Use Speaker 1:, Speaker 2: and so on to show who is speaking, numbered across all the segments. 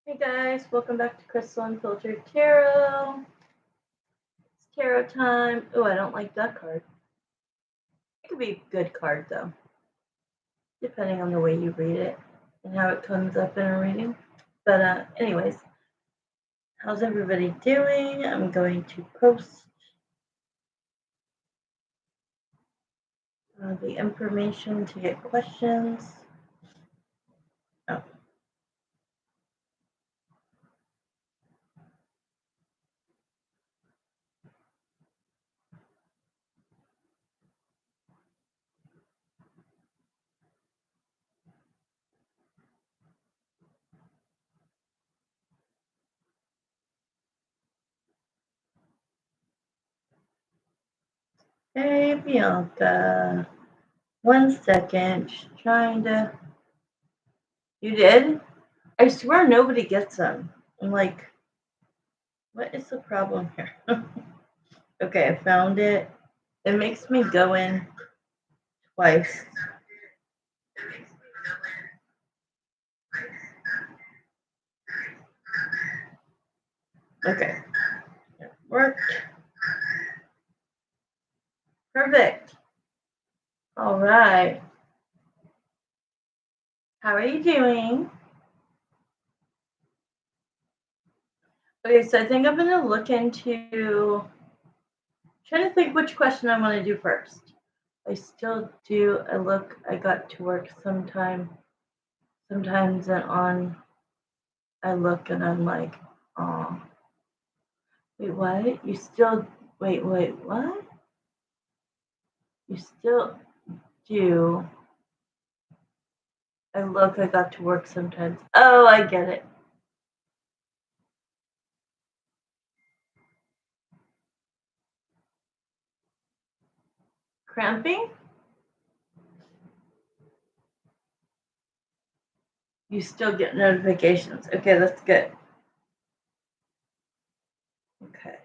Speaker 1: Hey guys, welcome back to Crystal Unfiltered Tarot. It's tarot time. Oh, I don't like that card. It could be a good card though, depending on the way you read it and how it comes up in a reading. But anyways, how's everybody doing? I'm going to post the information to get questions. Oh. Hey Bianca, 1 second. Just trying to. You did? I swear nobody gets them. I'm like, what is the problem here? Okay, I found it. It makes me go in twice. Okay, it worked. Perfect. All right. How are you doing? Okay, so I think I'm going to look into trying to think which question I want to do first. I still do a look. I got to work sometimes and on I look and I'm like, oh, wait, what? You still wait, what? You still do. I look, I got to work sometimes. Oh, I get it. Cramping? You still get notifications. Okay, that's good. Okay.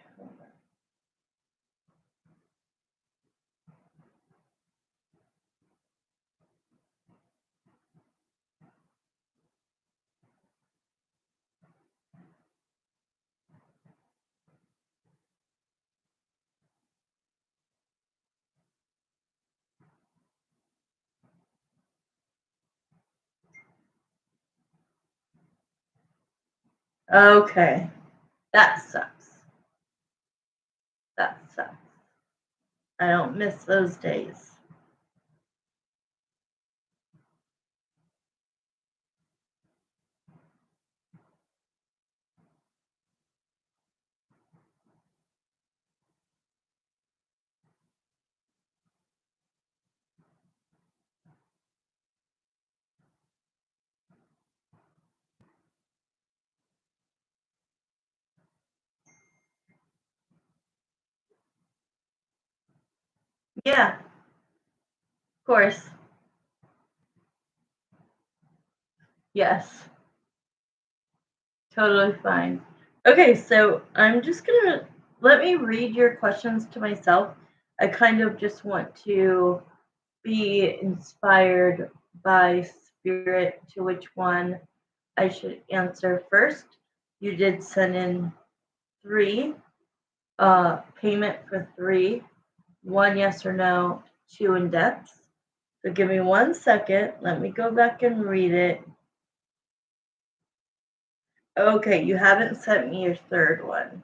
Speaker 1: Okay. That sucks. That sucks. I don't miss those days. Yeah, of course. Yes. Totally fine. Okay, so I'm just gonna let me read your questions to myself. I kind of just want to be inspired by spirit to which one I should answer first. You did send in three, payment for three, one yes or no, two in depth. So give me 1 second. Let me go back and read it. Okay, you haven't sent me your third one.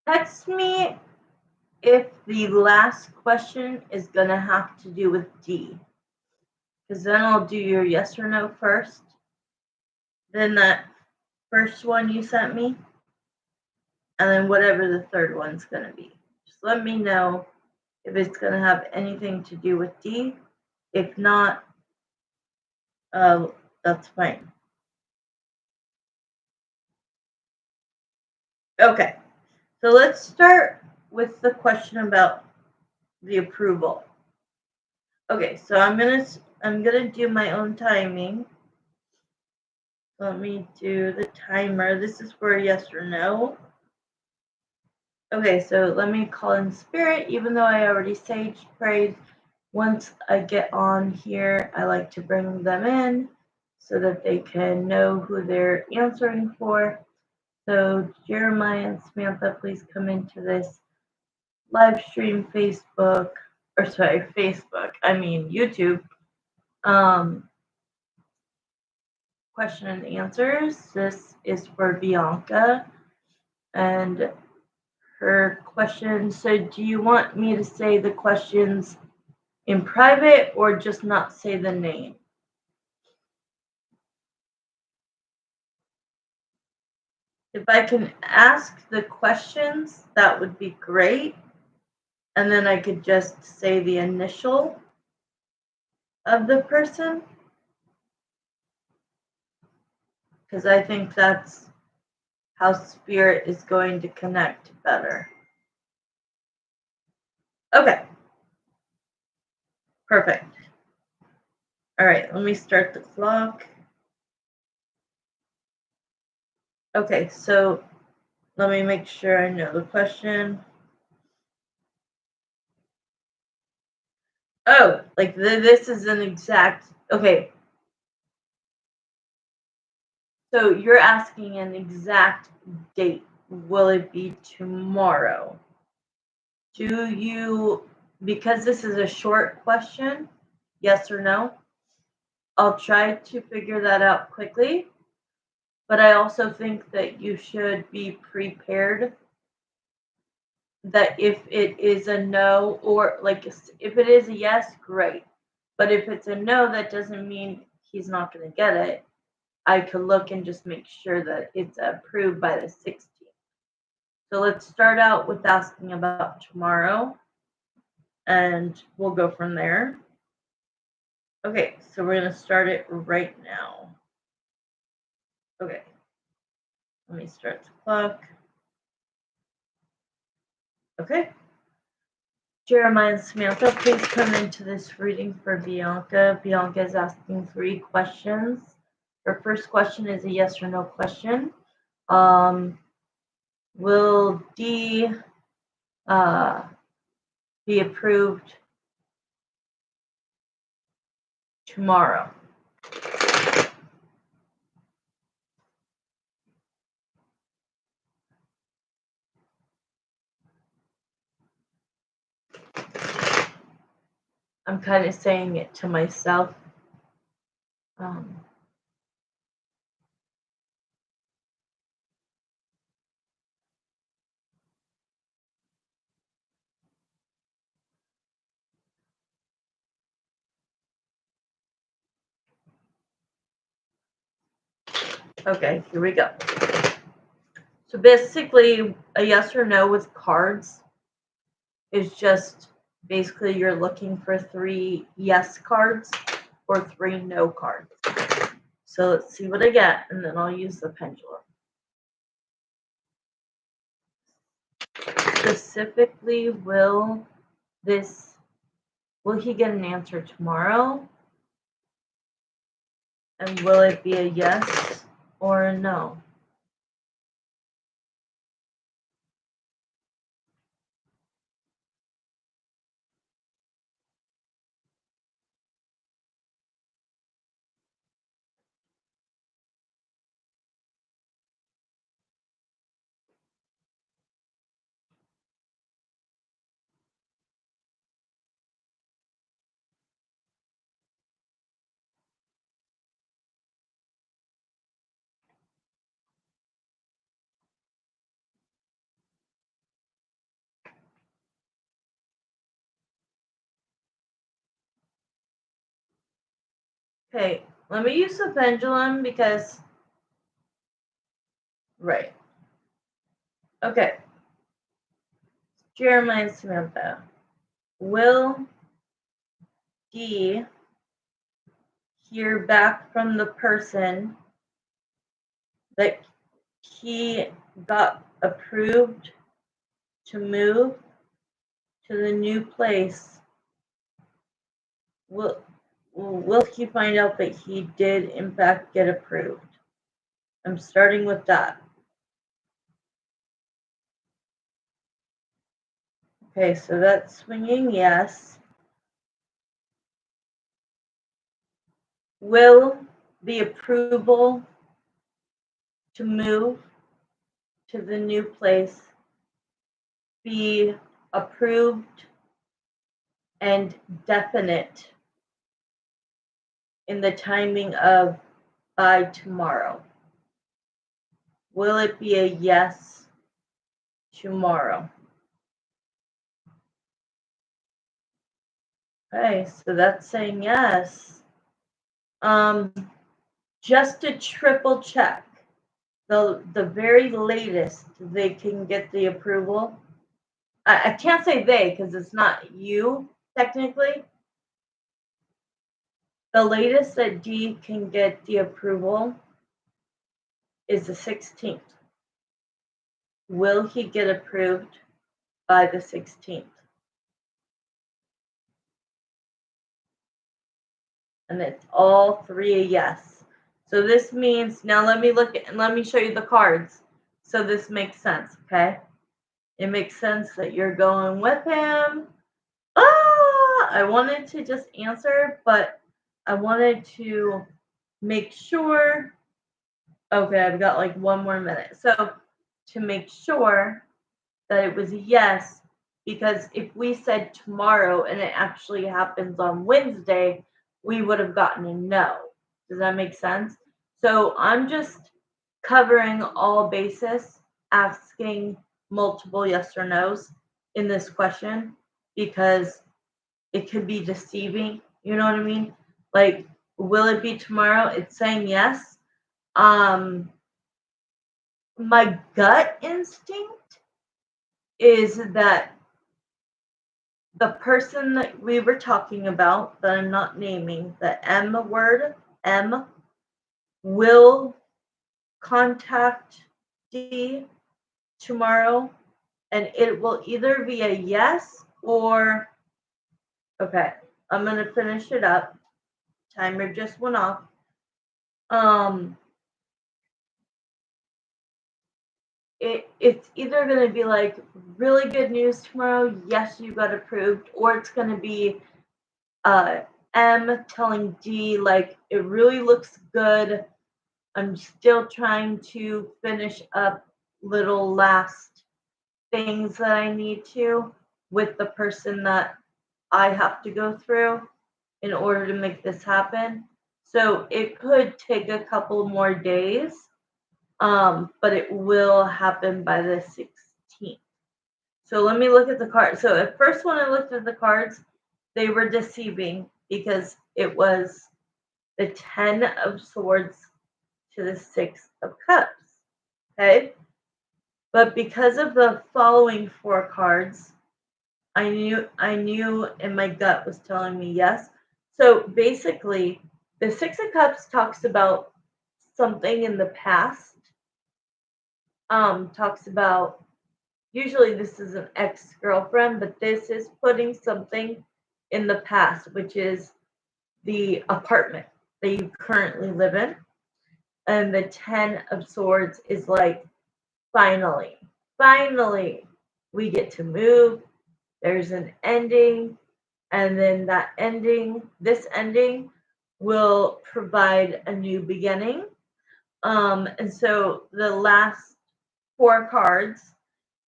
Speaker 1: Text me if the last question is going to have to do with D. Because then I'll do your yes or no first. Then that first one you sent me. And then whatever the third one's going to be. Just let me know if it's going to have anything to do with D. If not, that's fine. Okay. So let's start with the question about the approval. Okay, so I'm gonna do my own timing. Let me do the timer. This is for yes or no. Okay, so let me call in spirit, even though I already sage prayed. Once I get on here, I like to bring them in so that they can know who they're answering for. So Jeremiah and Samantha, please come into this live stream Facebook, or sorry, Facebook, I mean YouTube. Question and answers. This is for Bianca and her question. So do you want me to say the questions in private or just not say the name? If I can ask the questions, that would be great. And then I could just say the initial of the person. Because I think that's how spirit is going to connect better. Okay. Perfect. All right, let me start the clock. Okay, so let me make sure I know the question. Oh, like this is an exact, okay. So you're asking an exact date. Will it be tomorrow? Do you, because this is a short question, yes or no? I'll try to figure that out quickly, but I also think that you should be prepared that if it is a no, or like if it is a yes, great. But if it's a no, that doesn't mean he's not going to get it. I could look and just make sure that it's approved by the 16th. So let's start out with asking about tomorrow, and we'll go from there. Okay, so we're going to start it right now. Okay, let me start the clock. Okay. Jeremiah and Samantha, please come into this reading for Bianca. Bianca is asking 3 questions. Her first question is a yes or no question. Will D be approved tomorrow? I'm kind of saying it to myself. Okay, here we go. So basically, a yes or no with cards is just basically you're looking for 3 yes cards or 3 no cards. So let's see what I get, and then I'll use the pendulum. Specifically, will he get an answer tomorrow? And will it be a yes or a no? Okay, let me use the pendulum because, right. Okay. Jeremiah and Samantha, will D hear back from the person that he got approved to move to the new place, will he find out that he did in fact get approved? I'm starting with that. Okay, so that's swinging yes. Will the approval to move to the new place be approved and definite in the timing of by tomorrow? Will it be a yes tomorrow? Okay, so that's saying yes. Just to triple check, the very latest they can get the approval. I can't say they because it's not you technically. The latest that D can get the approval is the 16th. Will he get approved by the 16th? And it's all three a yes. So this means, now let me show you the cards. So this makes sense, okay? It makes sense that you're going with him. I wanted to just answer, but I wanted to make sure. Okay, I've got like 1 more minute. So to make sure that it was a yes, because if we said tomorrow and it actually happens on Wednesday, we would have gotten a no. Does that make sense? So I'm just covering all bases, asking multiple yes or no's in this question because it could be deceiving. You know what I mean? Like, will it be tomorrow? It's saying yes. My gut instinct is that the person that we were talking about, that I'm not naming, the M word, M, will contact D tomorrow, and it will either be a yes or, okay, I'm going to finish it up. Timer just went off. It's either going to be like really good news tomorrow, yes, you got approved, or it's going to be M telling D, like, it really looks good. I'm still trying to finish up little last things that I need to with the person that I have to go through in order to make this happen. So it could take a couple more days, but it will happen by the 16th. So let me look at the cards. So at first, when I looked at the cards, they were deceiving because it was the 10 of Swords to the 6 of Cups. Okay? But because of the following four cards, I knew, and my gut was telling me yes. So basically, the 6 of Cups talks about something in the past. Talks about, usually this is an ex-girlfriend, but this is putting something in the past, which is the apartment that you currently live in. And the 10 of Swords is like, finally, we get to move. There's an ending. And then that ending, this ending, will provide a new beginning. And so the last four cards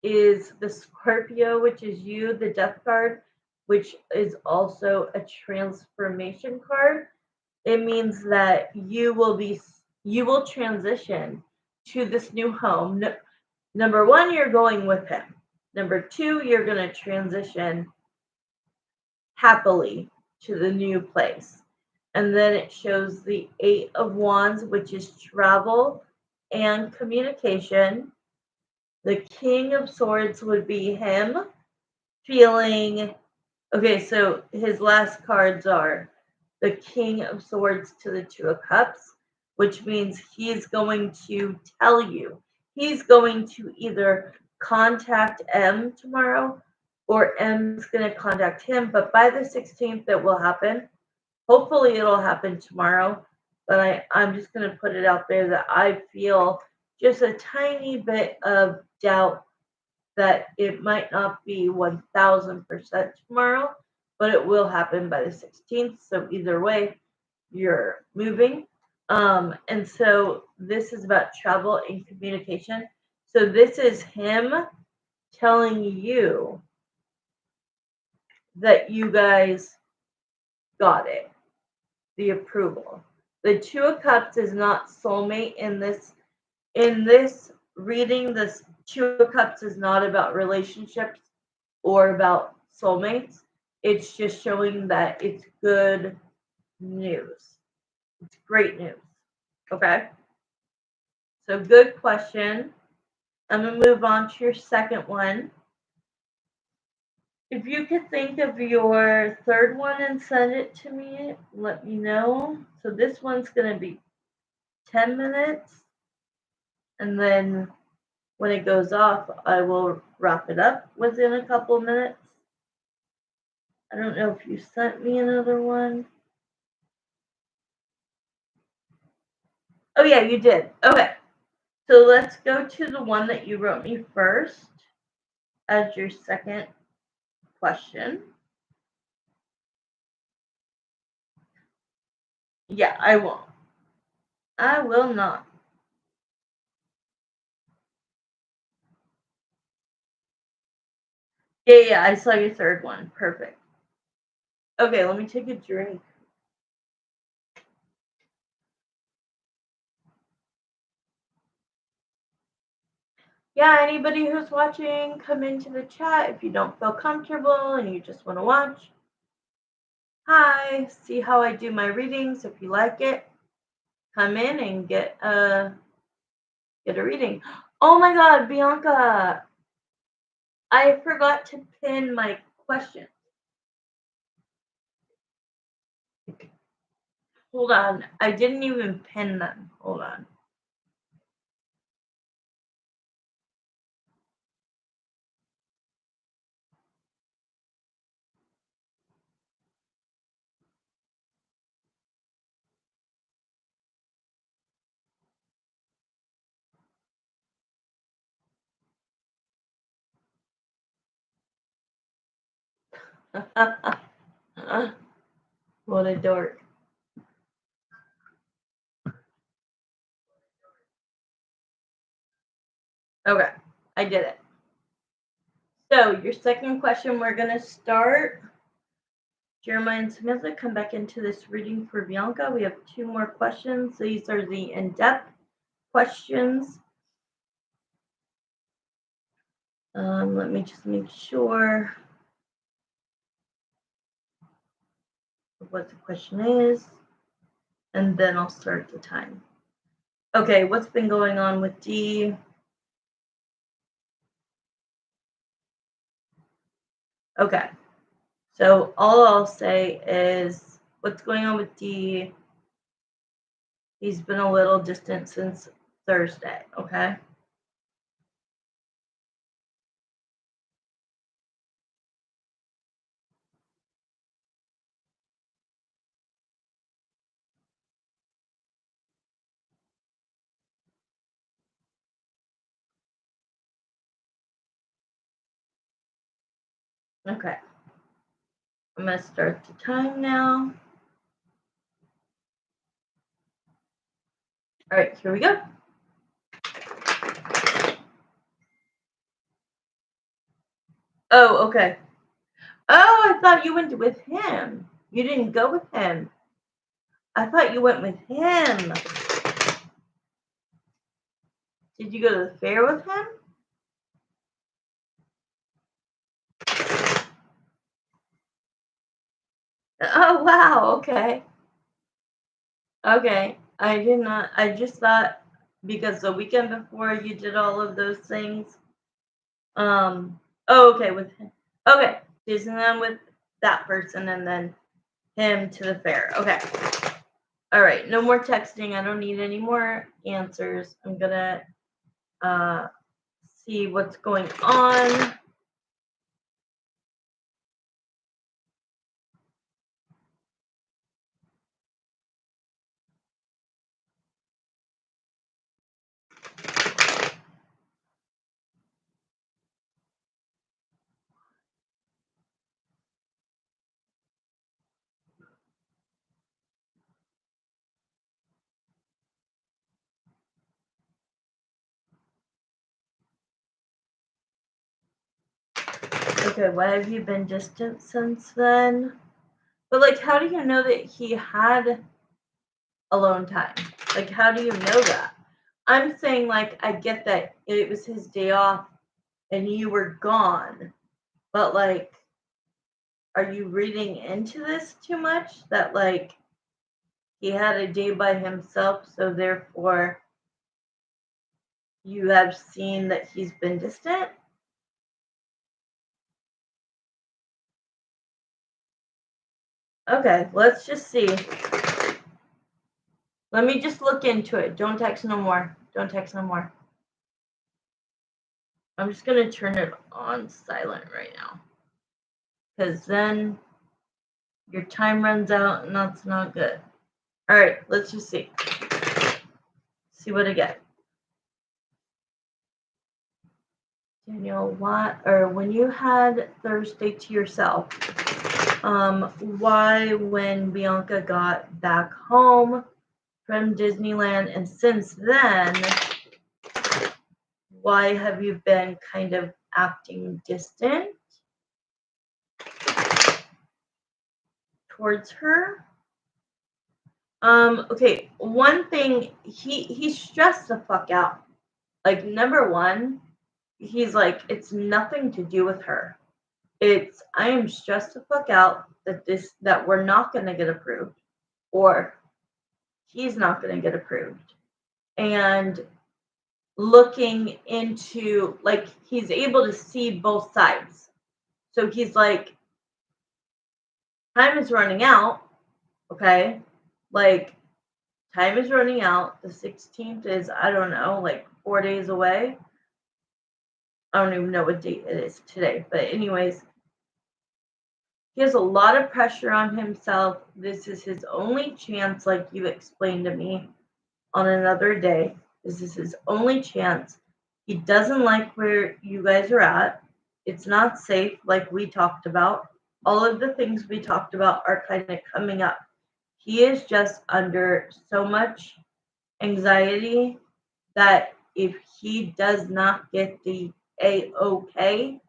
Speaker 1: is the Scorpio, which is you, the Death card, which is also a transformation card. It means that you will transition to this new home. Number one, you're going with him. Number two, you're going to transition happily to the new place. And then it shows the 8 of Wands, which is travel and communication. The King of Swords would be him feeling, okay, so his last cards are the King of Swords to the 2 of Cups, which means he's going to tell you. He's going to either contact M tomorrow, or M's going to contact him. But by the 16th, it will happen. Hopefully, it'll happen tomorrow. But I'm just going to put it out there that I feel just a tiny bit of doubt that it might not be 1000% tomorrow, but it will happen by the 16th. So either way, you're moving. And so this is about travel and communication. So this is him telling you that you guys got it, the approval. The Two of Cups is not soulmate in this reading. This Two of Cups is not about relationships or about soulmates. It's just showing that it's good news. It's great news. Okay? So good question. I'm going to move on to your second one. If you could think of your third one and send it to me, let me know. So this one's going to be 10 minutes. And then when it goes off, I will wrap it up within a couple minutes. I don't know if you sent me another one. Oh, yeah, you did. Okay. So let's go to the one that you wrote me first as your second question. Yeah, I won't. I will not. Yeah, I saw your third one. Perfect. Okay, let me take a drink. Yeah, anybody who's watching, come into the chat if you don't feel comfortable and you just want to watch. Hi, see how I do my readings. If you like it, come in and get a reading. Oh my God, Bianca, I forgot to pin my question. Hold on, I didn't even pin them. Hold on. What a dork. Okay, I did it. So your second question, we're going to start. Jeremiah and Samantha, come back into this reading for Bianca. We have 2 more questions. These are the in-depth questions. Let me just make sure of what the question is, and then I'll start the time. Okay, what's been going on with D? Okay, so all I'll say is what's going on with D. He's been a little distant since Thursday, okay? Okay. I'm going to start the time now. All right, here we go. Oh, okay. Oh, I thought you went with him. You didn't go with him. I thought you went with him. Did you go to the fair with him? Oh, wow. Okay. Okay. I did not. I just thought because the weekend before you did all of those things. Oh, okay. With him. Okay. Disneyland with that person and then him to the fair. Okay. All right. No more texting. I don't need any more answers. I'm going to see what's going on. Okay, why have you been distant since then? But like, how do you know that he had alone time? Like, how do you know that? I'm saying, like, I get that it was his day off and you were gone, but like, are you reading into this too much? That like he had a day by himself, so therefore you have seen that he's been distant? Okay, let's just see. Let me just look into it. Don't text no more. Don't text no more. I'm just going to turn it on silent right now. Because then your time runs out and that's not good. All right, let's just see. See what I get. Daniel, when you had Thursday to yourself, why when Bianca got back home from Disneyland and since then, why have you been kind of acting distant towards her? Okay, one thing, he's stressed the fuck out. Like, number one, he's like, it's nothing to do with her. It's I am stressed the fuck out that we're not gonna get approved, or he's not gonna get approved. And looking into, like, he's able to see both sides. So he's like, time is running out, okay? Like, time is running out. The 16th is, I don't know, like 4 days away. I don't even know what date it is today. But anyways, he has a lot of pressure on himself. This is his only chance, like you explained to me on another day. This is his only chance. He doesn't like where you guys are at. It's not safe, like we talked about. All of the things we talked about are kind of coming up. He is just under so much anxiety that if he does not get the A-OK,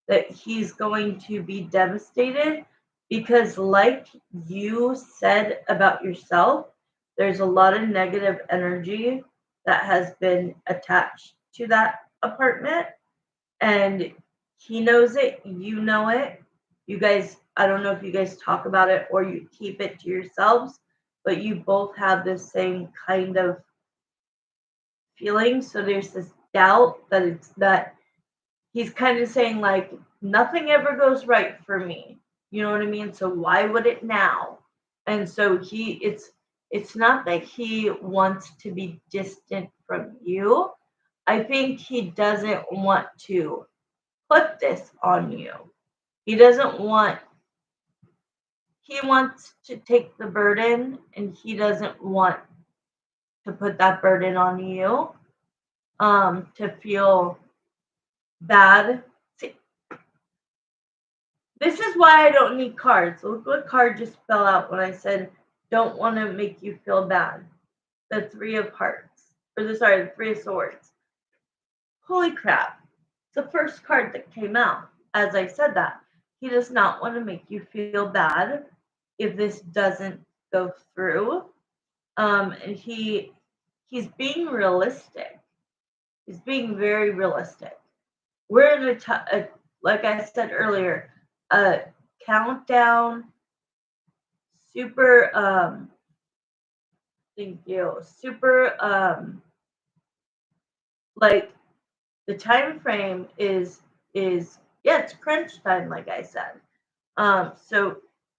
Speaker 1: that he's going to be devastated because, like you said about yourself, there's a lot of negative energy that has been attached to that apartment, and he knows it, you know it. You guys, I don't know if you guys talk about it or you keep it to yourselves, but you both have the same kind of feeling. So there's this doubt that it's that he's kind of saying, like, nothing ever goes right for me. You know what I mean? So why would it now? And so it's not that he wants to be distant from you. I think he doesn't want to put this on you. He doesn't want he wants to take the burden and he doesn't want to put that burden on you to feel bad. See, this is why I don't need cards. Look what card just fell out when I said don't want to make you feel bad. The Three of Hearts. The Three of Swords. Holy crap. It's the first card that came out. As I said that. He does not want to make you feel bad if this doesn't go through. And he's being realistic. He's being very realistic. We're in like I said earlier, a countdown, super thank you, super like the time frame is yeah, it's crunch time, like I said. So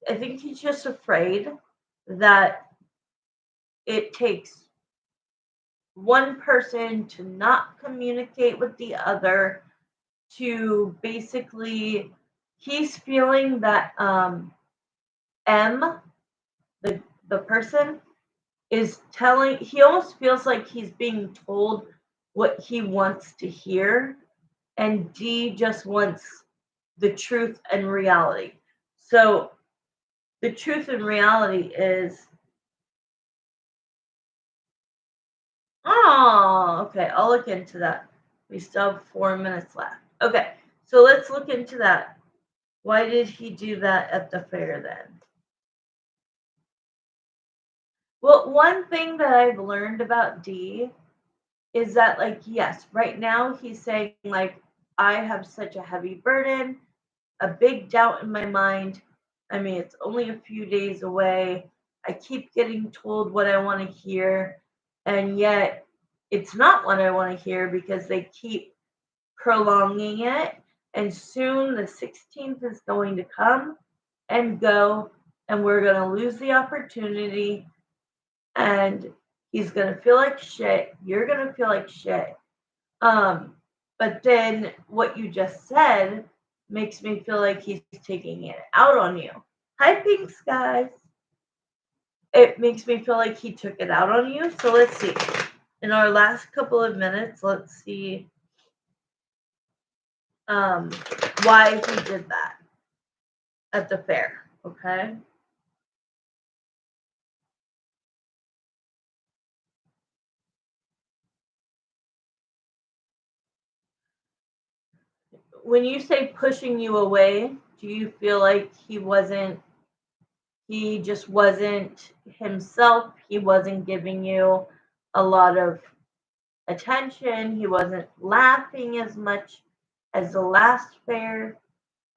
Speaker 1: I think he's just afraid that it takes one person to not communicate with the other, to basically, he's feeling that M, the person, is telling, he almost feels like he's being told what he wants to hear, and D just wants the truth and reality. So the truth and reality is, oh, okay, I'll look into that. We still have 4 minutes left. Okay, so let's look into that. Why did he do that at the fair then? Well, one thing that I've learned about D is that, like, yes, right now he's saying, like, I have such a heavy burden, a big doubt in my mind. I mean, it's only a few days away. I keep getting told what I want to hear, and yet it's not what I want to hear because they keep prolonging it. And soon the 16th is going to come and go, and we're going to lose the opportunity, and he's going to feel like shit. You're going to feel like shit. But then what you just said makes me feel like he's taking it out on you. Hi, Pink Skies. It makes me feel like he took it out on you. So let's see. In our last couple of minutes, let's see why he did that at the fair. Okay. When you say pushing you away, do you feel like he just wasn't himself? He wasn't giving you a lot of attention. He wasn't laughing as much as the last fair,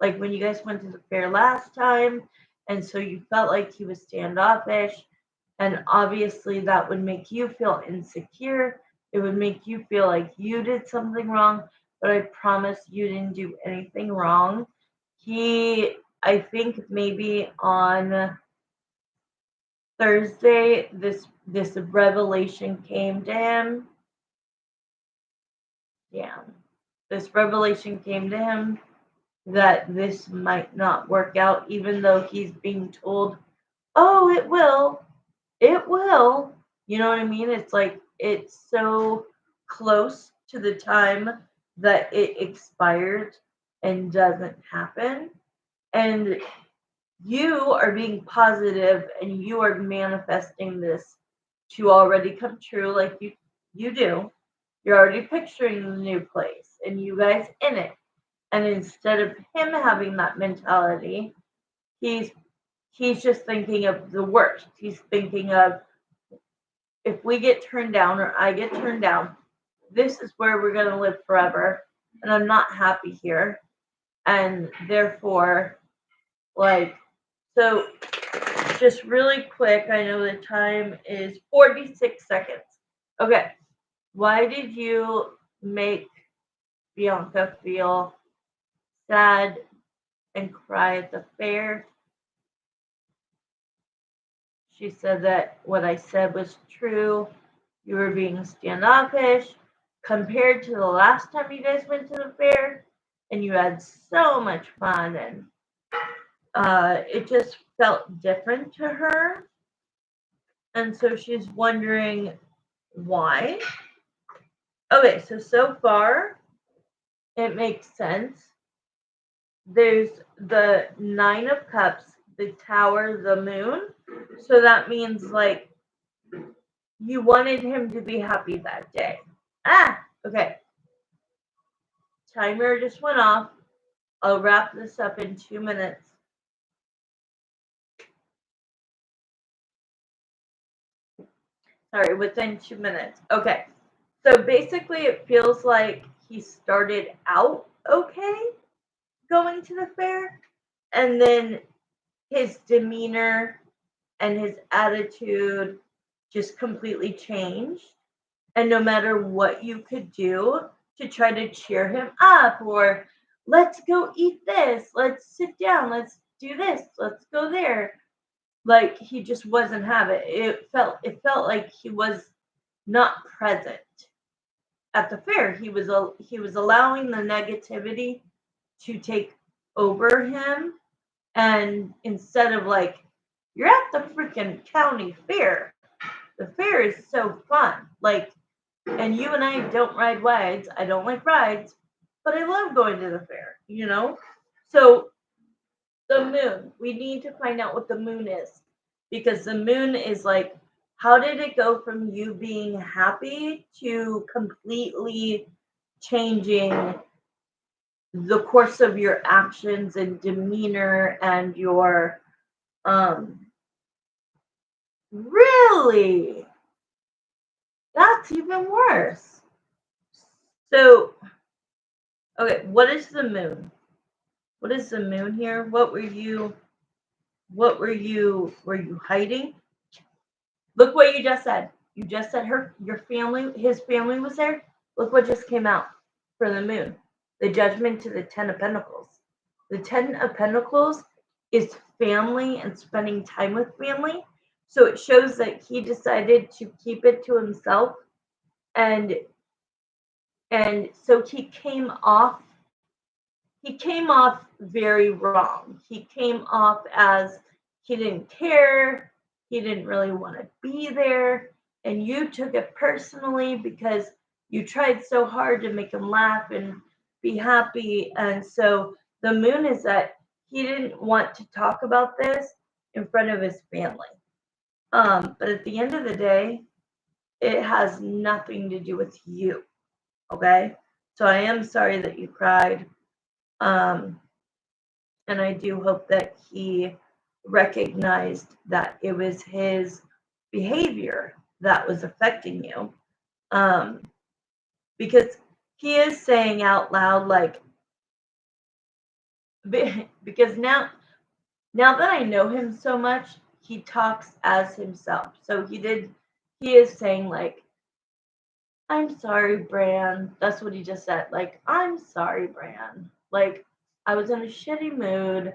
Speaker 1: like when you guys went to the fair last time. And so you felt like he was standoffish. And obviously, that would make you feel insecure. It would make you feel like you did something wrong. But I promise you didn't do anything wrong. I think maybe on Thursday, this revelation came to him. Yeah, this revelation came to him that this might not work out, even though he's being told, "Oh, it will, it will." You know what I mean? It's like it's so close to the time that it expired and doesn't happen, and you are being positive and you are manifesting this to already come true, like you do. You're already picturing the new place and you guys in it. And instead of him having that mentality, he's he's just thinking of the worst. He's thinking of, if we get turned down or I get turned down, this is where we're going to live forever, and I'm not happy here. And therefore, like, so just really quick, I know the time is 46 seconds. Okay. Why did you make Bianca feel sad and cry at the fair? She said that what I said was true. You were being standoffish compared to the last time you guys went to the fair, and you had so much fun, and it just felt different to her. And so she's wondering why. Okay, so far it makes sense. There's the Nine of Cups, the Tower, the Moon. So that means, like, you wanted him to be happy that day. Okay. Timer just went off. I'll wrap this up in 2 minutes. Sorry, within 2 minutes. Okay. So basically, it feels like he started out okay going to the fair, and then his demeanor and his attitude just completely changed. And no matter what you could do to try to cheer him up, or let's go eat this, let's sit down, let's do this, let's go there, like, he just wasn't having it. It felt like he was not present at the fair. He was allowing the negativity to take over him, and instead of like, you're at the freaking county fair. The fair is so fun. Like, and you and I don't ride rides. I don't like rides, but I love going to the fair, you know? So the moon, we need to find out what the moon is, because the moon is like, how did it go from you being happy to completely changing the course of your actions and demeanor and your really, that's even worse. So okay, what is the moon? What is the moon here? Were you hiding? Look what you just said. You just said your family, his family was there. Look what just came out for the moon. The judgment to the 10 of Pentacles. The 10 of Pentacles is family and spending time with family. So it shows that he decided to keep it to himself, and so he came off very wrong. He came off as he didn't care, he didn't really want to be there, and you took it personally because you tried so hard to make him laugh and be happy. And so the moon is that he didn't want to talk about this in front of his family. But at the end of the day, it has nothing to do with you. Okay? So I am sorry that you cried. Um, and I do hope that he recognized that it was his behavior that was affecting you. Um, because he is saying out loud, like, because now that I know him so much, he talks as himself. So he is saying, like, I'm sorry, Bran. That's what he just said. Like, I'm sorry, Bran. Like, I was in a shitty mood.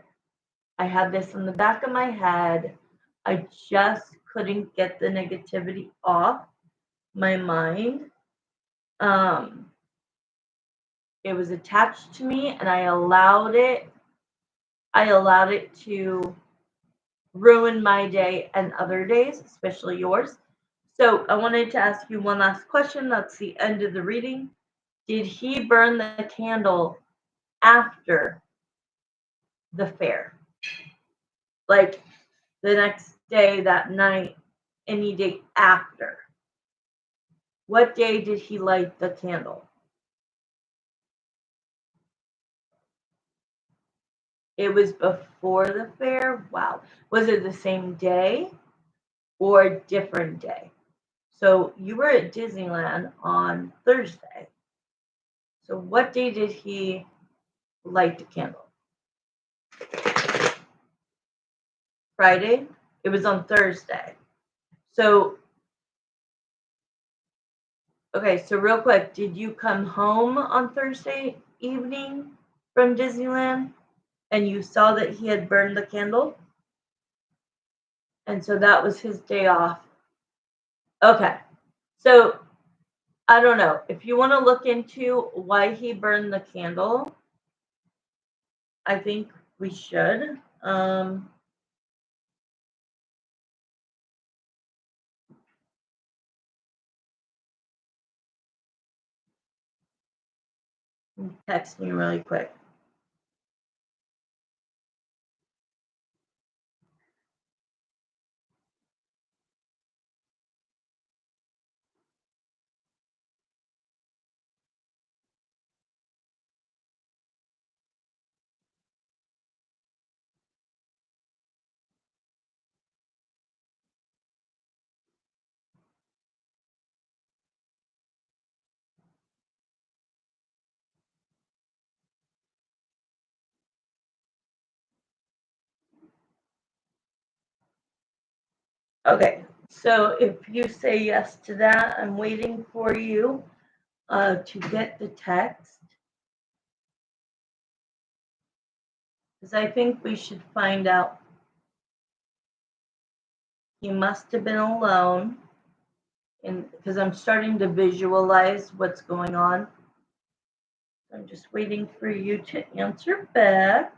Speaker 1: I had this in the back of my head. I just couldn't get the negativity off my mind. It was attached to me, and I allowed it to ruin my day and other days, especially yours. So I wanted to ask you one last question. That's the end of the reading. Did he burn the candle after the fair? Like the next day, that night, any day after? What day did he light the candle? It was before the fair? Wow. Was it the same day or a different day? So you were at Disneyland on Thursday. So what day did he light the candle? Friday? It was on Thursday. So, okay, so real quick, did you come home on Thursday evening from Disneyland and you saw that he had burned the candle? And so that was his day off. Okay. So I don't know. If you want to look into why he burned the candle, I think we should. Text me really quick. Okay, so if you say yes to that, I'm waiting for you to get the text, because I think we should find out. He must have been alone. and because I'm starting to visualize what's going on. I'm just waiting for you to answer back.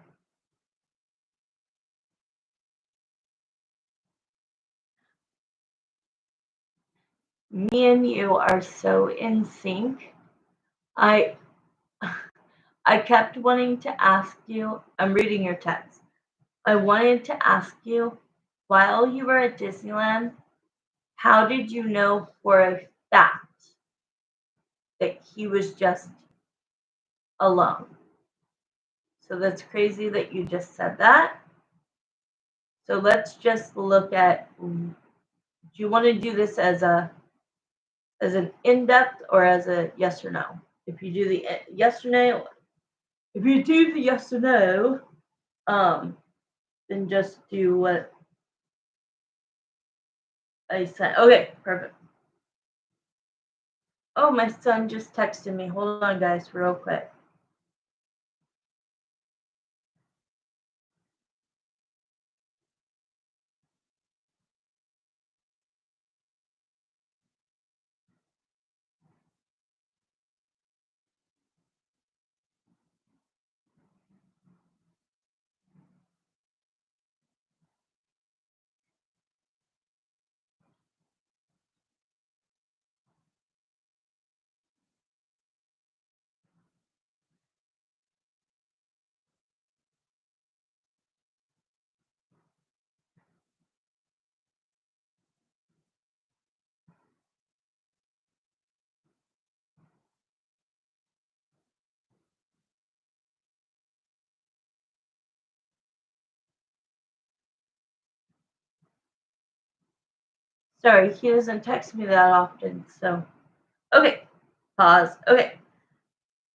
Speaker 1: Me and you are so in sync. I I kept wanting to ask you, I'm reading your text. I wanted to ask you, while you were at Disneyland, how did you know for a fact that he was just alone? So that's crazy that you just said that. So let's just look at, do you want to do this as an in-depth or as a yes or no? If you do the yes or no, if you do the yes or no, then just do what I said. Okay, perfect. Oh, my son just texted me. Hold on, guys, real quick. Sorry, he doesn't text me that often. So, okay, pause. Okay,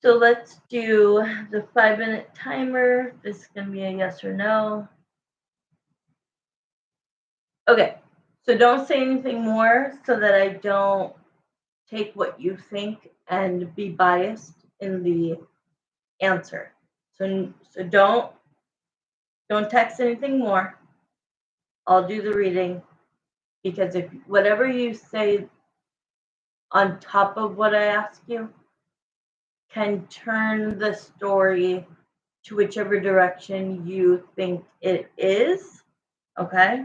Speaker 1: so let's do the 5-minute timer. This is going to be a yes or no. Okay, so don't say anything more so that I don't take what you think and be biased in the answer. So don't text anything more. I'll do the reading because if whatever you say on top of what I ask you can turn the story to whichever direction you think it is, okay?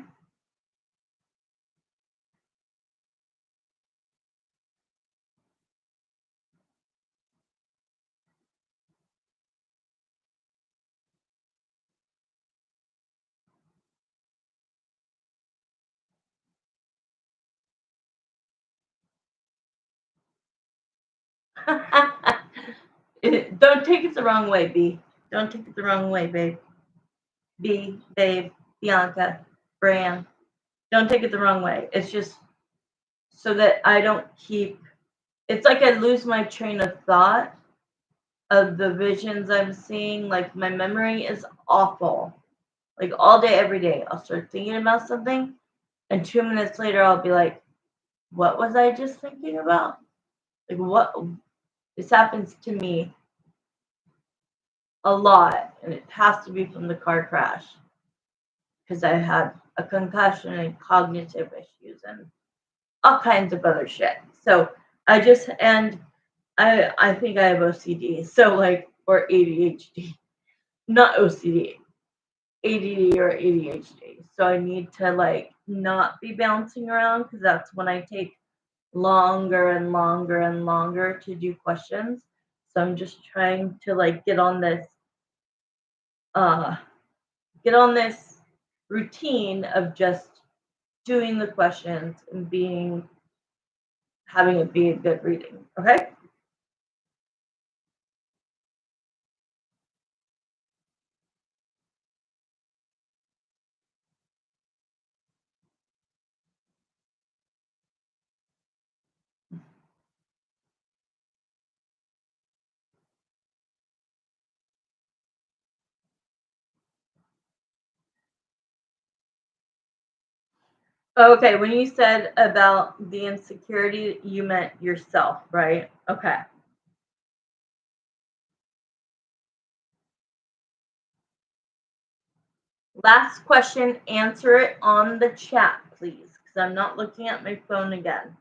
Speaker 1: Don't take it the wrong way, B. Don't take it the wrong way, babe. B, babe, Bianca, Bran. Don't take it the wrong way. It's just so that I don't keep. It's like I lose my train of thought of the visions I'm seeing. Like my memory is awful. Like all day, every day, I'll start thinking about something, and 2 minutes later, I'll be like, "What was I just thinking about?" Like what? This happens to me a lot, and it has to be from the car crash because I had a concussion and cognitive issues and all kinds of other shit. So I think I have OCD. So like or ADHD, not OCD, ADD or ADHD. So I need to like not be bouncing around because that's when I take longer and longer and longer to do questions. So I'm just trying to like uh get on this routine of just doing the questions and being having it be a good reading. Okay? Okay, when you said about the insecurity, you meant yourself, right? Okay. Last question, answer it on the chat, please, because I'm not looking at my phone again.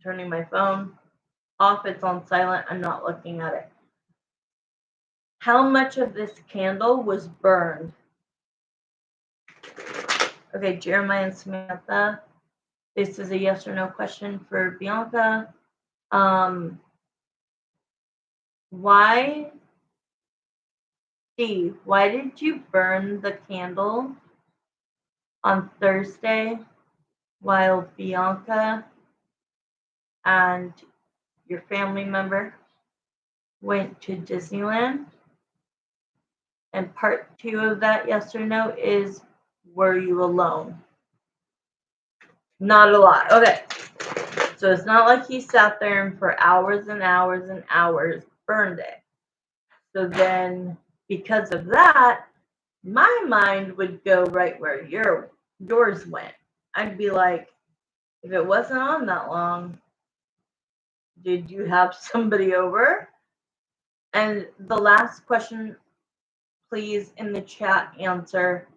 Speaker 1: turning my phone off. It's on silent. I'm not looking at it. How much of this candle was burned? Okay, Jeremiah and Samantha. This is a yes or no question for Bianca. Why, Steve, why did you burn the candle on Thursday while Bianca and your family member went to Disneyland? And part 2 of that yes or no is, were you alone? Not a lot. Okay. So it's not like he sat there and for hours and hours and hours burned it. So then, because of that, my mind would go right where yours went. I'd be like, if it wasn't on that long, did you have somebody over? And the last question, please, in the chat answer,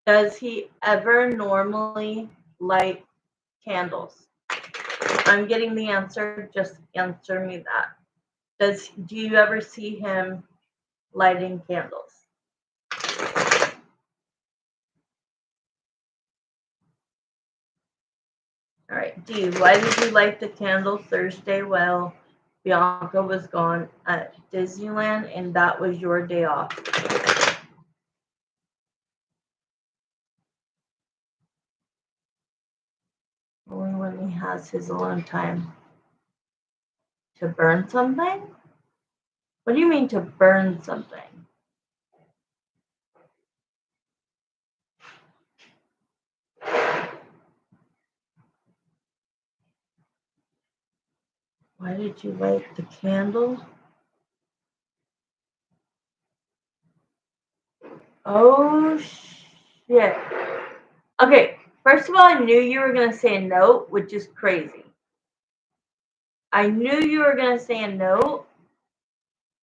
Speaker 1: does he ever normally light candles? I'm getting the answer, just answer me that. Do you ever see him lighting candles? All right, D, why did you light the candle Thursday while Bianca was gone at Disneyland and that was your day off? Only when he has his alone time. To burn something? What do you mean to burn something? Why did you light the candle? Oh, shit. Okay, first of all, I knew you were going to say a note, which is crazy. I knew you were going to say a note,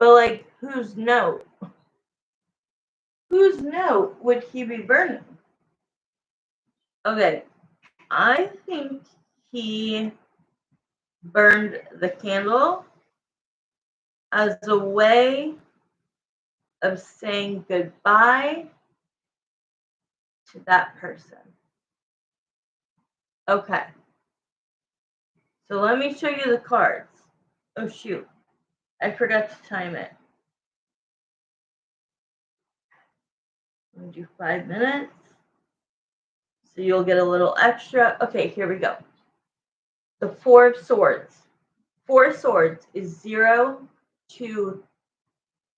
Speaker 1: but like, whose note? Whose note would he be burning? Okay, I think he burned the candle as a way of saying goodbye to that person. Okay. So let me show you the cards. Oh, shoot. I forgot to time it. I'm going to do 5 minutes. So you'll get a little extra. Okay, here we go. The 4 of Swords. 4 of Swords is 0 to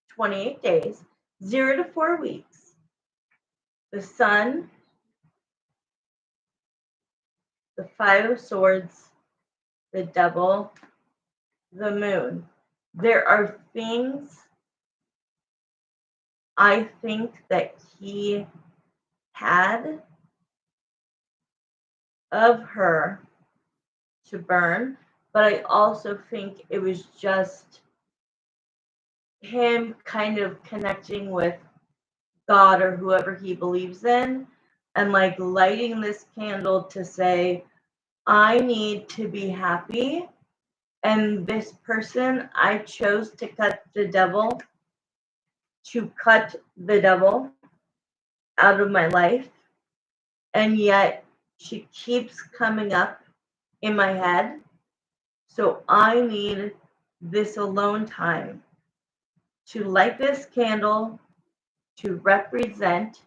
Speaker 1: 28 days, 0 to 4 weeks. The Sun, the 5 of Swords, the Devil, the Moon. There are things I think that he had of her to burn, but I also think it was just him kind of connecting with God or whoever he believes in, and like lighting this candle to say, I need to be happy, and this person, I chose to cut the devil out of my life, and yet she keeps coming up in my head. So I need this alone time to light this candle to represent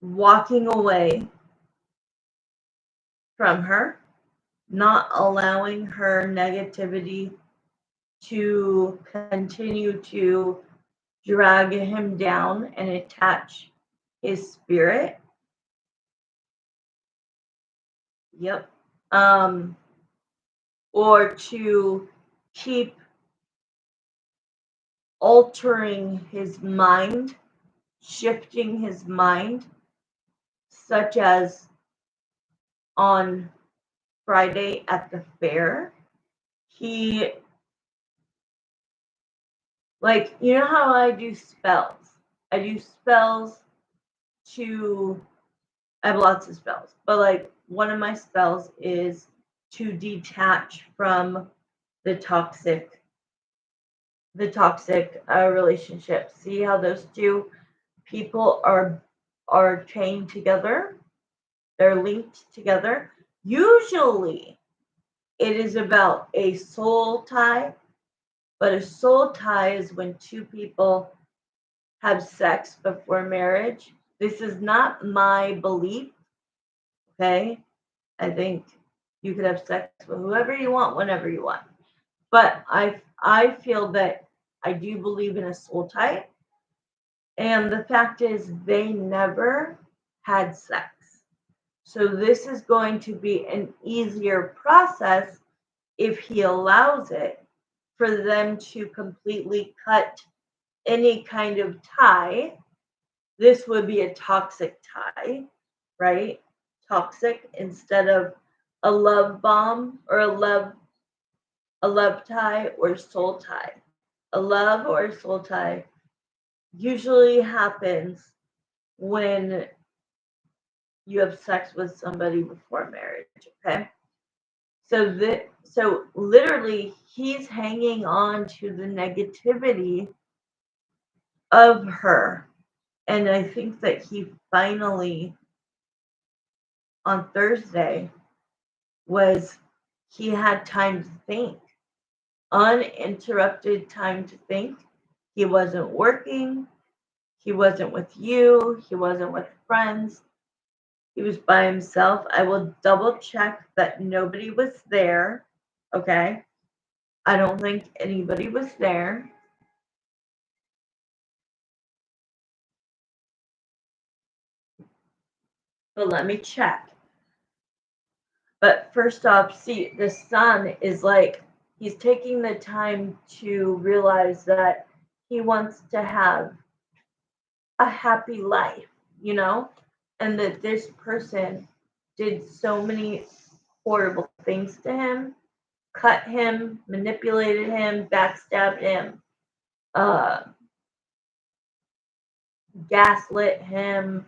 Speaker 1: walking away from her, not allowing her negativity to continue to drag him down and attach his spirit. Yep. Or to keep altering his mind, shifting his mind, such as on Friday at the fair, he, like, you know how I do spells? I do spells I have lots of spells, but like one of my spells is to detach from the toxic relationship. See how those two people are chained together? They're linked together. Usually it is about a soul tie, but a soul tie is when two people have sex before marriage. This is not my belief, okay? I think you could have sex with whoever you want, whenever you want. But I feel that I do believe in a soul tie. And the fact is, they never had sex. So this is going to be an easier process if he allows it for them to completely cut any kind of tie. This would be a toxic tie, right? Toxic instead of a love bomb or a love tie or soul tie. A love or a soul tie usually happens when you have sex with somebody before marriage, okay? So literally he's hanging on to the negativity of her. And I think that he finally on Thursday he had time to think. Uninterrupted time to think. He wasn't working. He wasn't with you. He wasn't with friends. He was by himself. I will double check that nobody was there. Okay. I don't think anybody was there. But let me check. But first off, see, the sun is like, he's taking the time to realize that he wants to have a happy life, you know? And that this person did so many horrible things to him, cut him, manipulated him, backstabbed him, uh, gaslit him,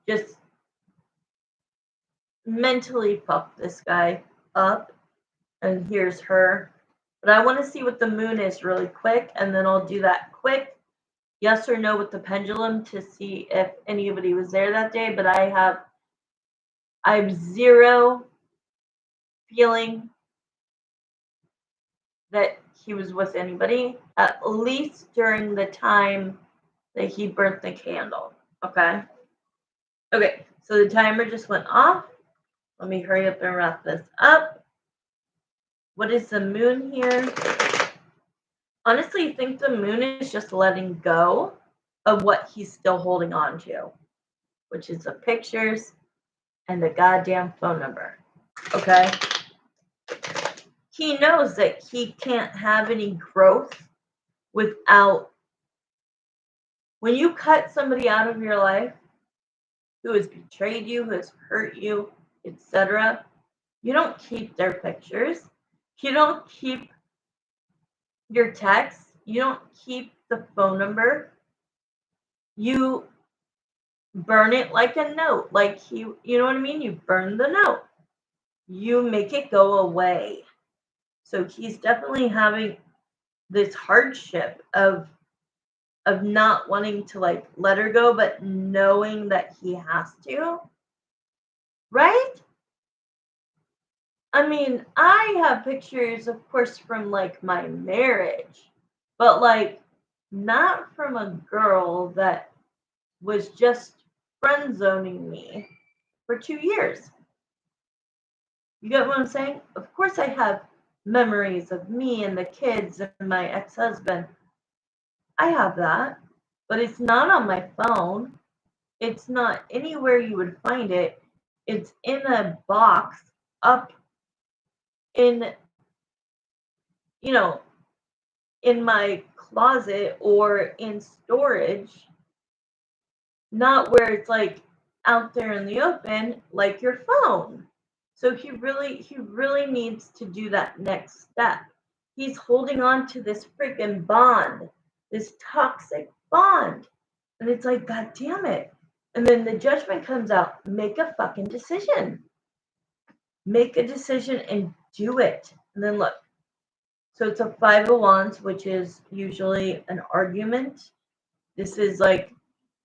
Speaker 1: just mentally fucked this guy up. And here's her. But I want to see what the moon is really quick, and then I'll do that quick yes or no with the pendulum to see if anybody was there that day. But I have zero feeling that he was with anybody, at least during the time that he burnt the candle. Okay. Okay, so the timer just went off. Let me hurry up and wrap this up. What is the moon here? Honestly, I think the moon is just letting go of what he's still holding on to, which is the pictures and the goddamn phone number. Okay? He knows that he can't have any growth without, when you cut somebody out of your life who has betrayed you, who has hurt you, etc., you don't keep their pictures. You don't keep your texts. You don't keep the phone number. You burn it like a note. Like you know what I mean? You burn the note. You make it go away. So he's definitely having this hardship of not wanting to like let her go, but knowing that he has to. Right? I mean, I have pictures, of course, from like my marriage, but like not from a girl that was just friend zoning me for 2 years. You get what I'm saying? Of course, I have memories of me and the kids and my ex husband. I have that, but it's not on my phone. It's not anywhere you would find it. It's in a box up in, you know, in my closet or in storage, not where it's like out there in the open like your phone. So he really needs to do that next step. He's holding on to this freaking bond, this toxic bond. And it's like, God damn it. And then the judgment comes out, make a fucking decision. Make a decision and do it. And then look. So it's a Five of Wands, which is usually an argument. This is like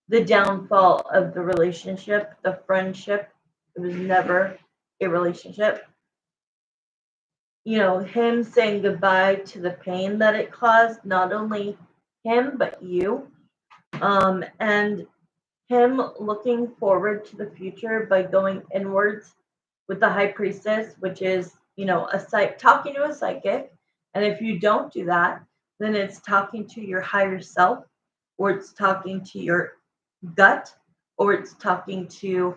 Speaker 1: the downfall of the relationship, the friendship. It was never a relationship. You know, him saying goodbye to the pain that it caused, not only him, but you. And him looking forward to the future by going inwards with the High Priestess, which is, you know, talking to a psychic. And if you don't do that, then it's talking to your higher self, or it's talking to your gut, or it's talking to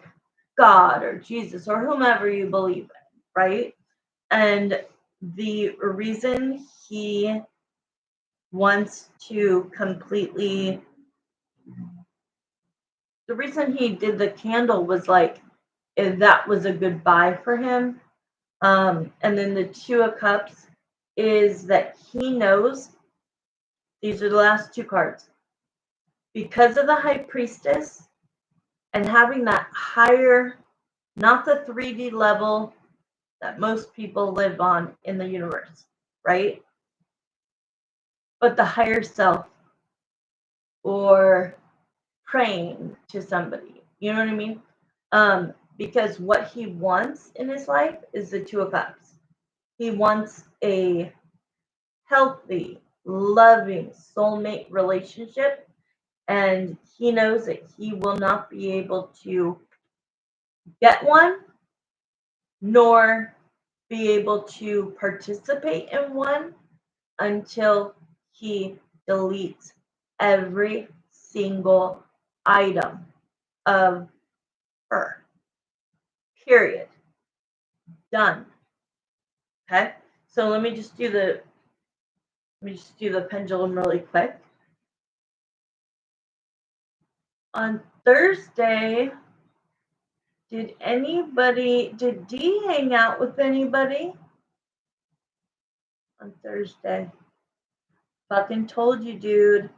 Speaker 1: God or Jesus or whomever you believe in, right? And the reason he wants to completely, the reason he did the candle was like, that was a goodbye for him. And then the Two of Cups is that he knows, these are the last two cards, because of the High Priestess and having that higher, not the 3D level that most people live on in the universe, right? But the higher self, or praying to somebody. You know what I mean? Because what he wants in his life is the Two of Cups. He wants a healthy, loving soulmate relationship, and he knows that he will not be able to get one, nor be able to participate in one until he deletes every single item of her. Period. Done. Okay. So let me just do the pendulum really quick. On Thursday, did D hang out with anybody on Thursday? Fucking told you, dude.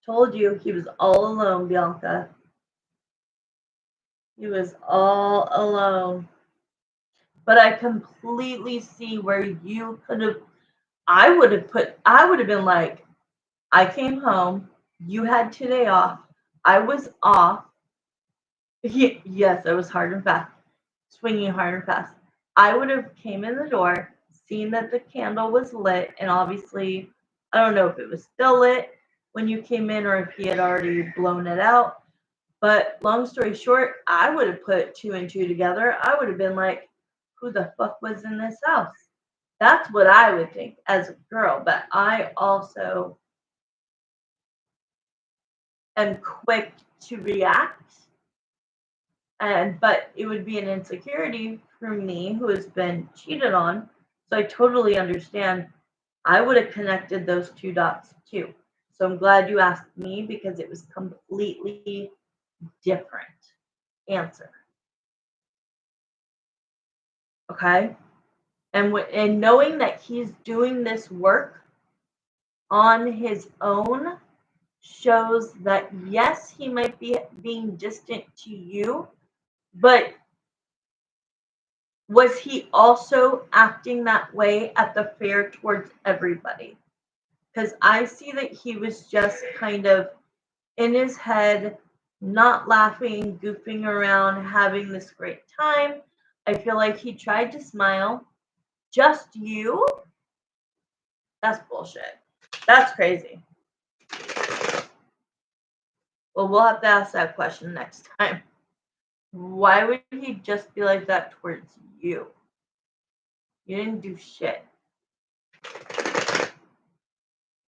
Speaker 1: Told you he was all alone, Bianca. He was all alone. But I completely see where you could have, I would have been like, I came home, you had today off, I was off. Yes, it was hard and fast, swinging hard and fast. I would have came in the door, seen that the candle was lit, and obviously, I don't know if it was still lit when you came in or if he had already blown it out. But long story short, I would have put two and two together. I would have been like, who the fuck was in this house? That's what I would think as a girl. But I also am quick to react. But it would be an insecurity for me who has been cheated on. So I totally understand. I would have connected those two dots too. So I'm glad you asked me, because it was completely different answer. Okay. And knowing that he's doing this work on his own shows that, yes, he might be being distant to you, but was he also acting that way at the fair towards everybody? Because I see that he was just kind of in his head, not laughing, goofing around, having this great time. I feel like he tried to smile. Just you? That's bullshit. That's crazy. Well, we'll have to ask that question next time. Why would he just be like that towards you? You didn't do shit.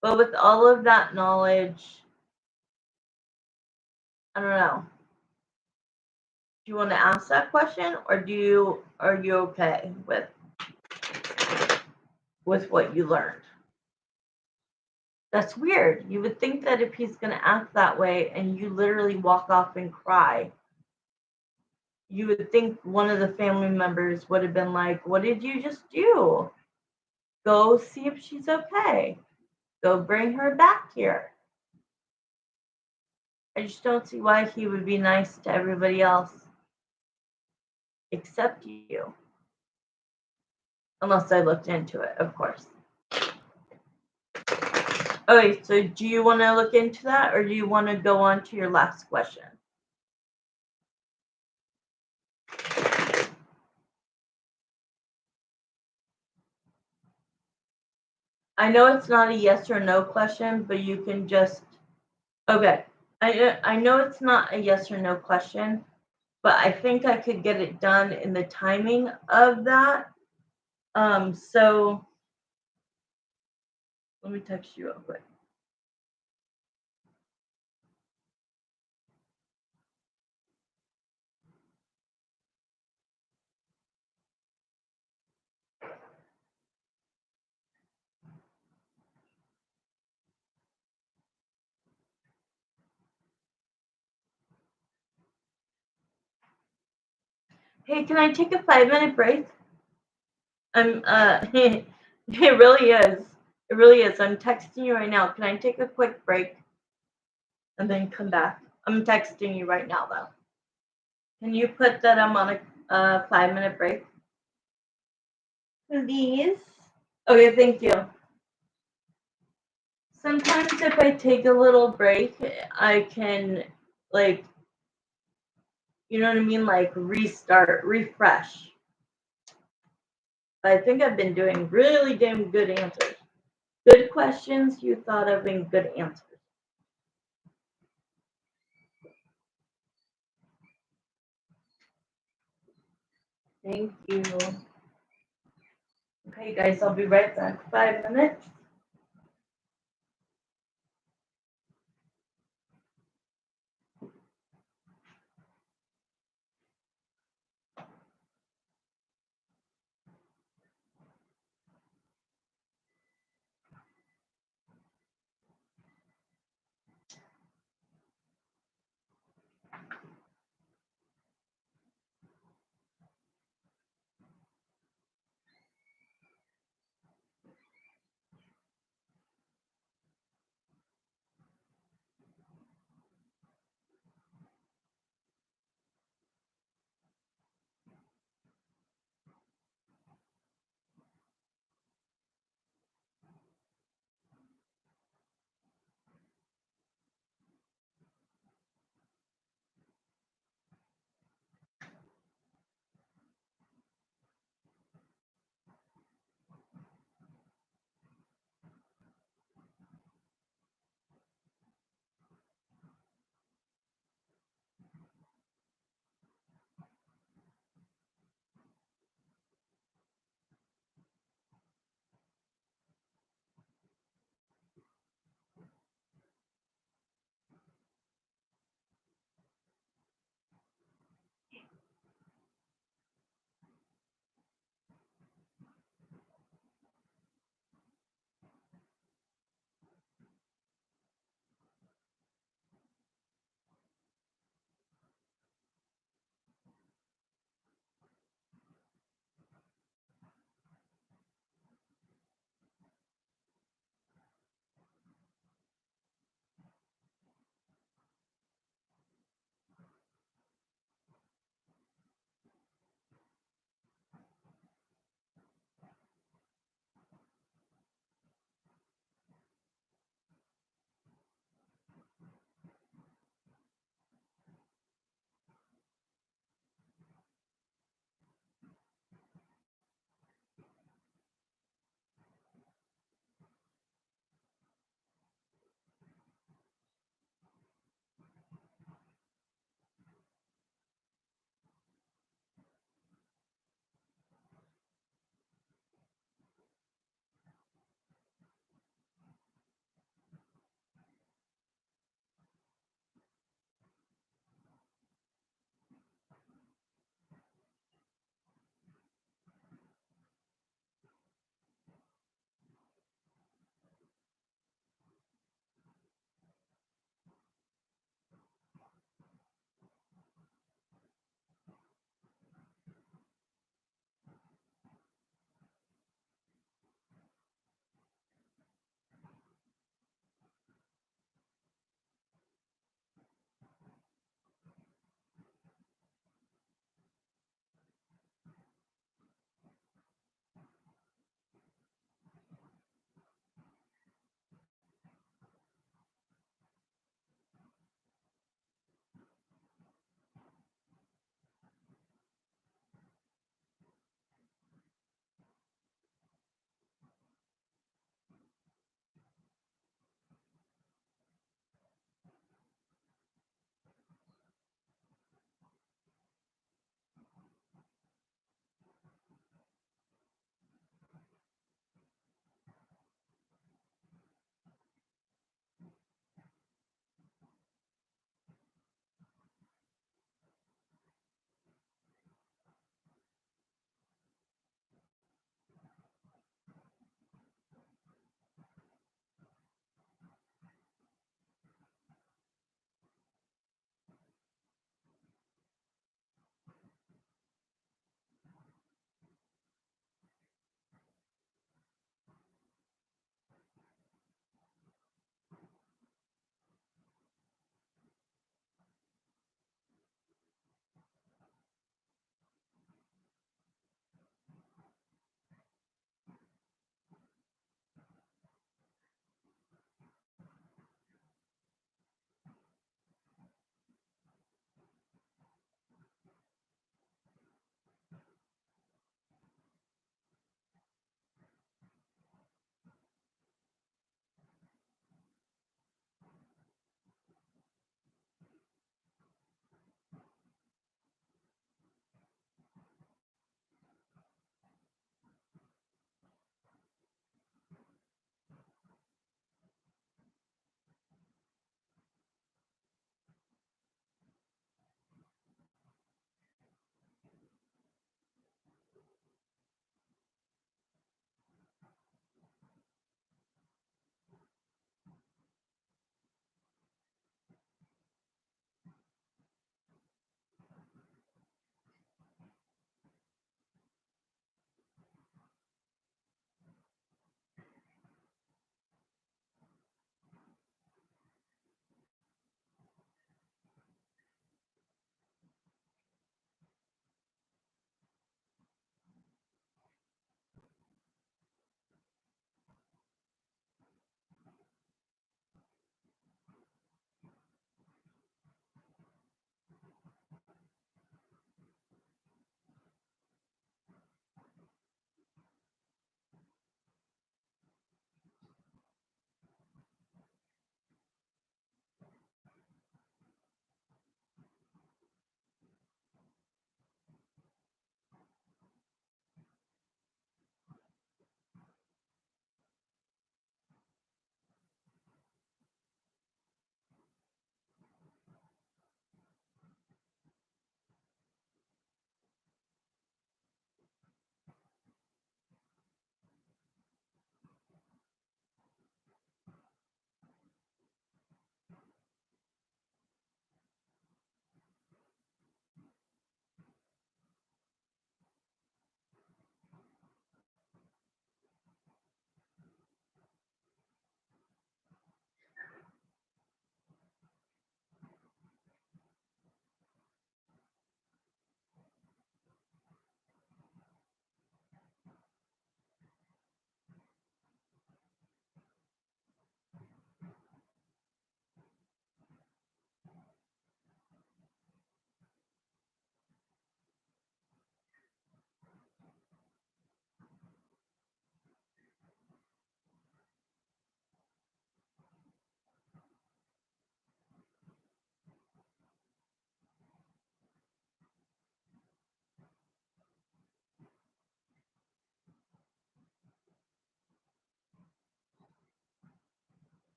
Speaker 1: But with all of that knowledge, I don't know. Do you want to ask that question, or are you okay with what you learned? That's weird. You would think that if he's going to act that way and you literally walk off and cry, you would think one of the family members would have been like, what did you just do? Go see if she's okay. Go bring her back here. I just don't see why he would be nice to everybody else except you. unless I looked into it, of course. Okay, so do you want to look into that, or do you want to go on to your last question? I know it's not a yes or no question, but you can just, okay. I know it's not a yes or no question, but I think I could get it done in the timing of that. So let me text you real quick. Hey, can I take a 5-minute break? I'm it really is. It really is. I'm texting you right now. Can I take a quick break and then come back? I'm texting you right now though. Can you put that I'm on a 5-minute break? Please. Okay, thank you. Sometimes if I take a little break, I can like, you know what I mean, like restart, refresh. But I think I've been doing really damn good answers. Good questions you thought of and good answers. Thank you. Okay, guys, I'll be right back. 5 minutes.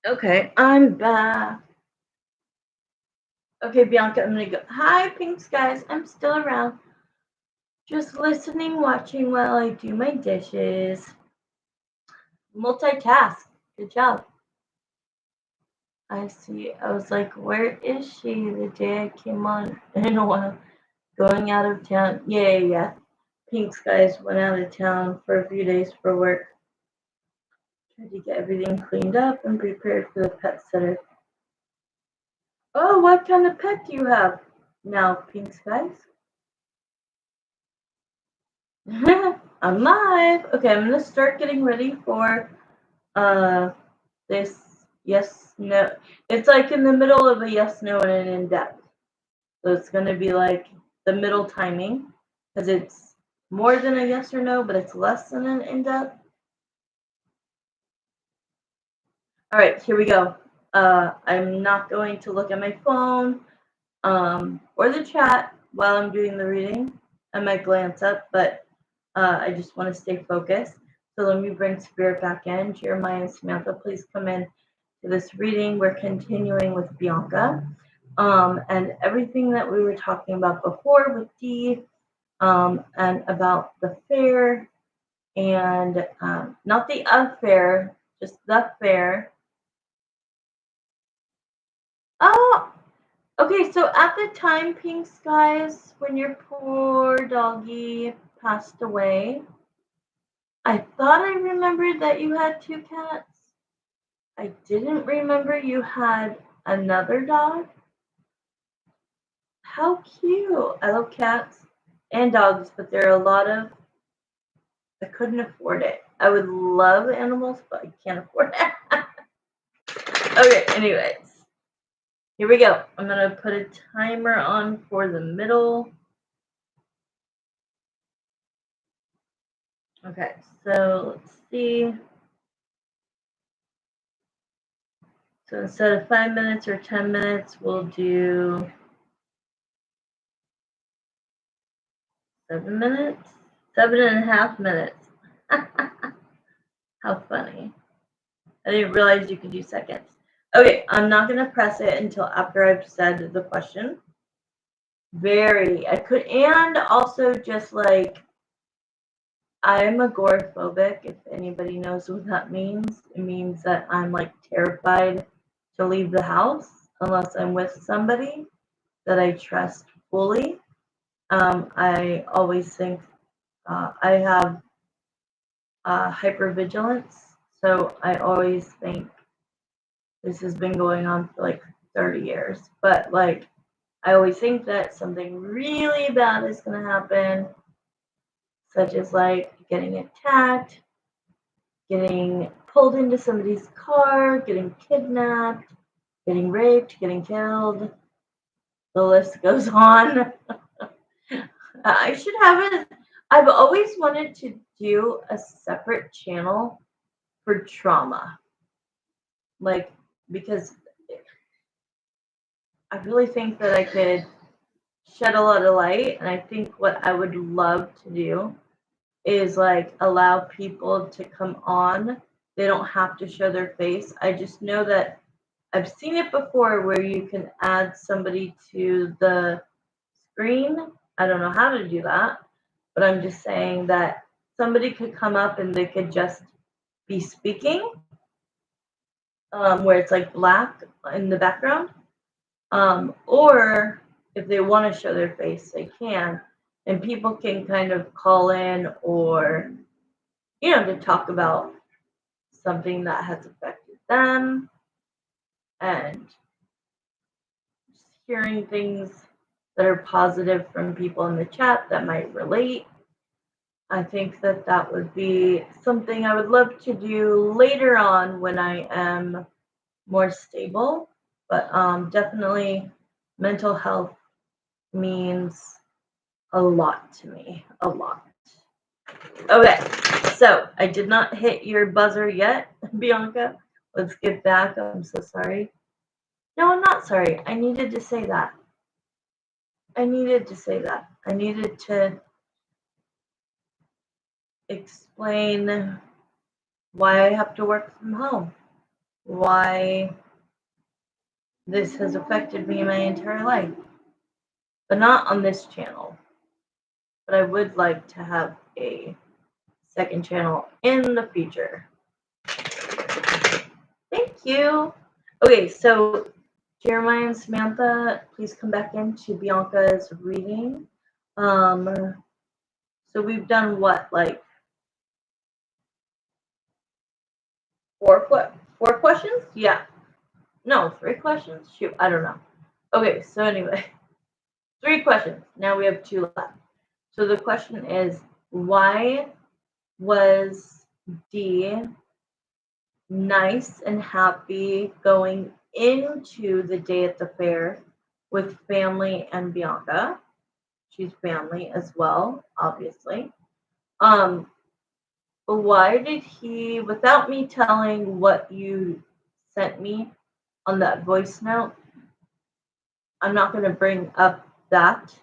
Speaker 1: Okay, I'm back. Okay, Bianca, I'm gonna go. Hi, Pink Skies. I'm still around. Just listening, watching while I do my dishes. Multitask. Good job. I see. I was like, where is she? The day I came on in a while. Going out of town. Yeah. Pink Skies went out of town for a few days for work. Tried to get everything cleaned up and prepared for the pet sitter. Oh, what kind of pet do you have now, Pink Skies? I'm live. Okay, I'm gonna start getting ready for uh this yes no. It's like in the middle of a yes no and an in depth. So it's gonna be like the middle timing because it's more than a yes or no, but it's less than an in depth. All right, here we go. I'm not going to look at my phone or the chat while I'm doing the reading. I might glance up, but I just want to stay focused. So let me bring Spirit back in. Jeremiah and Samantha, please come in to this reading. We're continuing with Bianca and everything that we were talking about before with Dee and about the fair and not the affair, just the fair. Oh, okay. So at the time, Pink Skies, when your poor doggy passed away, I thought I remembered that you had two cats. I didn't remember you had another dog. How cute. I love cats and dogs, but there are a lot of, I couldn't afford it. I would love animals, but I can't afford it. Okay, anyways, here we go. I'm going to put a timer on for the middle. Okay, so let's see. So instead of 5 minutes or 10 minutes, we'll do 7 minutes, 7.5 minutes. How funny. I didn't realize you could do seconds. Okay, I'm not going to press it until after I've said the question. I could, and also just like, I'm agoraphobic, if anybody knows what that means. It means that I'm like terrified to leave the house unless I'm with somebody that I trust fully. I always think I have hypervigilance, so I always think this has been going on for like 30 years. But like, I always think that something really bad is going to happen, such as like getting attacked, getting pulled into somebody's car, getting kidnapped, getting raped, getting killed. The list goes on. I should have it. I've always wanted to do a separate channel for trauma. Like, because I really think that I could shed a lot of light. And I think what I would love to do is like allow people to come on. They don't have to show their face. I just know that I've seen it before where you can add somebody to the screen. I don't know how to do that, but I'm just saying that somebody could come up and they could just be speaking, where it's like black in the background. Or if they want to show their face, they can. And people can kind of call in or, to talk about something that has affected them and just hearing things that are positive from people in the chat that might relate. I think that that would be something I would love to do later on when I am more stable. But definitely mental health means a lot to me. A lot. Okay, so I did not hit your buzzer yet, Bianca. Let's get back. I'm so sorry. No, I'm not sorry. I needed to say that. I needed to explain why I have to work from home. why this has affected me my entire life. But not on this channel. But I would like to have a second channel in the future. Thank you. Okay, so Jeremiah and Samantha, please come back into Bianca's reading. So we've done what, like four questions? Yeah. No, 3 questions? Shoot, I don't know. Okay, so anyway, 3 questions. Now we have 2 left. So the question is, why was D nice and happy going into the day at the fair with family and Bianca? She's family as well, obviously. But why did he, without me telling what you sent me on that voice note, I'm not going to bring up that,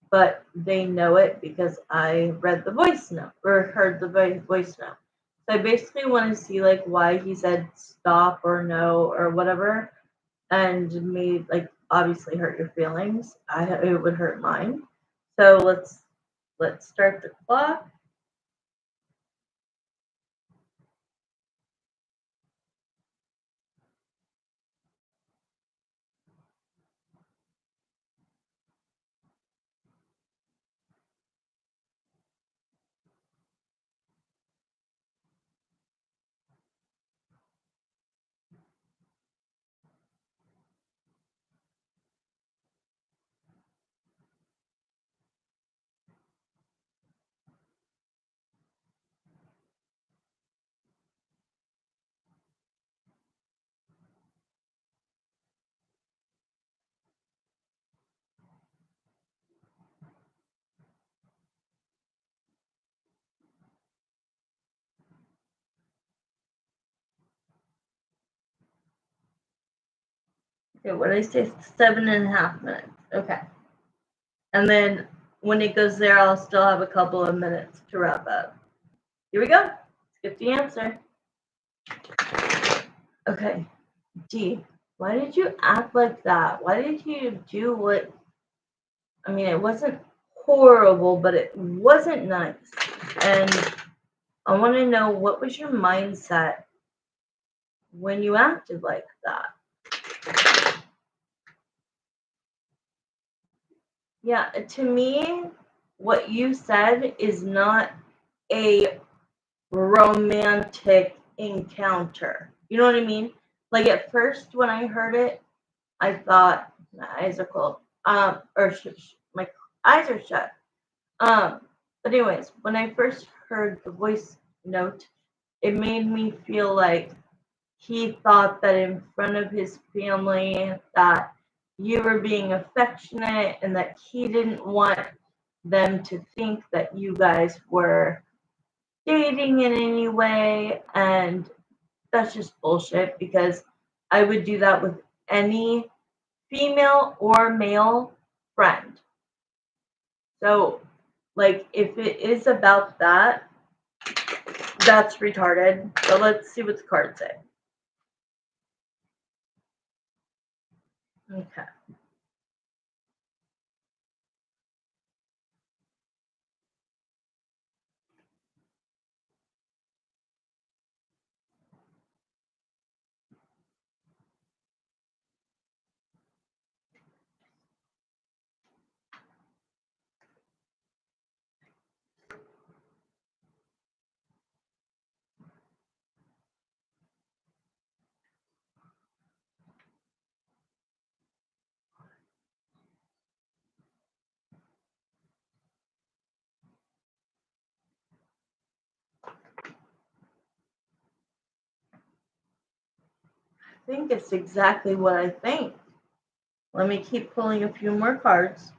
Speaker 1: but they know it because I read the voice note or heard the voice note. So I basically want to see like why he said stop or no or whatever, and made like obviously hurt your feelings. It would hurt mine. So let's start the clock. Okay, what did I say? 7.5 minutes. Okay. And then when it goes there, I'll still have a couple of minutes to wrap up. Here we go. Let's get the answer. Okay. D, why did you act like that? Why did you do what? I mean, it wasn't horrible, but it wasn't nice. And I want to know, what was your mindset when you acted like that? Yeah, to me, what you said is not a romantic encounter. You know what I mean? Like at first, when I heard it, I thought my eyes are closed. My eyes are shut. But anyways, when I first heard the voice note, it made me feel like he thought that in front of his family that you were being affectionate and that he didn't want them to think that you guys were dating in any way. And that's just bullshit, because I would do that with any female or male friend. So, like, if it is about that, that's retarded. So let's see what the cards say. Okay. I think it's exactly what I think. Let me keep pulling a few more cards.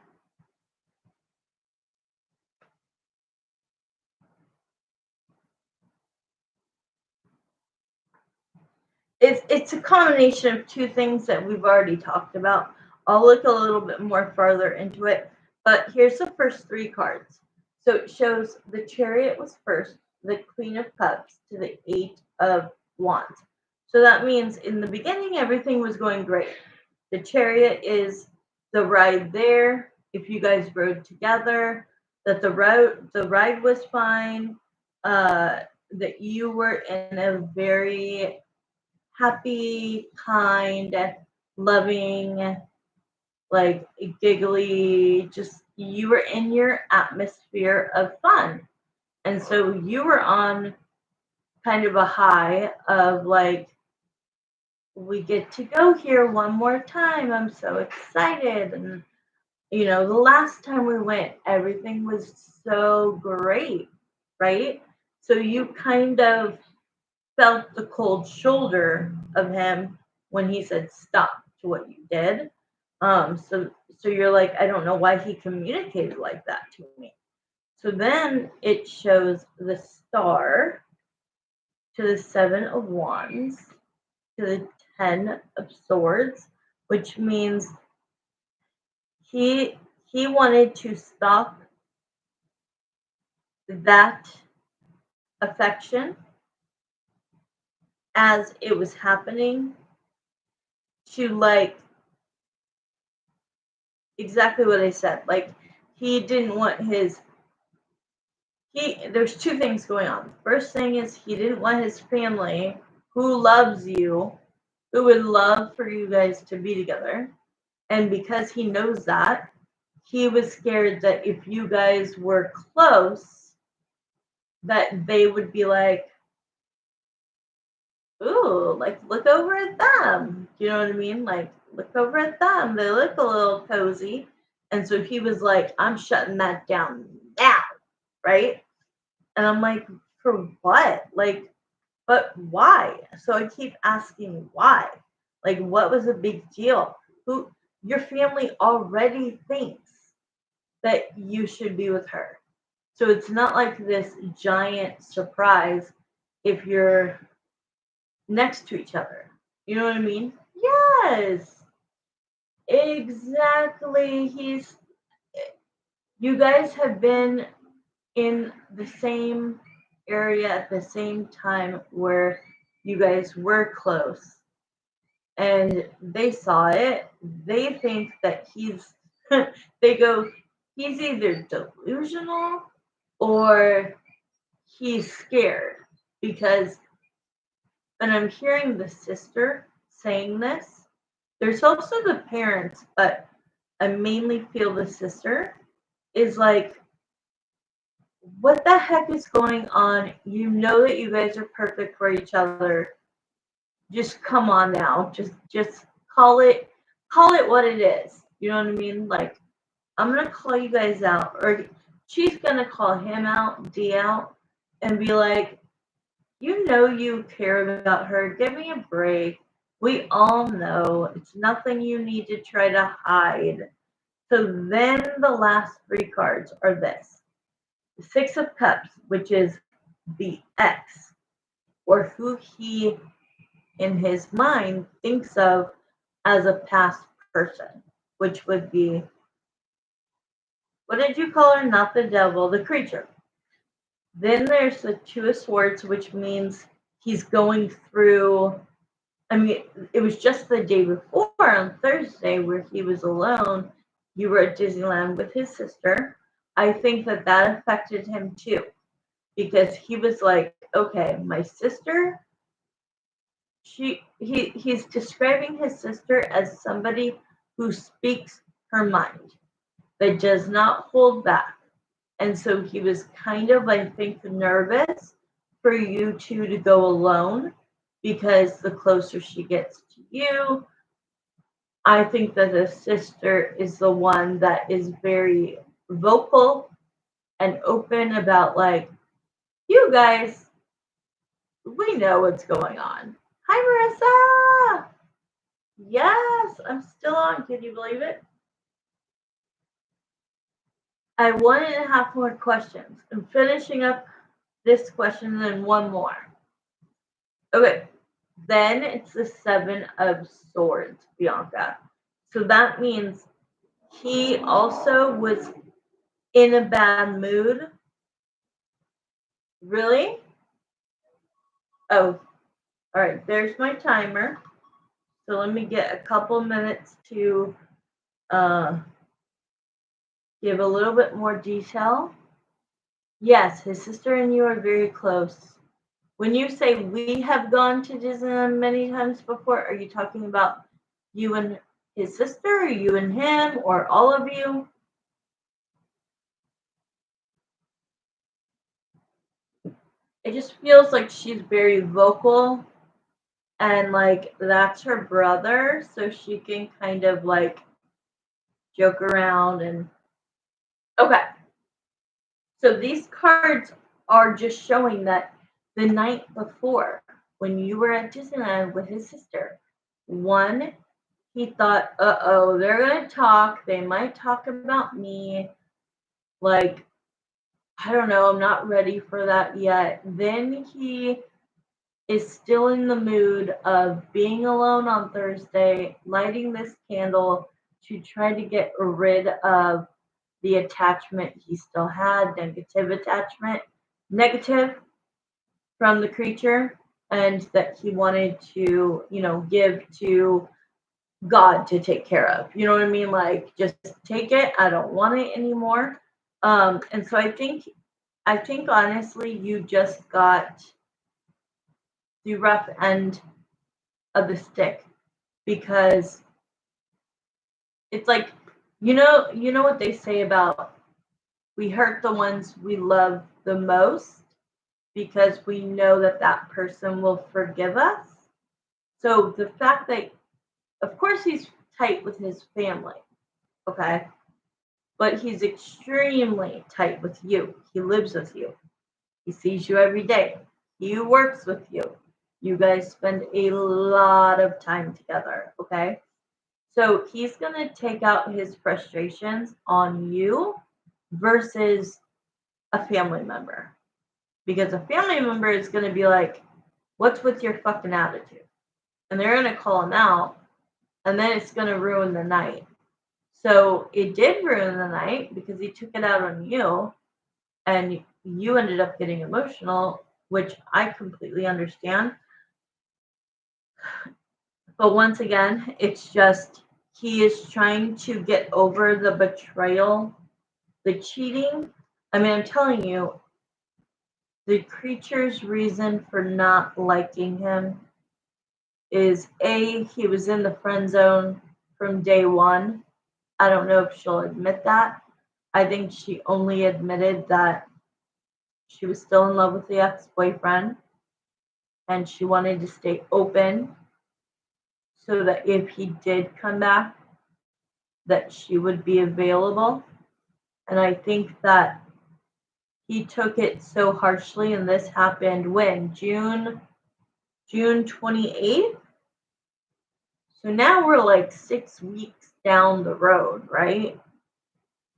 Speaker 1: It's a combination of 2 things that we've already talked about. I'll look a little bit more farther into it, but here's the first 3 cards. So it shows the Chariot was first, the Queen of Cups to the 8 of Wands. So that means in the beginning, everything was going great. The chariot is the ride there. If you guys rode together, that the ride was fine. That you were in a very happy, kind, loving, like giggly, just you were in your atmosphere of fun. And so you were on kind of a high of like, we get to go here one more time. I'm so excited. And, the last time we went, everything was so great, right? So you kind of felt the cold shoulder of him when he said stop to what you did. So you're like, I don't know why he communicated like that to me. So then it shows the star to the seven of wands to the 10 of swords, which means he he wanted to stop that affection as it was happening to like exactly what I said. Like he didn't want his he there's two things going on. First thing is he didn't want his family who loves you, who would love for you guys to be together. And because he knows that, he was scared that if you guys were close, that they would be like, ooh, like look over at them. You know what I mean? Like look over at them. They look a little cozy. And so he was like, I'm shutting that down now, right? And I'm like, for what? Like, but why? So I keep asking why. Like, what was a big deal? Who your family already thinks that you should be with her. So it's not like this giant surprise if you're next to each other. You know what I mean? Yes, exactly. You guys have been in the same area at the same time where you guys were close and they saw it. They think that they go, he's either delusional or he's scared because, and I'm hearing the sister saying this. There's also the parents, but I mainly feel the sister is like, what the heck is going on? You know that you guys are perfect for each other. Just come on now. Just call it what it is. You know what I mean? Like I'm gonna call you guys out, or she's gonna call him out, D out, and be like, you know you care about her. Give me a break. We all know it's nothing you need to try to hide. So then the last three cards are this. The Six of Cups, which is the ex, or who he in his mind thinks of as a past person, which would be, what did you call her? Not the devil, the creature. Then there's the Two of Swords, which means he's going through. I mean, it was just the day before on Thursday where he was alone. You were at Disneyland with his sister. I think that that affected him too because he was like, okay, my sister. He's describing his sister as somebody who speaks her mind, that does not hold back. And so he was kind of, I think, nervous for you two to go alone because the closer she gets to you, I think that the sister is the one that is very vocal and open about, like, you guys, we know what's going on. Hi, Marissa. Yes, I'm still on. Can you believe it? I have 1.5 more questions. I'm finishing up this question and then one more. Okay, then it's the Seven of Swords, Bianca. So that means he also was in a bad mood. Really? Oh, All right, there's my timer. So let me get a couple minutes to uh, give a little bit more detail. Yes, his sister and you are very close. When you say we have gone to Disneyland many times before, are you talking about you and his sister, or you and him, or all of you? It just feels like she's very vocal, and like that's her brother, so she can kind of like joke around and okay. So these cards are just showing that the night before, when you were at Disneyland with his sister, one, he thought, uh-oh, they're gonna talk. They might talk about me. Like, I don't know, I'm not ready for that yet. Then he is still in the mood of being alone on Thursday, lighting this candle to try to get rid of the attachment he still had, negative from the creature, and that he wanted to, give to God to take care of. You know what I mean? Like, just take it. I don't want it anymore. And so I think honestly, you just got the rough end of the stick because it's like, you know what they say about we hurt the ones we love the most because we know that that person will forgive us. So the fact that, of course, he's tight with his family, okay, but he's extremely tight with you. He lives with you. He sees you every day. He works with you. You guys spend a lot of time together, okay? So he's going to take out his frustrations on you versus a family member. Because a family member is going to be like, what's with your fucking attitude? And they're going to call him out, and then it's going to ruin the night. So it did ruin the night because he took it out on you, and you ended up getting emotional, which I completely understand. But once again, it's just he is trying to get over the betrayal, the cheating. I mean, I'm telling you, the creature's reason for not liking him is A, he was in the friend zone from day one. I don't know if she'll admit that. I think she only admitted that she was still in love with the ex boyfriend and she wanted to stay open so that if he did come back, that she would be available. And I think that he took it so harshly, and this happened when June 28th. So now we're like 6 weeks down the road, right?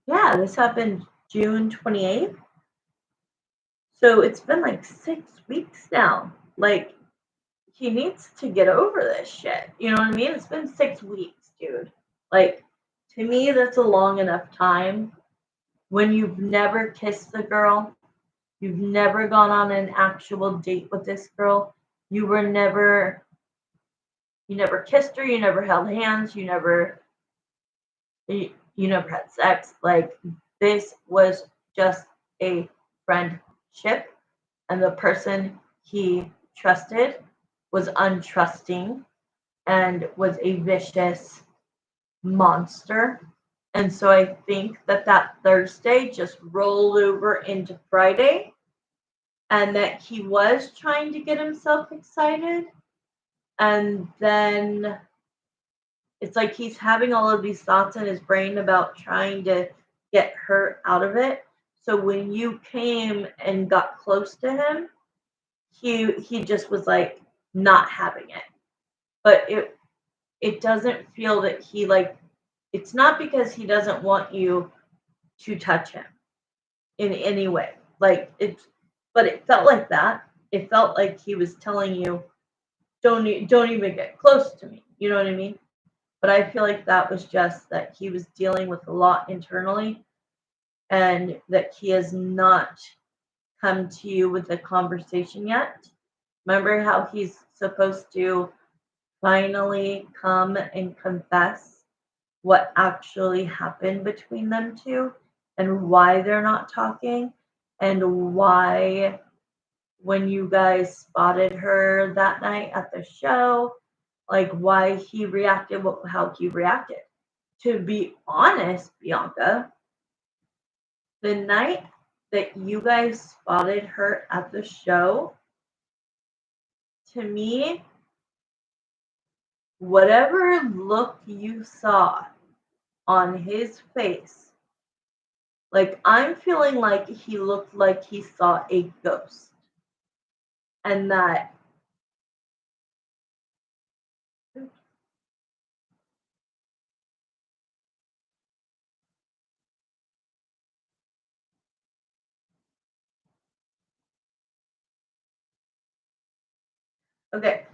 Speaker 1: Yeah, this happened June 28th. So it's been like 6 weeks now. Like, he needs to get over this shit. You know what I mean? It's been 6 weeks, dude. Like, to me, that's a long enough time when you've never kissed the girl, you've never gone on an actual date with this girl, you never kissed her, you never held hands, you never had sex. Like, this was just a friendship, and the person he trusted was untrusting and was a vicious monster. And so I think that that Thursday just rolled over into Friday, and that he was trying to get himself excited. And then it's like he's having all of these thoughts in his brain about trying to get her out of it. So when you came and got close to him, he just was like not having it. But it doesn't feel that he like it's not because he doesn't want you to touch him in any way. Like it's but it felt like that. It felt like he was telling you don't even get close to me. You know what I mean? But I feel like that was just that he was dealing with a lot internally and that he has not come to you with a conversation yet. Remember how he's supposed to finally come and confess what actually happened between them two and why they're not talking and why when you guys spotted her that night at the show, like why he reacted how he reacted. To be honest, Bianca, the night that you guys spotted her at the show, to me, whatever look you saw on his face, like I'm feeling like he looked like he saw a ghost. And that okay,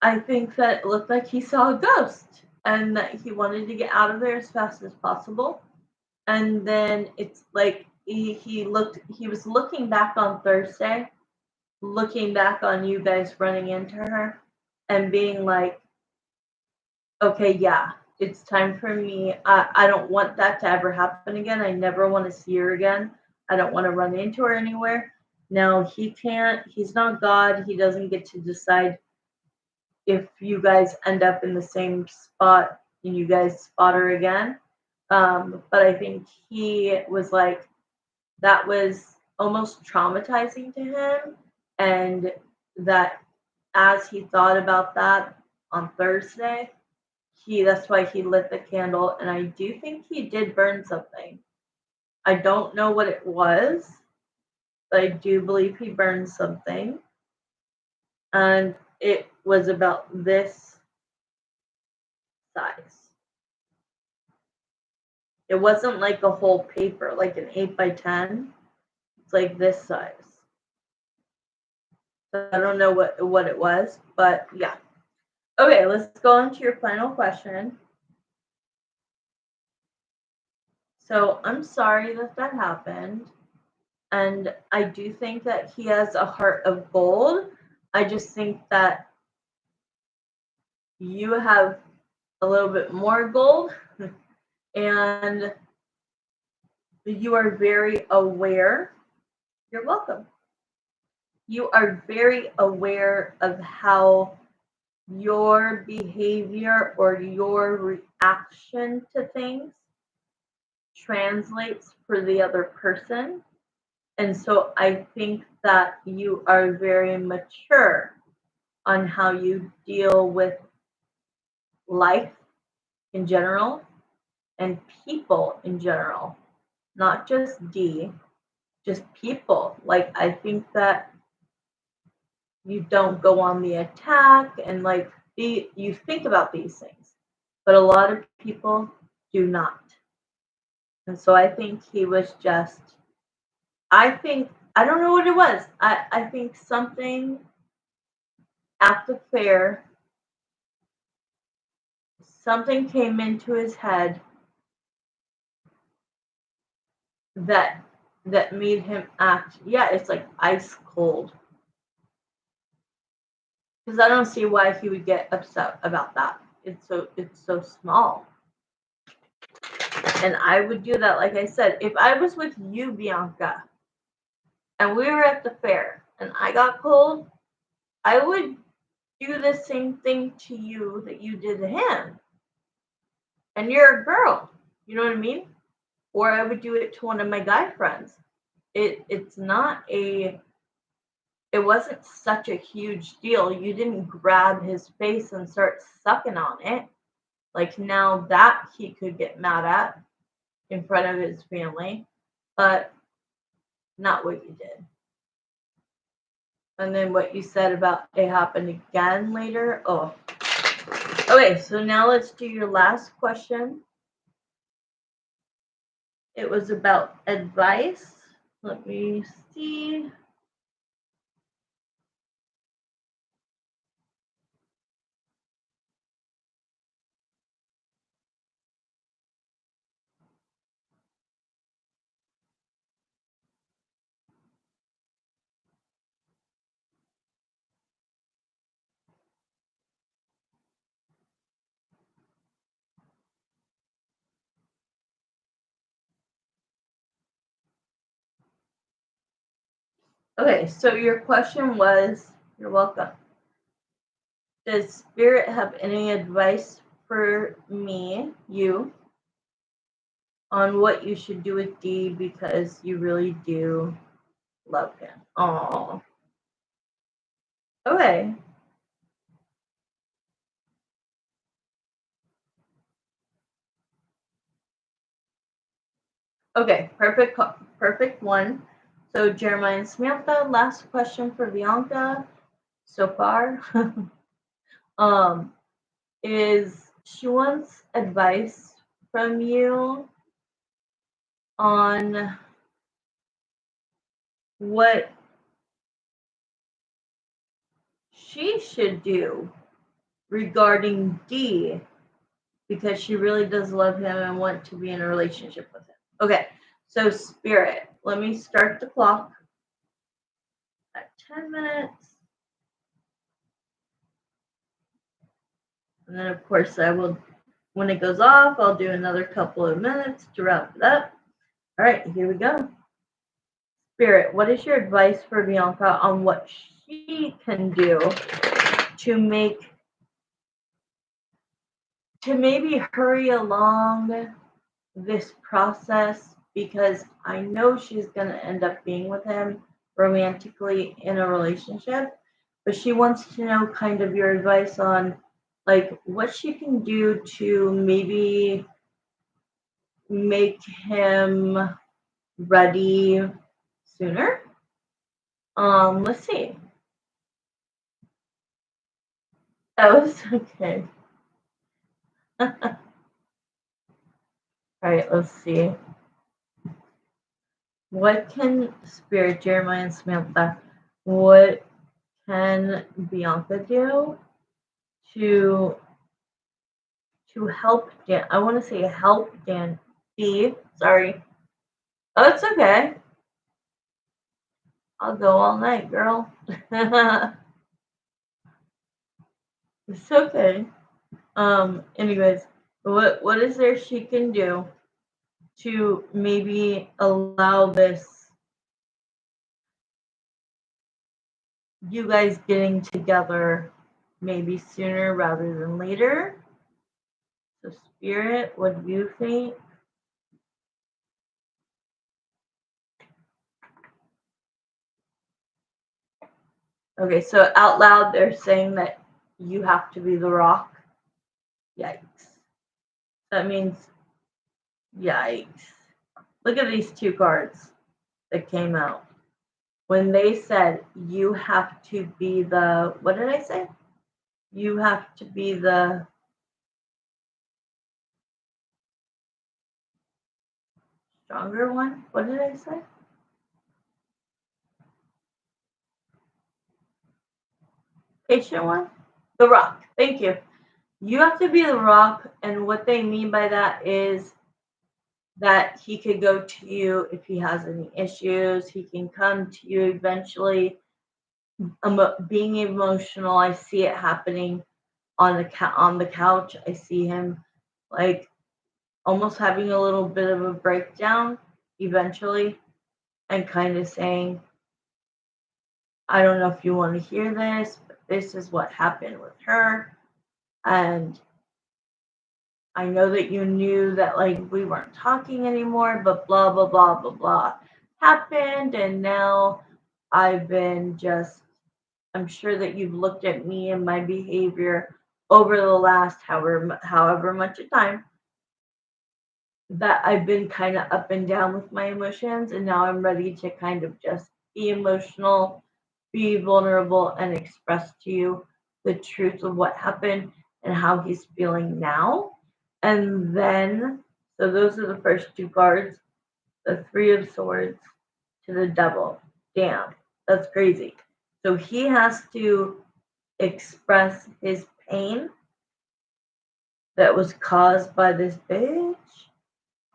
Speaker 1: I think that it looked like he saw a ghost and that he wanted to get out of there as fast as possible. And then it's like he was looking back on Thursday, looking back on you guys running into her and being like, okay, yeah, it's time for me. I don't want that to ever happen again. I never want to see her again. I don't want to run into her anywhere. Now he can't, he's not God. He doesn't get to decide if you guys end up in the same spot and you guys spot her again. But I think he was like, that was almost traumatizing to him. And that as he thought about that on Thursday, that's why he lit the candle. And I do think he did burn something. I don't know what it was, but I do believe he burned something. And it was about this size. It wasn't like a whole paper, like an 8x10. It's like this size. So I don't know what it was, but yeah. Okay, let's go on to your final question. So I'm sorry that that happened. And I do think that he has a heart of gold. I just think that you have a little bit more gold and you are very aware. You're welcome. You are very aware of how your behavior or your reaction to things translates for the other person. And so I think that you are very mature on how you deal with life in general and people in general, not just D, just people. Like, I think that you don't go on the attack and like you think about these things, but a lot of people do not. And so I think he was just, I don't know what it was. I think something at the fair, something came into his head that made him act. Yeah, it's like ice cold. Because I don't see why he would get upset about that. It's so small. And I would do that, like I said, if I was with you, Bianca, and we were at the fair and I got cold, I would do the same thing to you that you did to him. And you're a girl, you know what I mean? Or I would do it to one of my guy friends. It's not a it wasn't such a huge deal. You didn't grab his face and start sucking on it. Like now that he could get mad at in front of his family, but not what you did. And then what you said about it happened again later. Oh, okay. So now let's do your last question. It was about advice. Let me see. Okay, so your question was, you're welcome. Does Spirit have any advice for me, you, on what you should do with D because you really do love him? Oh, okay. Okay, perfect one. So Jeremiah and Samantha, last question for Bianca so far. um, is she wants advice from you on what she should do regarding D because she really does love him and want to be in a relationship with him. Okay, so Spirit, let me start the clock at 10 minutes. And then, of course, I will, when it goes off, I'll do another couple of minutes to wrap it up. All right, here we go. Spirit, what is your advice for Bianca on what she can do to maybe hurry along this process, because I know she's going to end up being with him romantically in a relationship, but she wants to know kind of your advice on like what she can do to maybe make him ready sooner. Let's see. That was okay. All right, let's see. What can Spirit, Jeremiah, and Samantha, what can Bianca do to help Dan? I want to say help Dan. Steve, sorry. Oh, it's okay. I'll go all night, girl. It's okay. Anyways, what is there she can do to maybe allow this, you guys getting together maybe sooner rather than later? So Spirit, what do you think? Okay, so out loud they're saying that you have to be the rock. Yikes. That means yikes. Look at these two cards that came out. When they said you have to be the, what did I say? You have to be the stronger one. What did I say? Patient one? The rock. Thank you. You have to be the rock. And what they mean by that is that he could go to you if he has any issues. He can come to you eventually. Being emotional, I see it happening on the couch. I see him like almost having a little bit of a breakdown eventually, and kind of saying, I don't know if you want to hear this, but this is what happened with her. And I know that you knew that like we weren't talking anymore, but blah, blah, blah, blah, blah happened. And now I've been just, I'm sure that you've looked at me and my behavior over the last however much of time that I've been kind of up and down with my emotions, and now I'm ready to kind of just be emotional, be vulnerable, and express to you the truth of what happened and how he's feeling now. And then, so those are the first two cards, the Three of Swords to the Devil. Damn, that's crazy. So he has to express his pain that was caused by this bitch.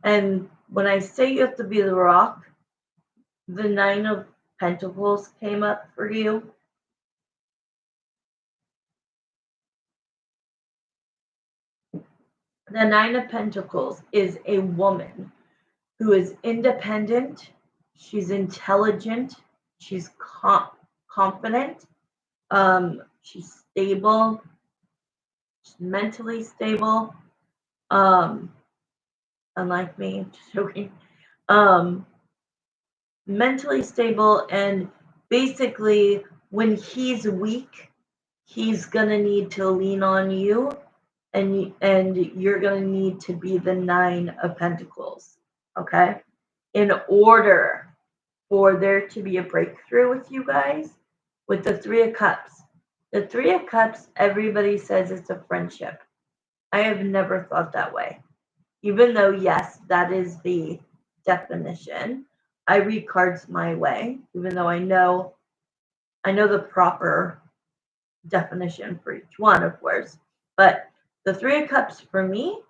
Speaker 1: And when I say you have to be the rock, the Nine of Pentacles came up for you. The Nine of Pentacles is a woman who is independent, she's intelligent, she's confident. She's stable. She's mentally stable. Um, unlike me, just joking. Um, mentally stable, and basically when he's weak, he's gonna need to lean on you, and you're gonna need to be the 9 of Pentacles, okay, in order for there to be a breakthrough with you guys. With the 3 of Cups, the 3 of Cups, everybody says it's a friendship. I have never thought that way, even though yes, that is the definition. I read cards my way, even though I know the proper definition for each one, of course. But the 3 of Cups for me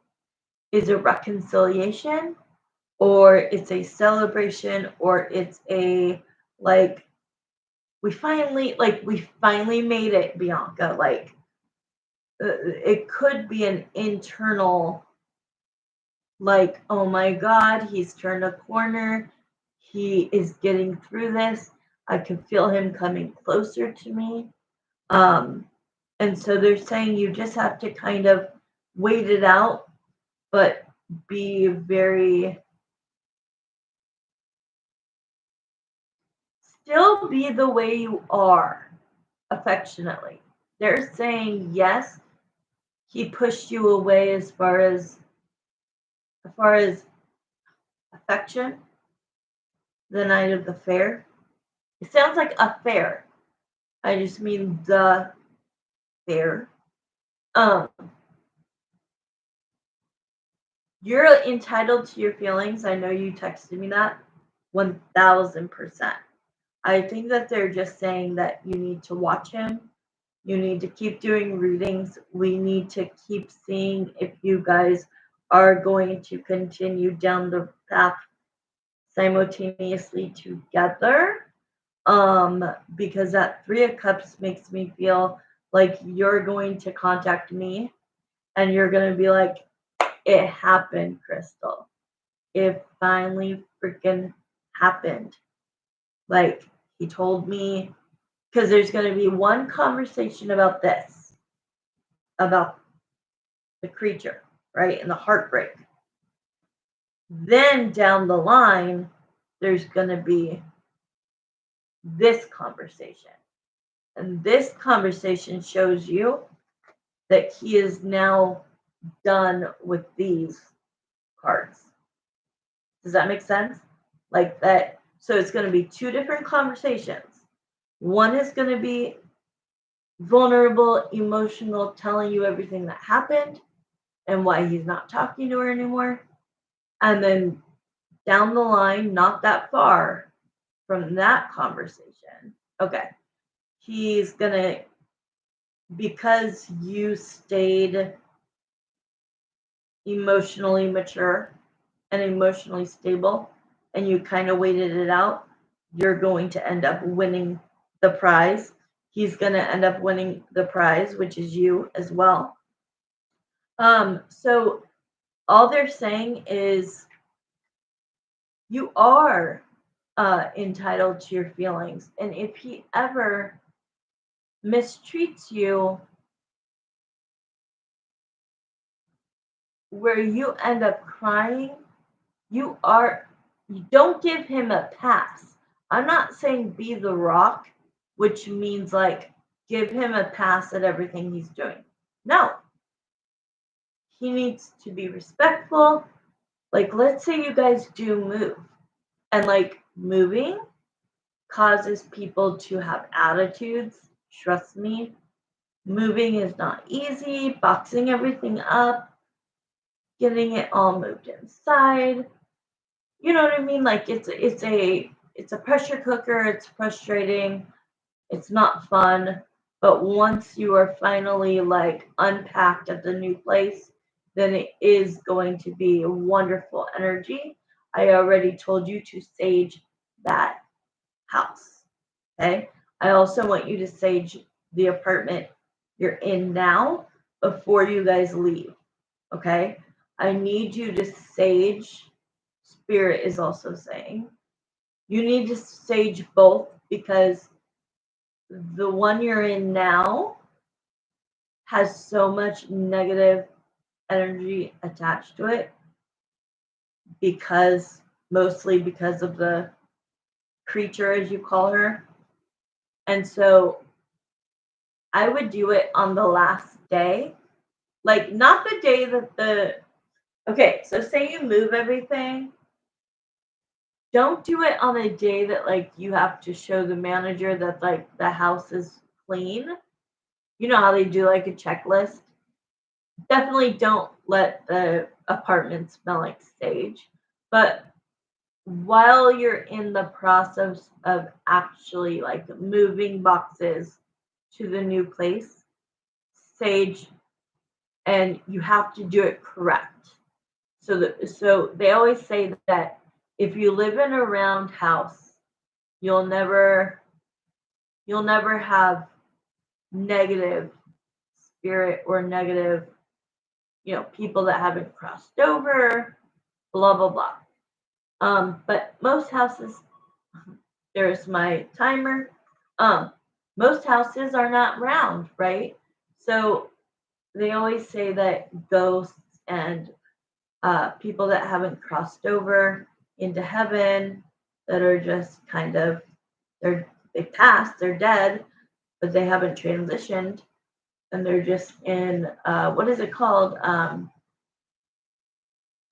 Speaker 1: is a reconciliation, or it's a celebration, or it's a like we finally made it, Bianca. Like it could be an internal, like, oh my God, he's turned a corner. He is getting through this. I can feel him coming closer to me. And so they're saying you just have to kind of wait it out, but be very, still be the way you are, affectionately. They're saying yes, he pushed you away as far as affection, the Knight of the Fair. It sounds like a fair. I just mean the fair. Um, you're entitled to your feelings. I know you texted me that 1000%. I think that they're just saying that you need to watch him. You need to keep doing readings. We need to keep seeing if you guys are going to continue down the path simultaneously together. Because that 3 of Cups makes me feel like you're going to contact me and you're going to be like, it happened, Crystal. It finally freaking happened. Like, he told me, because there's going to be one conversation about this, about the creature, right? And the heartbreak. Then down the line, there's going to be this conversation. And this conversation shows you that he is now done with these cards. Does that make sense? Like that. So it's going to be 2 different conversations. One is going to be vulnerable, emotional, telling you everything that happened and why he's not talking to her anymore. And then down the line, not that far from that conversation, okay, he's going to, because you stayed emotionally mature and emotionally stable and you kind of waited it out, you're going to end up winning the prize. He's going to end up winning the prize, which is you as well. So all they're saying is you are entitled to your feelings. And if he ever mistreats you where you end up crying, you don't give him a pass. I'm not saying be the rock, which means like give him a pass at everything he's doing. No. He needs to be respectful. Like, let's say you guys do move, and like moving causes people to have attitudes. Trust me, moving is not easy. Boxing everything up, getting it all moved inside. You know what I mean? Like it's a pressure cooker. It's frustrating. It's not fun. But once you are finally like unpacked at the new place, then it is going to be a wonderful energy. I already told you to sage that house. Okay. I also want you to sage the apartment you're in now before you guys leave. Okay. I need you to sage. Spirit is also saying you need to sage both because the one you're in now has so much negative energy attached to it because mostly because of the creature, as you call her. And so I would do it on the last day, like not the day that okay, so say you move everything. Don't do it on a day that like you have to show the manager that like the house is clean. You know how they do like a checklist? Definitely don't let the apartment smell like sage. But while you're in the process of actually like moving boxes to the new place, sage, and you have to do it correct. So they always say that if you live in a round house, you'll never have negative spirit or negative, people that haven't crossed over, blah blah blah. But most houses, there's my timer. Most houses are not round, right? So they always say that ghosts and people that haven't crossed over into heaven, that are just kind of they passed, they're dead, but they haven't transitioned, and they're just in what is it called?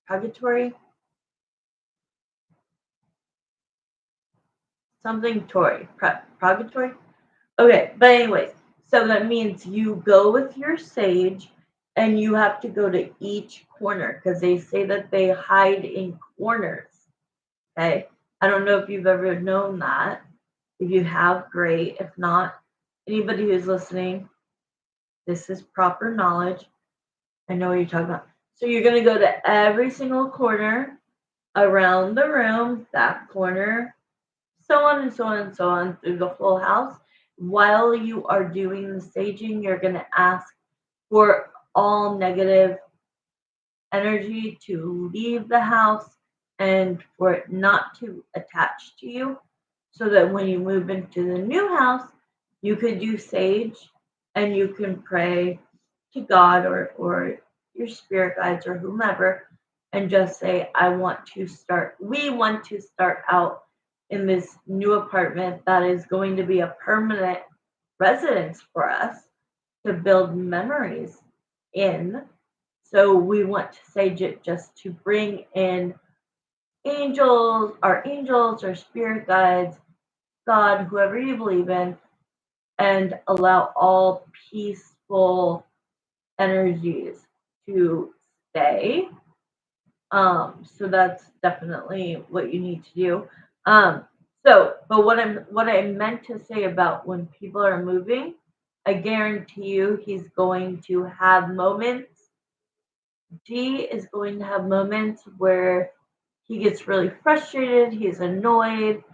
Speaker 1: Purgatory, something tory, purgatory. Okay, but anyways, so that means you go with your sage and you have to go to each corner because they say that they hide in corners. Okay. I don't know if you've ever known that. If you have, great. If not, anybody who's listening, this is proper knowledge. I know what you're talking about. So you're going to go to every single corner around the room, that corner, so on and so on and so on through the whole house. While you are doing the saging, you're going to ask for all negative energy to leave the house and for it not to attach to you, so that when you move into the new house, you could do sage and you can pray to God or your spirit guides or whomever and just say, we want to start out in this new apartment that is going to be a permanent residence for us to build memories in. So we want to sage it just to bring in angels, or spirit guides, God, whoever you believe in, and allow all peaceful energies to stay. So that's definitely what you need to do. But what I meant to say about when people are moving, I guarantee you he's going to have moments. G is going to have moments where he gets really frustrated, he's annoyed,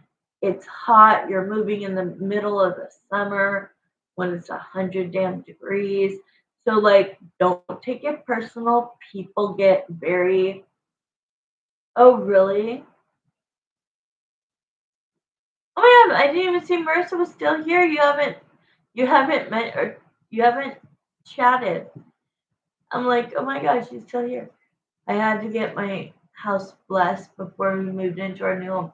Speaker 1: it's hot, you're moving in the middle of the summer when it's 100 damn degrees. So like don't take it personal. People get very, oh really? Oh my god, I didn't even see Marissa was still here. You haven't met or you haven't chatted. I'm like, oh my god, she's still here. I had to get my house blessed before we moved into our new home.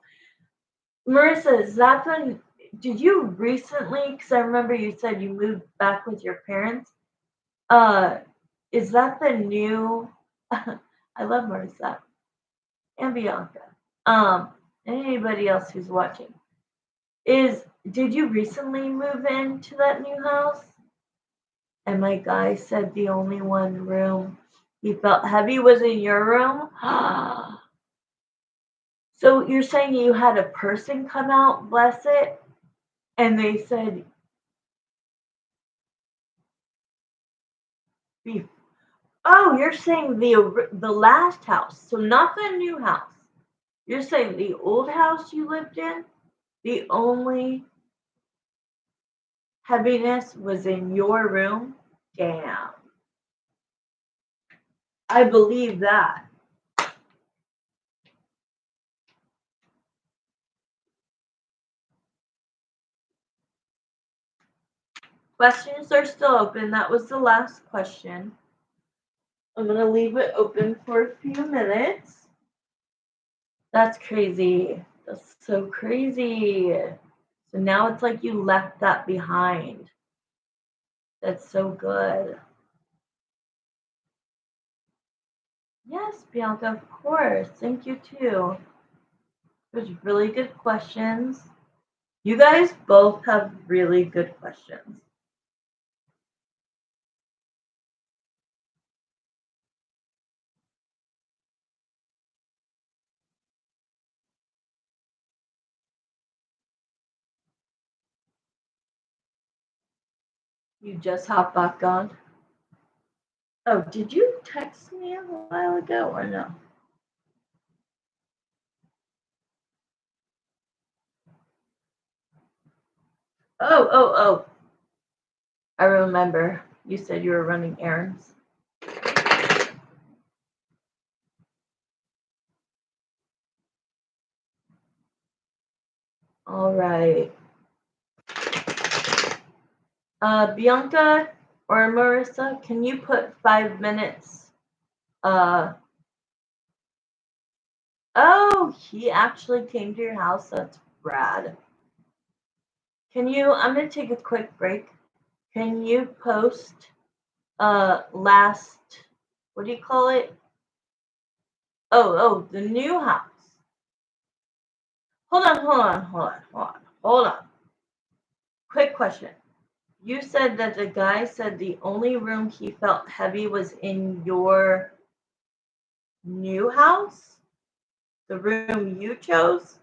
Speaker 1: Marissa, is that the? Did you recently? Because I remember you said you moved back with your parents. Uh, is that the new? I love Marissa and Bianca. Um, and anybody else who's watching. Did you recently move into that new house? And my guy said the only one room he felt heavy was in your room. So you're saying you had a person come out, bless it, and they said, "Oh, you're saying the last house, so not the new house. You're saying the old house you lived in, the only heaviness was in your room? Damn, I believe that." Questions are still open. That was the last question. I'm going to leave it open for a few minutes. That's crazy. That's so crazy. So now it's like you left that behind. That's so good. Yes, Bianca, of course. Thank you too. There's really good questions. You guys both have really good questions. You just hop back on. Oh, did you text me a while ago or no? Oh. I remember. You said you were running errands. All right. Bianca or Marissa, can you put 5 minutes? Oh, he actually came to your house. That's rad. I'm going to take a quick break. Can you post last, what do you call it? Oh, the new house. Hold on. Quick question. You said that the guy said the only room he felt heavy was in your new house? The room you chose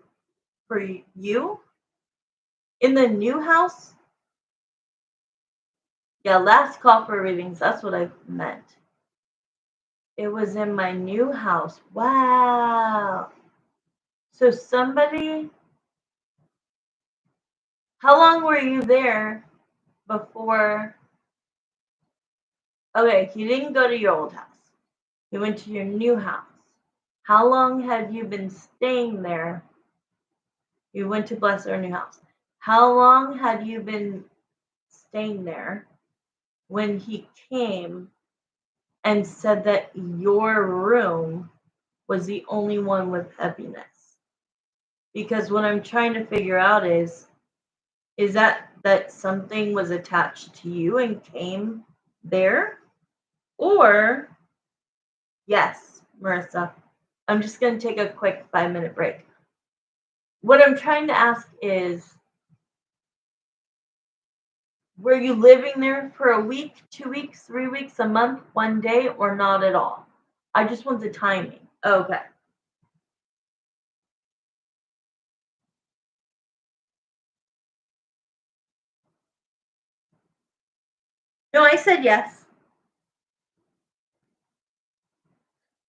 Speaker 1: for you? In the new house? Yeah, last call for readings. That's what I meant. It was in my new house. Wow. So how long were you there before? Okay, you didn't go to your old house. You went to your new house. How long had you been staying there? You went to bless our new house. How long had you been staying there when he came and said that your room was the only one with heaviness? Because what I'm trying to figure out is that something was attached to you and came there? Or, yes, Marissa, I'm just going to take a quick 5-minute break. What I'm trying to ask is, were you living there for a week, 2 weeks, 3 weeks, a month, 1 day, or not at all? I just want the timing. Okay. No, I said yes.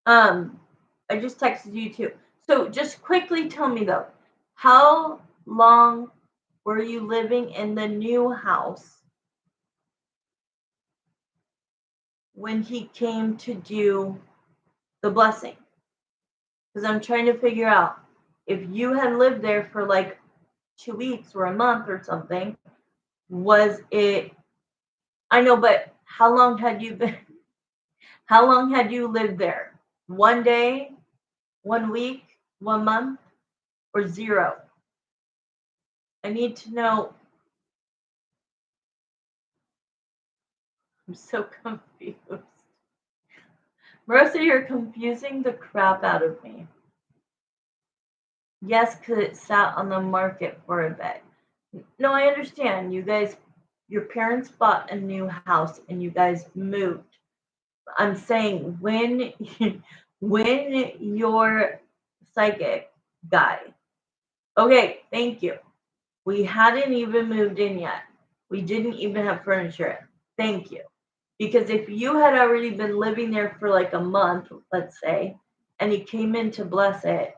Speaker 1: I just texted you too. So just quickly tell me though, how long were you living in the new house when he came to do the blessing? Because I'm trying to figure out if you had lived there for like 2 weeks or a month or something, was it, I know, but how long had you lived there? 1 day, 1 week, 1 month, or 0? I need to know. I'm so confused. Marissa, you're confusing the crap out of me. Yes, because it sat on the market for a bit. No, I understand. Your parents bought a new house and you guys moved. I'm saying when your psychic guy. Okay, thank you. We hadn't even moved in yet. We didn't even have furniture. Thank you. Because if you had already been living there for like a month, let's say, and he came in to bless it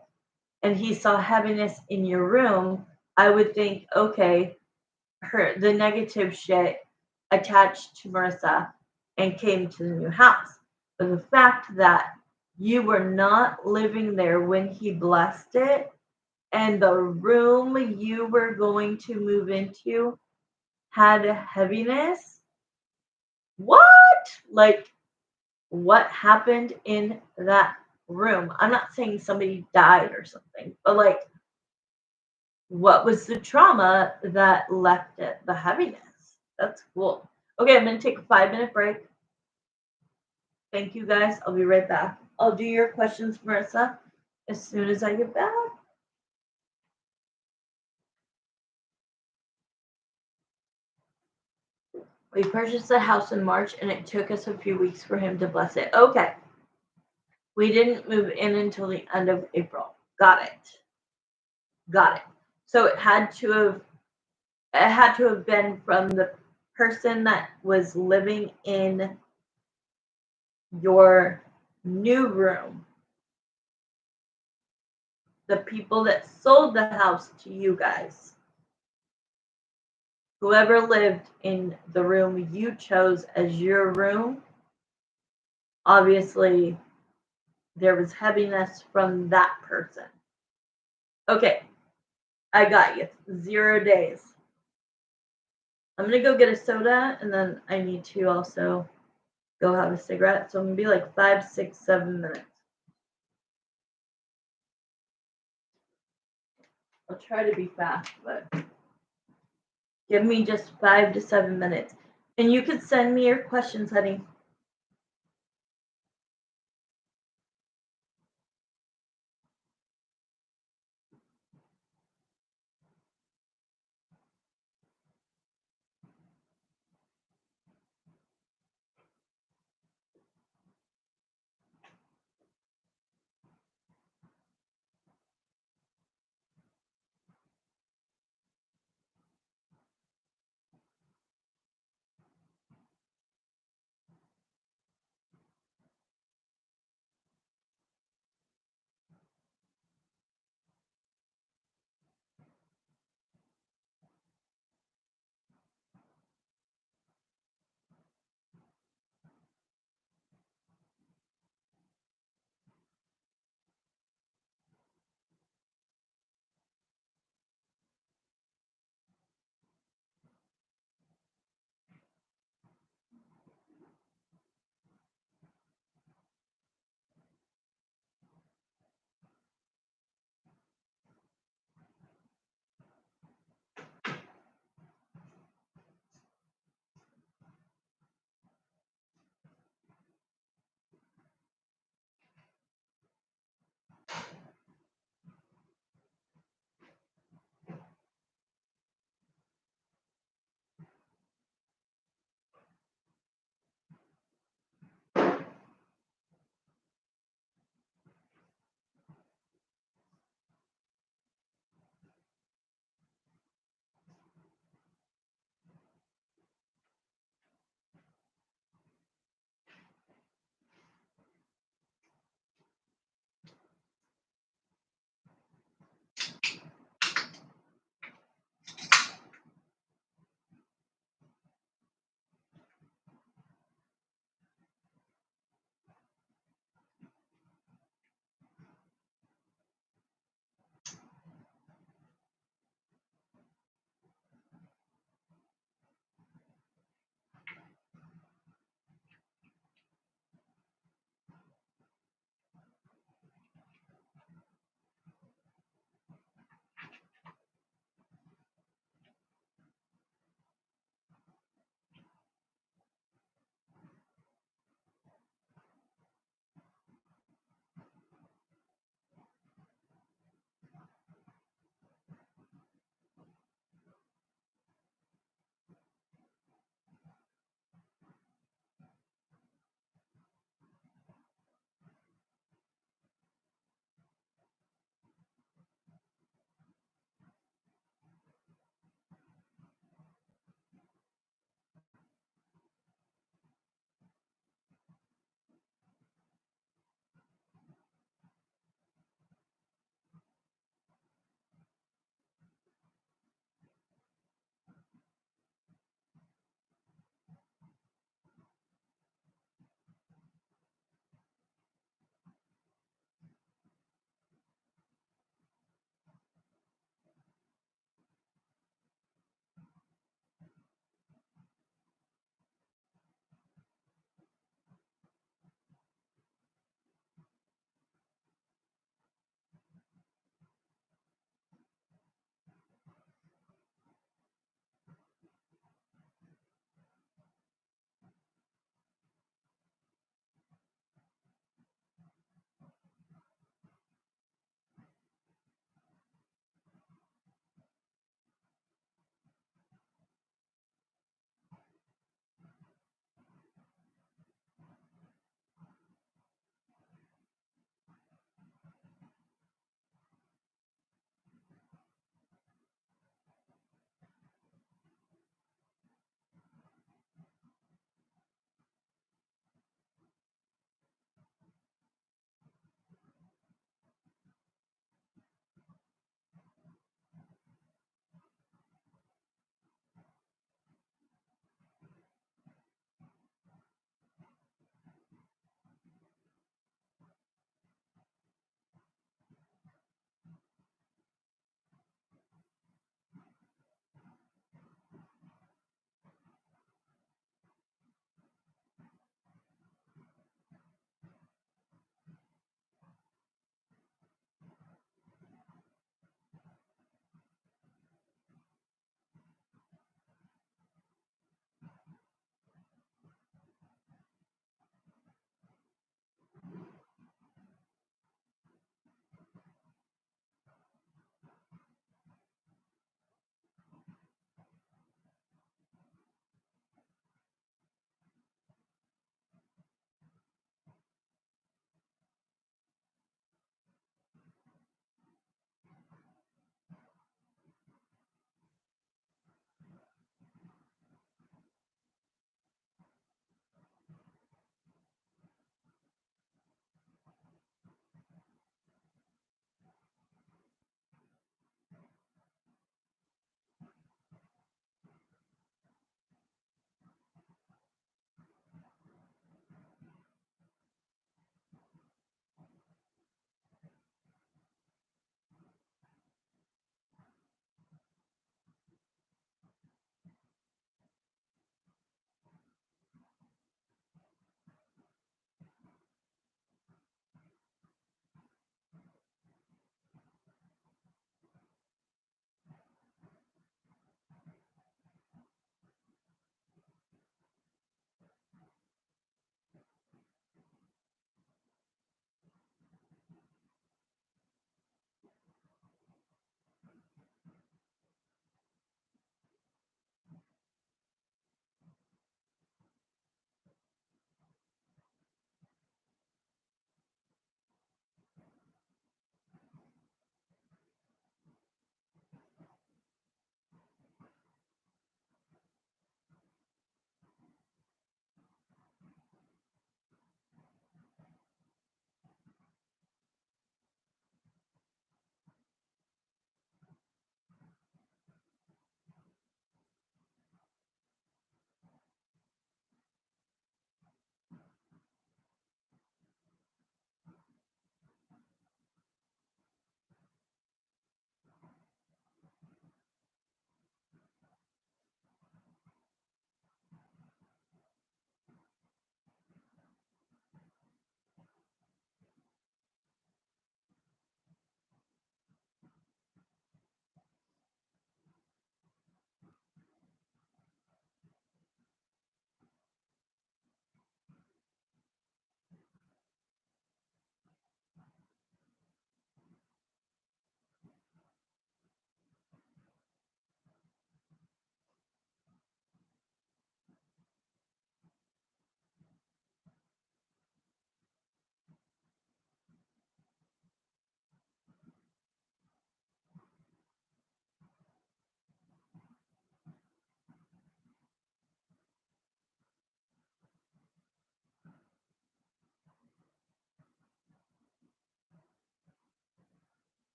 Speaker 1: and he saw heaviness in your room, I would think, okay, the negative shit attached to Marissa and came to the new house. But the fact that you were not living there when he blessed it, and the room you were going to move into had heaviness. What? Like, what happened in that room? I'm not saying somebody died or something, but like, what was the trauma that left it the heaviness? That's cool. Okay, I'm gonna take a 5 minute break. Thank you guys. I'll be right back. I'll do your questions, Marissa, as soon as I get back. We purchased the house in March and it took us a few weeks for him to bless it. Okay. We didn't move in until the end of April. Got it. Got it. So it had to have been from the person that was living in your new room. The people that sold the house to you guys. Whoever lived in the room you chose as your room, obviously there was heaviness from that person. Okay, I got you. 0 days. I'm gonna go get a soda and then I need to also go have a cigarette. So I'm gonna be like 5, 6, 7 minutes. I'll try to be fast, but give me just 5 to 7 minutes. And you could send me your questions, honey.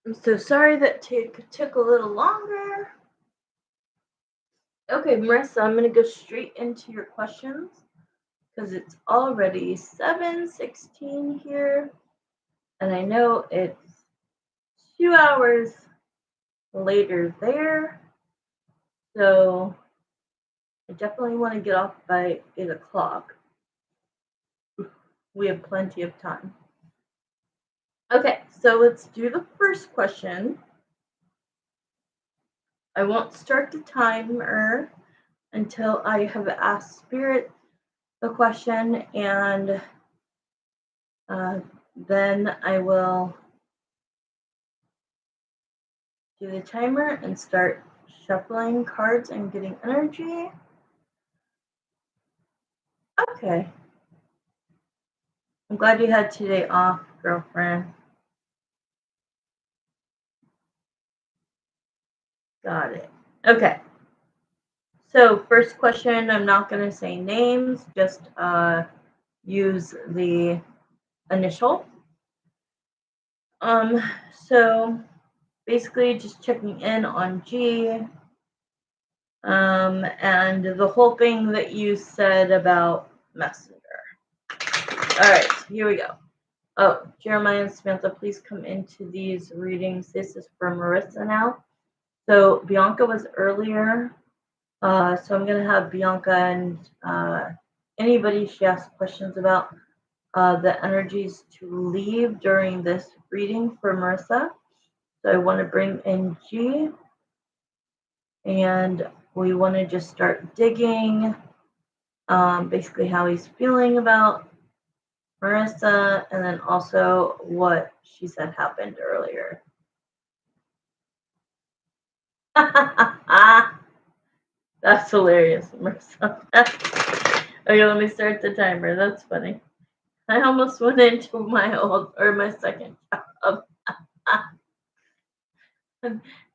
Speaker 1: I'm so sorry that took a little longer. Okay, Marissa, I'm gonna go straight into your questions because it's already 7:16 here, and I know it's 2 hours later there, so I definitely want to get off by 8 o'clock. We have plenty of time. Okay, so let's do the first question. I won't start the timer until I have asked Spirit the question, and then I will do the timer and start shuffling cards and getting energy. Okay. I'm glad you had today off, girlfriend. Got it. Okay. So first question, I'm not going to say names, just use the initial. So basically just checking in on G, and the whole thing that you said about Messenger. All right, here we go. Oh, Jeremiah and Samantha, please come into these readings. This is for Marissa now. So Bianca was earlier. So I'm going to have Bianca and anybody she asks questions about the energies to leave during this reading for Marissa. So I want to bring in G, and we want to just start digging basically how he's feeling about Marissa, and then also what she said happened earlier. That's hilarious, Marissa. Okay, let me start the timer. That's funny. I almost went into my second job.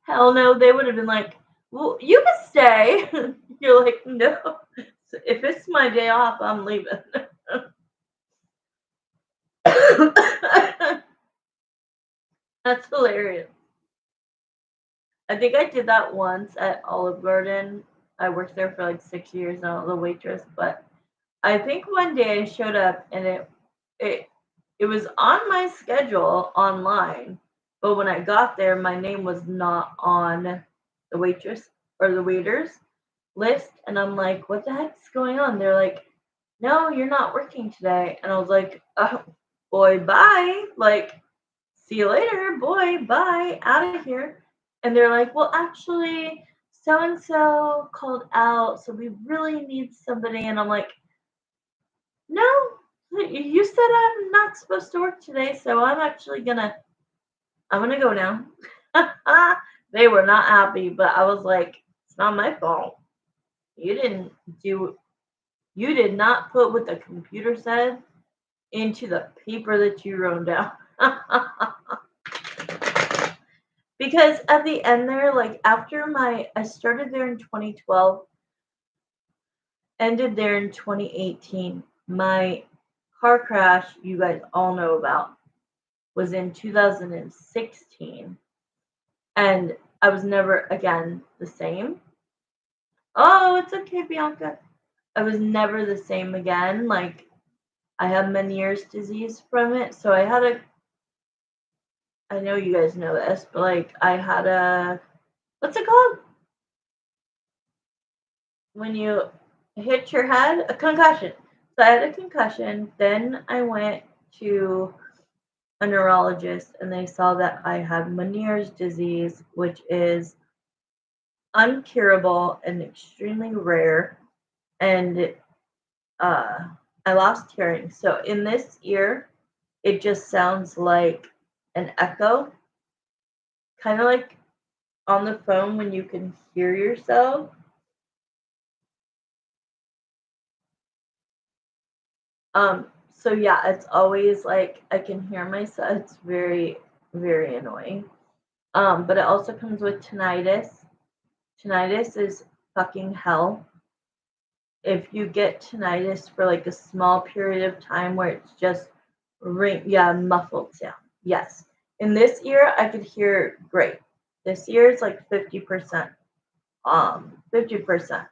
Speaker 1: Hell no, they would have been like, well, you can stay. You're like, no. If it's my day off, I'm leaving. That's hilarious. I think I did that once at Olive Garden. I worked there for like 6 years now, the waitress. But I think one day I showed up and it was on my schedule online, but when I got there, my name was not on the waitress or the waiters list, and I'm like, "What the heck's going on?" They're like, "No, you're not working today," and I was like, "Oh, boy, bye! Like, see you later, boy, bye, out of here." And they're like, "Well, actually, so and so called out, so we really need somebody," and I'm like, "No, you said I'm not supposed to work today, so I'm gonna go now." They were not happy, but I was like, it's not my fault. You didn't do you did not put what the computer said into the paper that you wrote down. Because at the end there, like after I started there in 2012, ended there in 2018. My car crash, you guys all know about, was in 2016, and I was never again the same. Oh, it's okay, Bianca. I was never the same again. Like, I had Meniere's disease from it, so I know you guys know this, but like I had what's it called? When you hit your head? A concussion. So I had a concussion, then I went to a neurologist and they saw that I had Meniere's disease, which is uncurable and extremely rare. And I lost hearing. So in this ear, it just sounds like an echo, kind of like on the phone when you can hear yourself. So yeah, it's always like I can hear myself. It's very, very annoying. But it also comes with tinnitus. Tinnitus is fucking hell. If you get tinnitus for like a small period of time where it's just ring, yeah, muffled sound. Yes. In this ear, I could hear great. This ear is like 50%. 50%.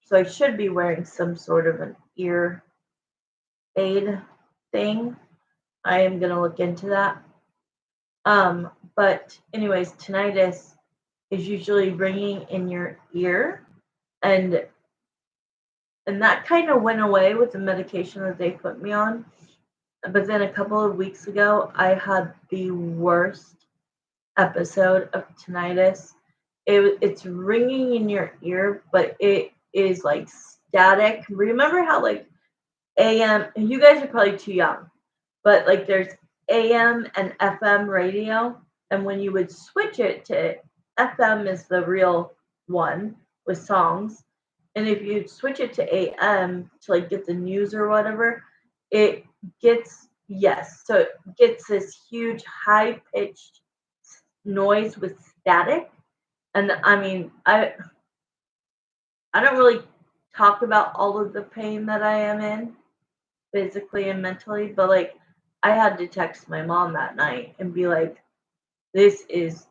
Speaker 1: So I should be wearing some sort of an ear aid thing. I am gonna look into that. But anyways, tinnitus is usually ringing in your ear, and that kind of went away with the medication that they put me on. But then a couple of weeks ago, I had the worst episode of tinnitus. It's ringing in your ear, but it is like static. Remember how like AM, you guys are probably too young, but like there's AM and FM radio, and when you would switch it to FM is the real one with songs, and if you switch it to AM to like get the news or whatever, it gets yes, so it gets this huge high pitched noise with static, and I mean I don't really talk about all of the pain that I am in physically and mentally, but like I had to text my mom that night and be like, this is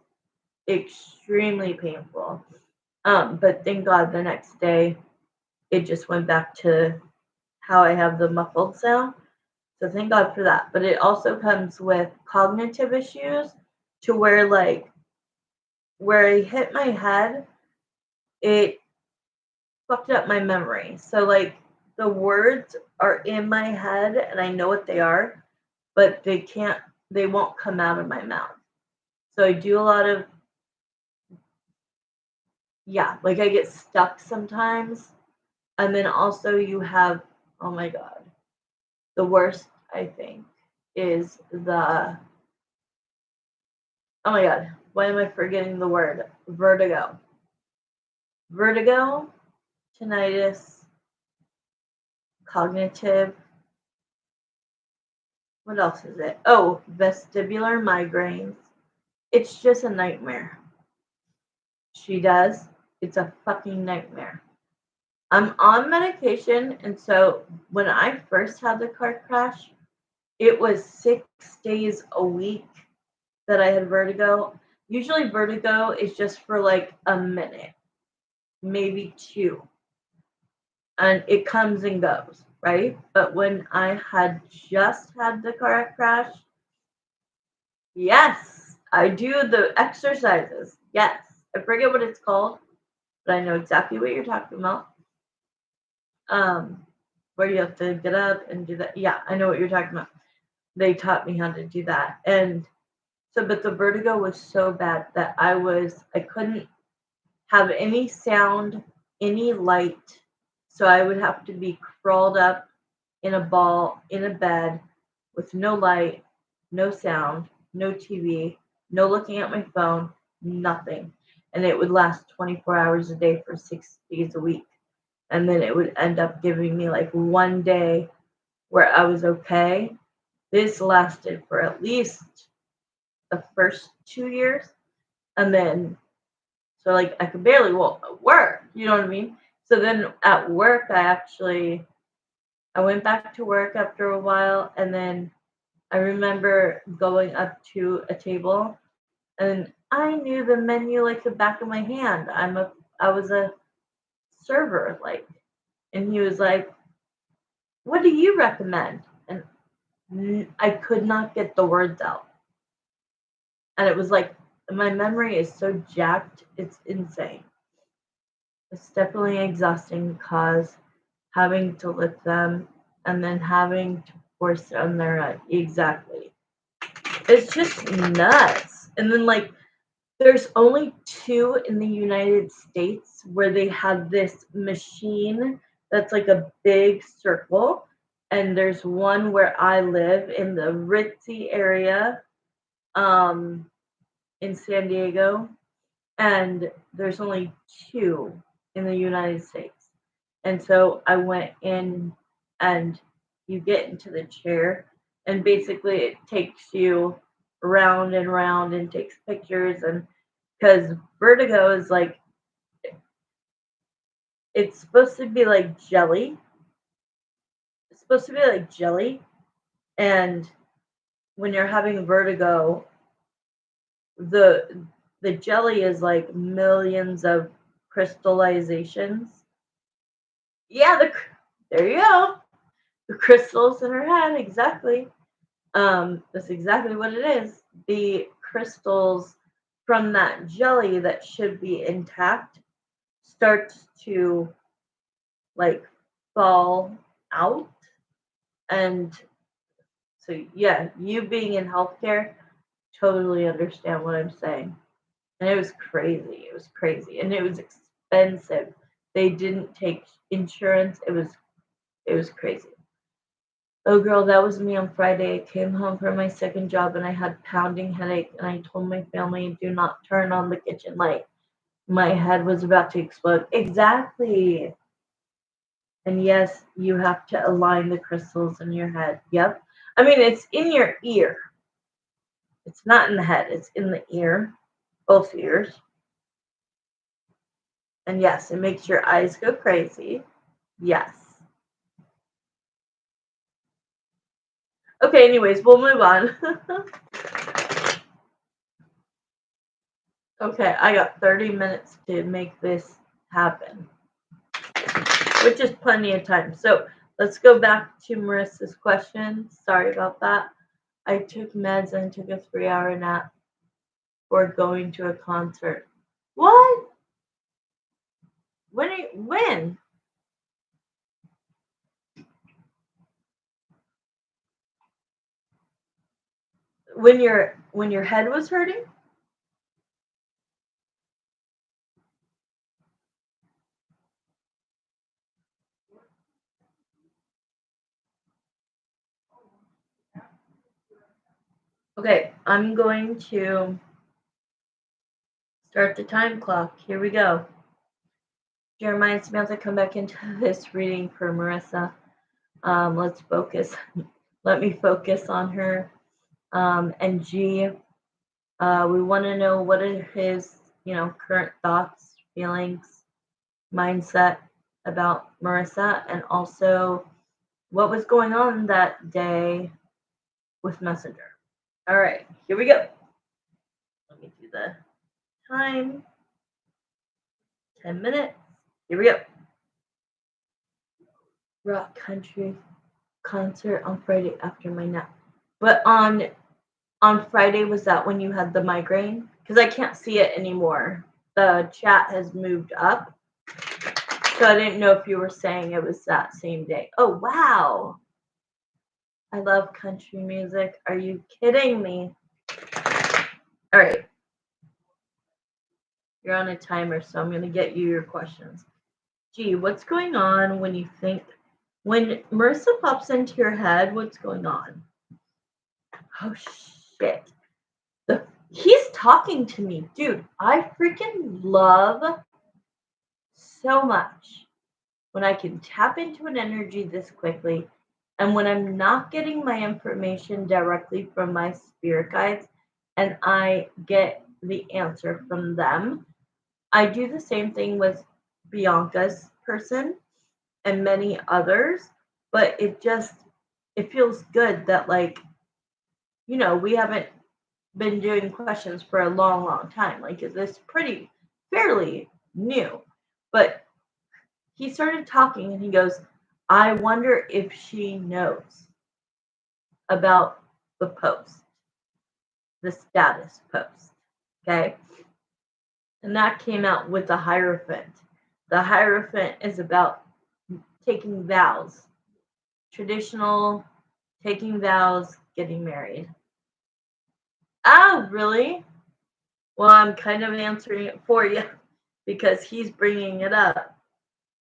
Speaker 1: extremely painful. But thank God the next day it just went back to how I have the muffled sound. So thank God for that. But it also comes with cognitive issues to where like where I hit my head, it fucked up my memory. So like the words are in my head and I know what they are, but they won't come out of my mouth. So I do a lot of yeah, like I get stuck sometimes. And then also you have oh my god. The worst I think is the oh my god, why am I forgetting the word? Vertigo. Vertigo, tinnitus, cognitive. What else is it? Oh, vestibular migraines. It's just a nightmare. She does. It's a fucking nightmare. I'm on medication, and so when I first had the car crash, it was 6 days a week that I had vertigo. Usually, vertigo is just for like a minute, maybe two, and it comes and goes, right? But when I had just had the car crash, yes, I do the exercises. Yes, I forget what it's called, but I know exactly what you're talking about. Um, where you have to get up and do that. Yeah, I know what you're talking about. They taught me how to do that. And so, but the vertigo was so bad that I couldn't have any sound, any light. So I would have to be crawled up in a ball in a bed with no light, no sound, no TV, no looking at my phone, nothing. And it would last 24 hours a day for 6 days a week. And then it would end up giving me like one day where I was okay. This lasted for at least the first 2 years. And then, so like I could barely work, you know what I mean? So then at work, I went back to work after a while. And then I remember going up to a table and I knew the menu like the back of my hand. I was a server, like, and he was like, what do you recommend? And I could not get the words out. And it was like my memory is so jacked, it's insane. It's definitely exhausting because having to lift them and then having to force them there exactly. It's just nuts. And then like there's only two in the United States where they have this machine that's like a big circle. And there's one where I live in the ritzy area um, in San Diego. And there's only two in the United States. And so I went in and you get into the chair and basically it takes you round and round and takes pictures and because vertigo is like it's supposed to be like jelly. It's supposed to be like jelly and when you're having vertigo the jelly is like millions of crystallizations. Yeah, there you go. The crystals in her head, exactly. That's exactly what it is. The crystals from that jelly that should be intact starts to like fall out. And so, yeah, you being in healthcare, totally understand what I'm saying. And it was crazy. It was crazy. And it was expensive. They didn't take insurance. It was crazy. Oh girl, that was me on Friday. I came home from my second job and I had pounding headache and I told my family do not turn on the kitchen light. My head was about to explode. Exactly. And yes, you have to align the crystals in your head. Yep. I mean, it's in your ear. It's not in the head, it's in the ear, both ears. And yes, it makes your eyes go crazy. Yes. Okay, anyways, we'll move on. Okay, I got 30 minutes to make this happen, which is plenty of time. So let's go back to Marissa's question. Sorry about that. I took meds and took a 3-hour nap for going to a concert. What? When? When your head was hurting? Okay, I'm going to start the time clock. Here we go. Jeremiah and Samantha, come back into this reading for Marissa. Let's focus. Let me focus on her. And G, we want to know what are his, current thoughts, feelings, mindset about Marissa, and also what was going on that day with Messenger. All right, here we go. Let me do the time. 10 minutes. Here we go. Rock country concert on Friday after my nap. But on Friday, was that when you had the migraine? Because I can't see it anymore. The chat has moved up. So I didn't know if you were saying it was that same day. Oh, wow. I love country music. Are you kidding me? All right. You're on a timer, so I'm going to get you your questions. Gee, what's going on when Marissa pops into your head, what's going on? Oh, shit. He's talking to me. Dude, I freaking love so much when I can tap into an energy this quickly and when I'm not getting my information directly from my spirit guides and I get the answer from them. I do the same thing with Bianca's person and many others, but it feels good that we haven't been doing questions for a long, long time. Like it's pretty fairly new. But he started talking and he goes, I wonder if she knows about the post, the status post. Okay. And that came out with the Hierophant. The Hierophant is about taking vows, traditional taking vows, getting married. Oh, really? Well, I'm kind of answering it for you because he's bringing it up.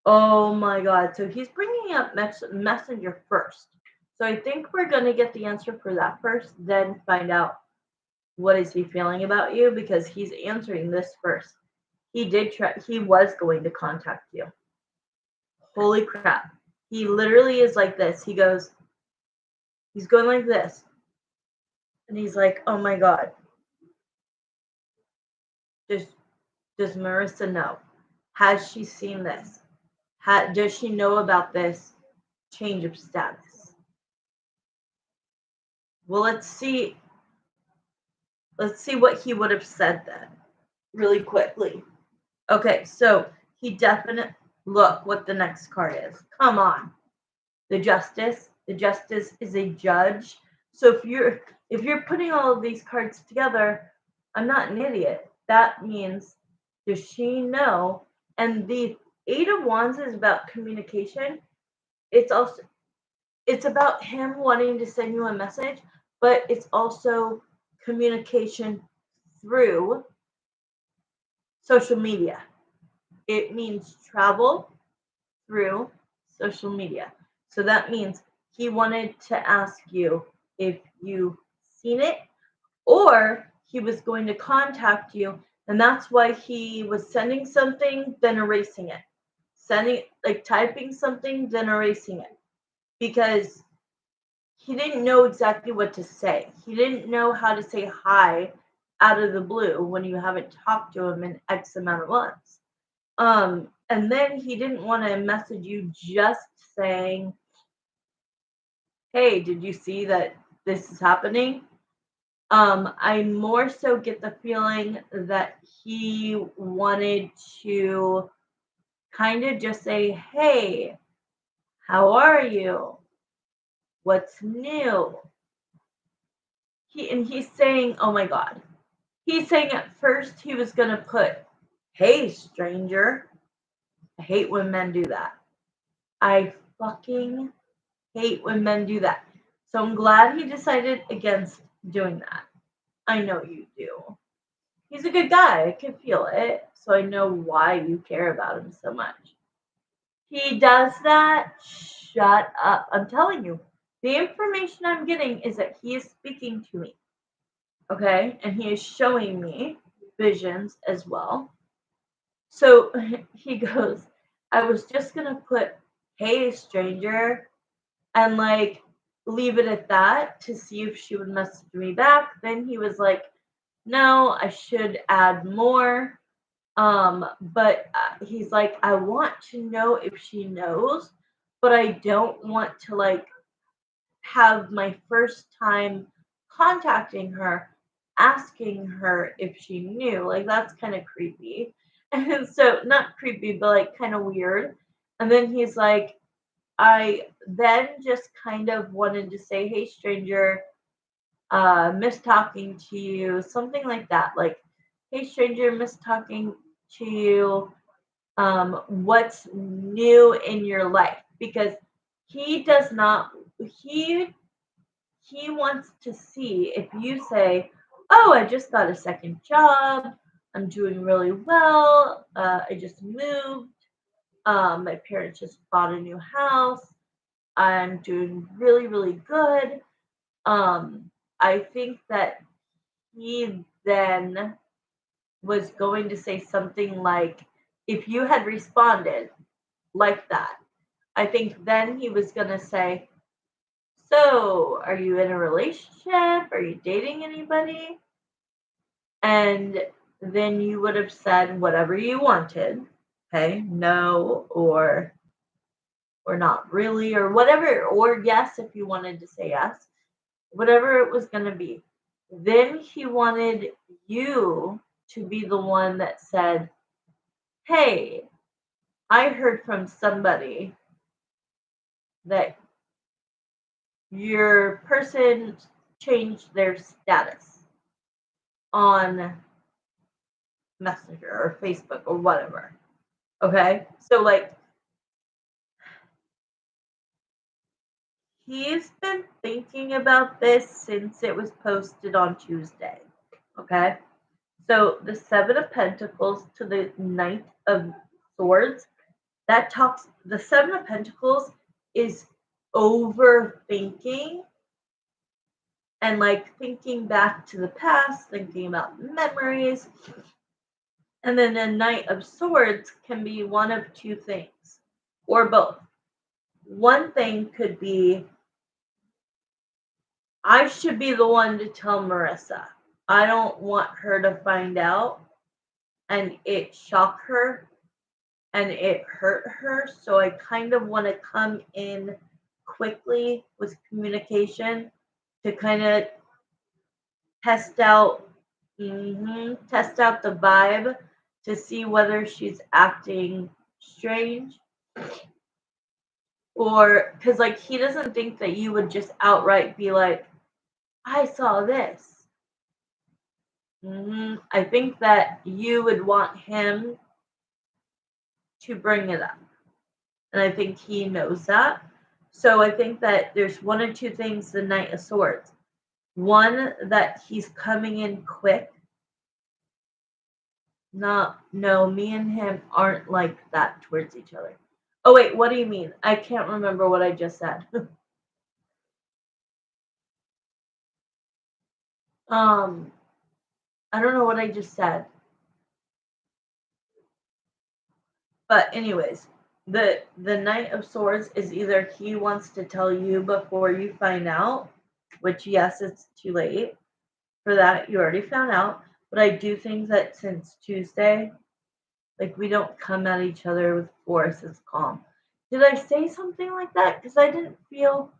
Speaker 1: Oh my God. So he's bringing up Messenger first. So I think we're going to get the answer for that first, then find out what is he feeling about you because he's answering this first. He was going to contact you. Holy crap. He literally is like this. He's going like this. And he's like, oh my God. Does Marissa know? Has she seen this? Does she know about this change of status? Well, let's see. Let's see what he would have said then, really quickly. Okay, so he definitely look what the next card is. Come on. The justice. The justice is a judge. So if you're putting all of these cards together, I'm not an idiot. That means does she know? And the Eight of Wands is about communication. It's about him wanting to send you a message, but it's also communication through social media. It means travel through social media. So that means he wanted to ask you if you seen it, or he was going to contact you, and that's why he was sending something then erasing it. Sending, like, typing something then erasing it, because he didn't know exactly what to say. He didn't know how to say hi out of the blue when you haven't talked to him in X amount of months. And then he didn't want to message you just saying, "Hey, did you see that this is happening?" I more so get the feeling that he wanted to kind of just say, "Hey, how are you? What's new?" He's saying, "Oh my God." He's saying at first he was gonna put, "Hey, stranger." I hate when men do that. I fucking hate when men do that. So I'm glad he decided against doing that. I know you do. He's a good guy. I can feel it. So I know why you care about him so much. He does that. Shut up. I'm telling you. The information I'm getting is that he is speaking to me. Okay? And he is showing me visions as well. So he goes, "I was just going to put, hey, stranger, and like leave it at that to see if she would message me back." Then he was like, "No, I should add more." But he's like, "I want to know if she knows, but I don't want to like have my first time contacting her asking her if she knew." Like, that's kind of creepy. And so, not creepy, but like kind of weird. And then he's like, "I then just kind of wanted to say, hey, stranger, miss talking to you," something like that. Like, "Hey, stranger, miss talking to you. What's new in your life?" Because he does not, he he wants to see if you say, "Oh, I just got a second job. I'm doing really well. I just moved. My parents just bought a new house. I'm doing really, really good." I think that he then was going to say something like, if you had responded like that, I think then he was going to say, "So, are you in a relationship? Are you dating anybody?" And then you would have said whatever you wanted. Okay, no, or not really, or whatever, or yes if you wanted to say yes, whatever it was going to be. Then he wanted you to be the one that said, "Hey, I heard from somebody that your person changed their status on Messenger or Facebook or whatever." Okay? So, like, he's been thinking about this since it was posted on Tuesday. Okay? So, the Seven of Pentacles to the Knight of Swords, that talks, the Seven of Pentacles is overthinking and like thinking back to the past, thinking about memories. And then a Knight of Swords can be one of two things, or both. One thing could be, "I should be the one to tell Marissa. I don't want her to find out and it shock her and it hurt her. So I kind of want to come in quickly with communication to kind of test out Test out the vibe to see whether she's acting strange, or because like he doesn't think that you would just outright be like, I saw this. I think that you would want him to bring it up. And I think he knows that. So I think that there's one or two things the Knight of Swords. One, that he's coming in quick. No, me and him aren't like that towards each other. Oh, wait, what do you mean? I can't remember what I just said. um, I don't know what I just said. But anyways, the Knight of Swords is either he wants to tell you before you find out, which yes, it's too late for that. You already found out. But I do think that since Tuesday, like we don't come at each other with force as calm. Did I say something like that? Because I didn't feel.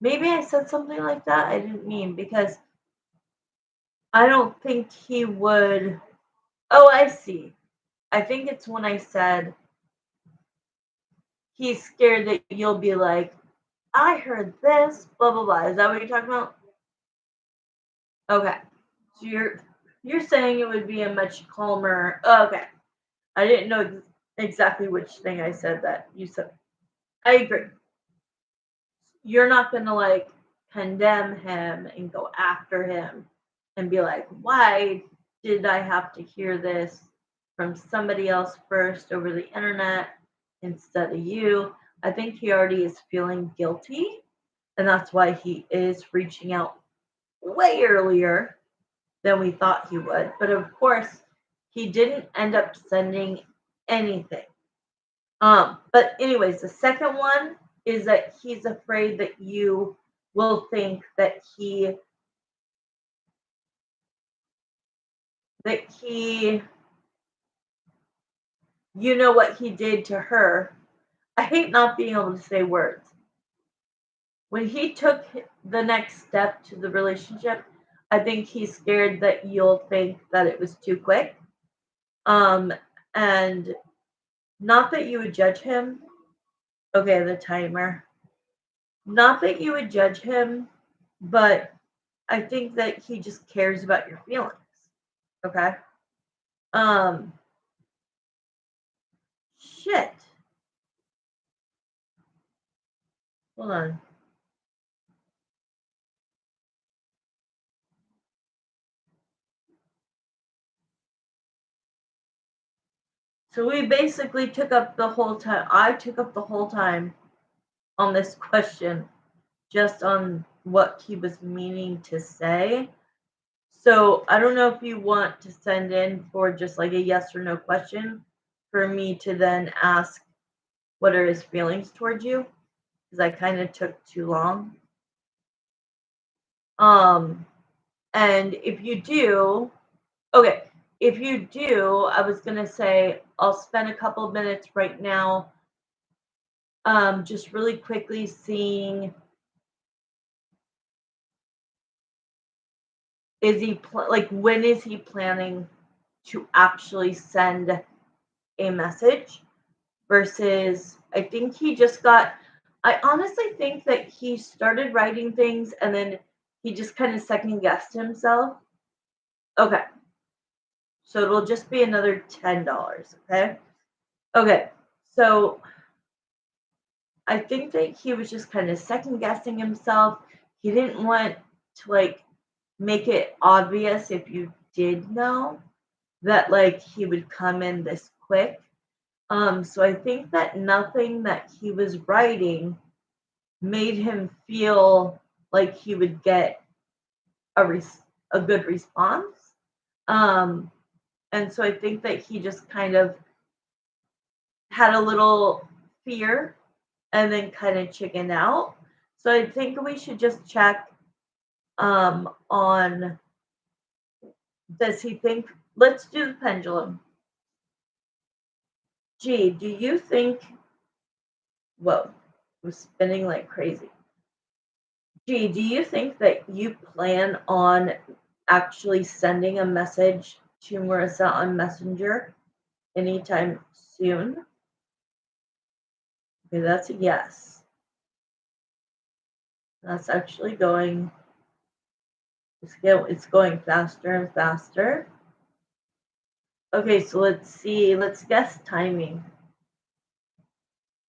Speaker 1: Maybe I said something like that. I didn't mean, because I don't think he would. Oh, I see. I think it's when I said he's scared that you'll be like, I heard this, blah blah blah. Is that what you're talking about? Okay. So you're saying it would be a much calmer. Oh, okay. I didn't know exactly which thing I said that you said. I agree. You're not gonna like condemn him and go after him and be like, why did I have to hear this from somebody else first over the internet instead of you? I think he already is feeling guilty, and that's why he is reaching out way earlier than we thought he would. But of course, he didn't end up sending anything. But anyways, the second one is that he's afraid that you will think that he you know what he did to her. I hate not being able to say words. When he took the next step to the relationship, I think he's scared that you'll think that it was too quick. Um, and not that you would judge him. Okay, the timer. Not that you would judge him, but I think that he just cares about your feelings. Okay. Um, shit. Hold on. So we basically took up the whole time. I took up the whole time on this question, just on what he was meaning to say. So I don't know if you want to send in for just like a yes or no question for me to then ask what are his feelings towards you, because I kind of took too long. Um, and if you do, okay, if you do, I was gonna say I'll spend a couple of minutes right now, just really quickly seeing, is he like when is he planning to actually send a message versus I think he just got. I honestly think that he started writing things and then he just kind of second guessed himself. Okay, so it'll just be another $10. Okay. Okay. So I think that he was just kind of second guessing himself. He didn't want to like make it obvious if you did know that like he would come in this quick. So I think that nothing that he was writing made him feel like he would get a good response. Um, and so I think that he just kind of had a little fear and then kind of chickened out. So I think we should just check on, does he think, let's do the pendulum. Gee, do you think, whoa, I'm spinning like crazy. Gee, do you think that you plan on actually sending a message to Marissa on Messenger anytime soon? Okay, that's a yes. That's actually going, it's going faster and faster. Okay, so let's see. Let's guess timing.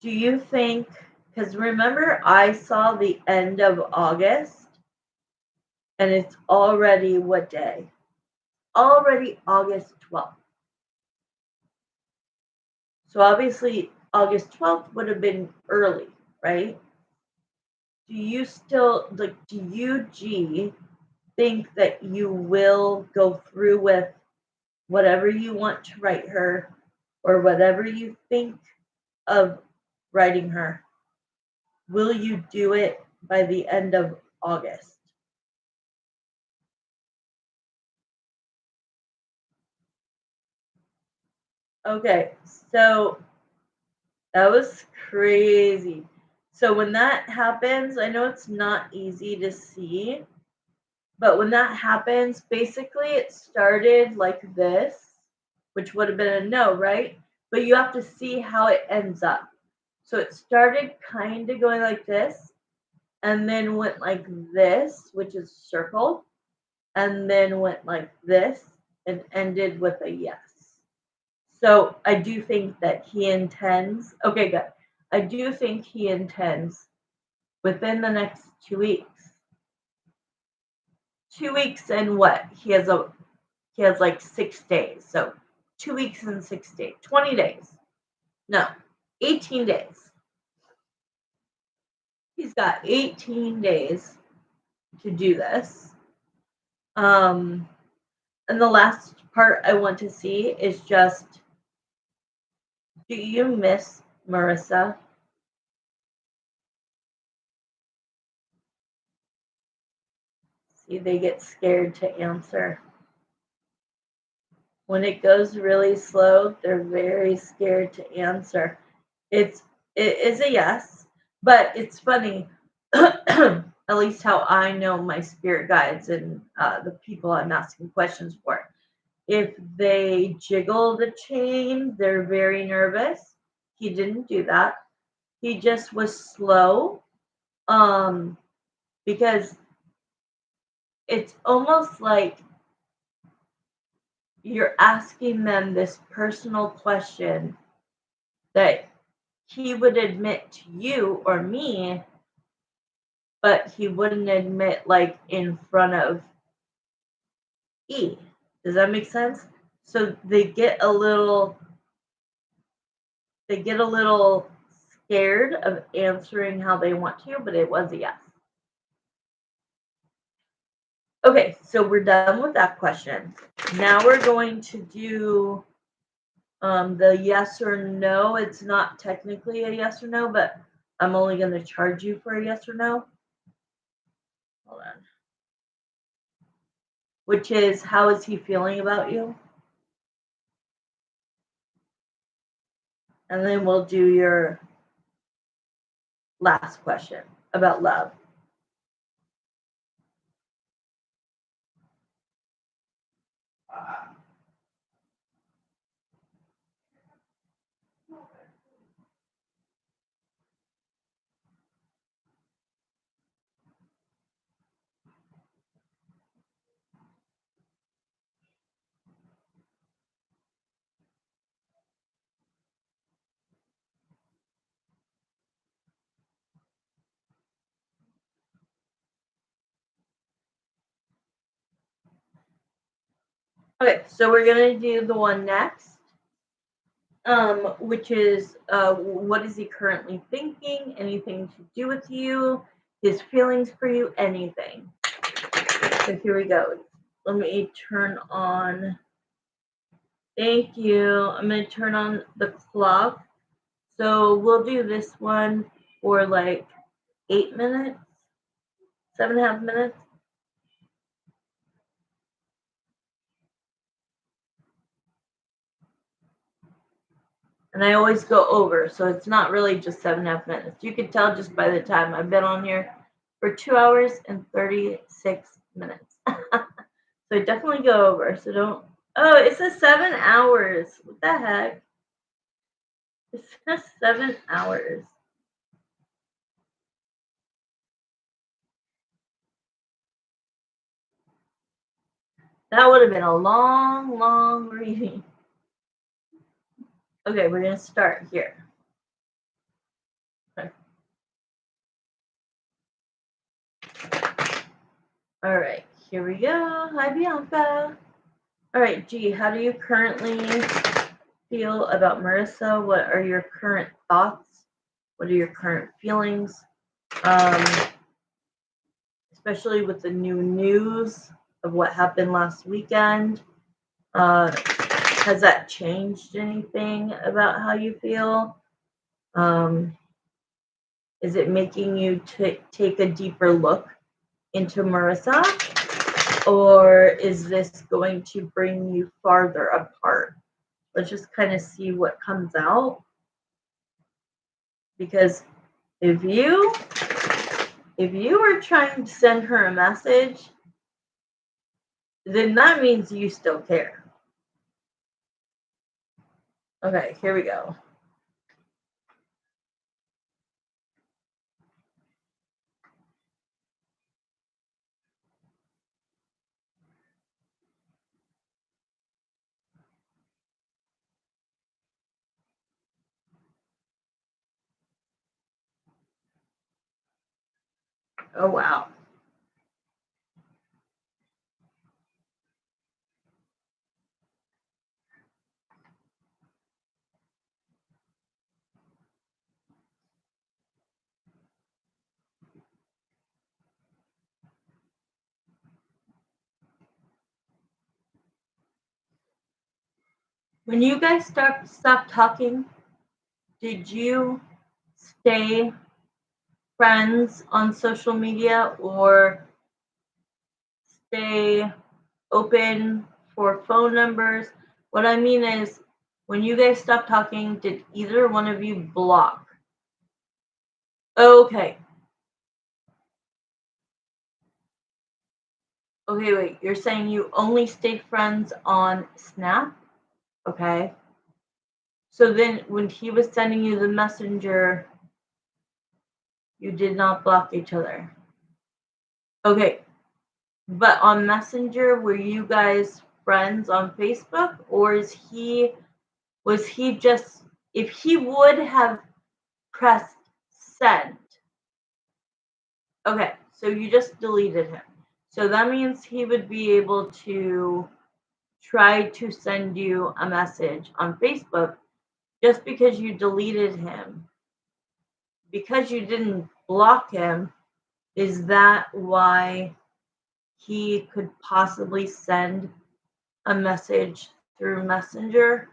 Speaker 1: Do you think, because remember I saw the end of August and it's already what day? Already August 12th. So obviously August 12th would have been early, right? Do you still, like, do you, G, think that you will go through with whatever you want to write her or whatever you think of writing her? Will you do it by the end of August? Okay, so that was crazy. So when that happens, I know it's not easy to see, but when that happens, basically it started like this, which would have been a no, right? But you have to see how it ends up. So it started kind of going like this, and then went like this, which is circle, and then went like this and ended with a yes. So I do think that he intends, okay, good. I do think he intends within the next 2 weeks. 2 weeks and what? He has like 6 days. So 2 weeks and 6 days. 20 days. No, 18 days. He's got 18 days to do this. And the last part I want to see is just, do you miss Marissa? See, they get scared to answer. When it goes really slow, they're very scared to answer. It is a yes, but it's funny. At least how I know my spirit guides and the people I'm asking questions for. If they jiggle the chain, they're very nervous. He didn't do that. He just was slow. Because it's almost like you're asking them this personal question that he would admit to you or me, but he wouldn't admit like in front of E. Does that make sense? So they get a little scared of answering how they want to, but it was a yes. Okay, so we're done with that question. Now we're going to do the yes or no. It's not technically a yes or no, but I'm only going to charge you for a yes or no. Hold on. Which is, how is he feeling about you? And then we'll do your last question about love. Okay, so we're going to do the one next, which is what is he currently thinking? Anything to do with you? His feelings for you? Anything. So here we go. Let me turn on. Thank you. I'm going to turn on the clock. So we'll do this one for like 8 minutes, 7.5 minutes. And I always go over, so it's not really just 7.5 minutes. You can tell just by the time I've been on here for 2 hours and 36 minutes. So definitely go over. So don't. Oh, it says 7 hours. What the heck? It says 7 hours. That would have been a long, long reading. Okay, we're going to start here. Okay. All right, here we go. Hi, Bianca. All right, G, how do you currently feel about Marissa? What are your current thoughts? What are your current feelings? Especially with the new news of what happened last weekend. Has that changed anything about how you feel? Is it making you take a deeper look into Marissa? Or is this going to bring you farther apart? Let's just kind of see what comes out. Because if you were trying to send her a message, then that means you still care. Okay, here we go. Oh, wow. When you guys stopped talking, did you stay friends on social media or stay open for phone numbers? What I mean is, when you guys stopped talking, did either one of you block? Okay. Okay, wait. You're saying you only stayed friends on Snap? Okay. So then when he was sending you the messenger, you did not block each other. Okay. But on Messenger, were you guys friends on Facebook? Or was he just, if he would have pressed send, okay, so you just deleted him. So that means he would be able to try to send you a message on Facebook just because you deleted him. Because you didn't block him, is that why he could possibly send a message through Messenger?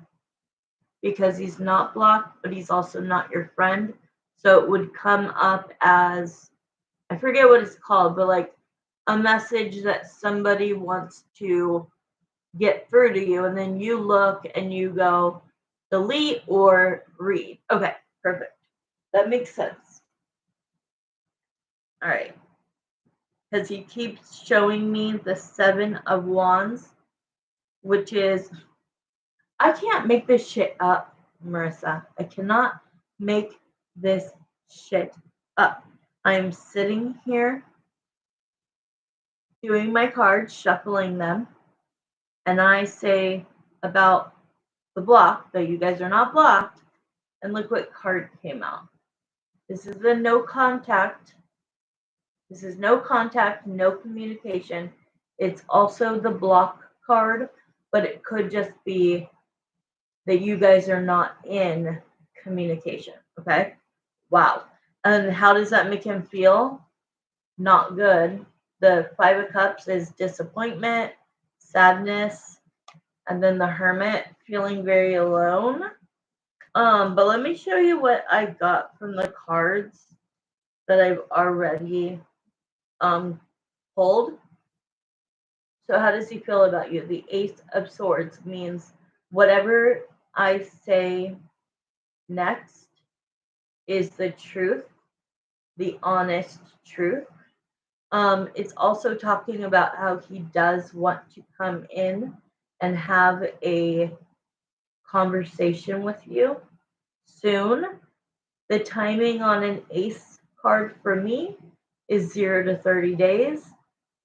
Speaker 1: Because he's not blocked, but he's also not your friend. So it would come up as, I forget what it's called, but like a message that somebody wants to get through to you, and then you look and you go delete or read. Okay, perfect. That makes sense. All right. Because he keeps showing me the 7 of Wands, which is, I can't make this shit up, Marissa. I cannot make this shit up. I'm sitting here doing my cards, shuffling them, and I say about the block that you guys are not blocked, and look what card came out. This is the no contact. This is no contact, no communication. It's also the block card, but it could just be that you guys are not in communication. Okay. Wow. And how does that make him feel? Not good. The 5 of Cups is disappointment, sadness, and then the Hermit, feeling very alone. But let me show you what I got from the cards that I've already pulled. So how does he feel about you? The Ace of Swords means whatever I say next is the truth, the honest truth. It's also talking about how he does want to come in and have a conversation with you soon. The timing on an ace card for me is 0 to 30 days.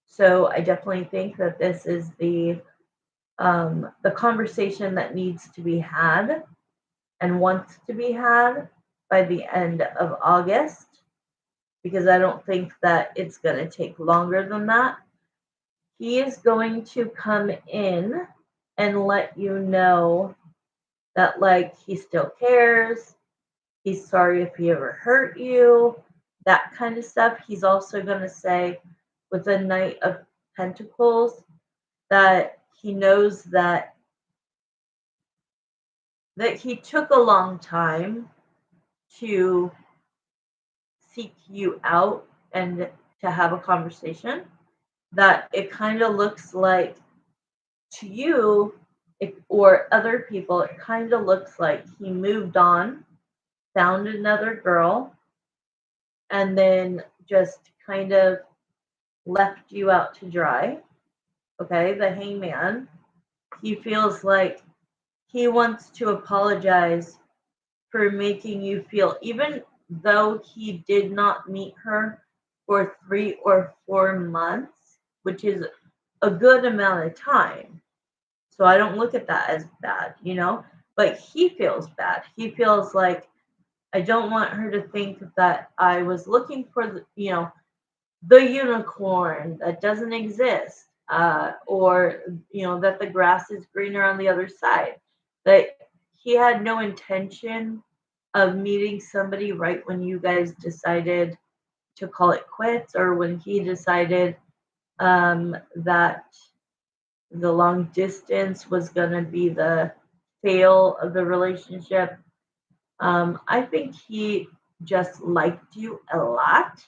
Speaker 1: So I definitely think that this is the conversation that needs to be had and wants to be had by the end of August, because I don't think that it's going to take longer than that. He is going to come in and let you know that, like, he still cares. He's sorry if he ever hurt you, that kind of stuff. He's also going to say, with the Knight of Pentacles, that he knows that he took a long time to seek you out and to have a conversation. That it kind of looks like to you or other people, it kind of looks like he moved on, found another girl, and then just kind of left you out to dry. Okay, the Hangman. He feels like he wants to apologize for making you feel, even though he did not meet her for 3 or 4 months, which is a good amount of time. So I don't look at that as bad. But he feels bad. He feels like, I don't want her to think that I was looking for the unicorn that doesn't exist, or that the grass is greener on the other side. That he had no intention of meeting somebody right when you guys decided to call it quits, or when he decided that the long distance was going to be the fail of the relationship. I think he just liked you a lot.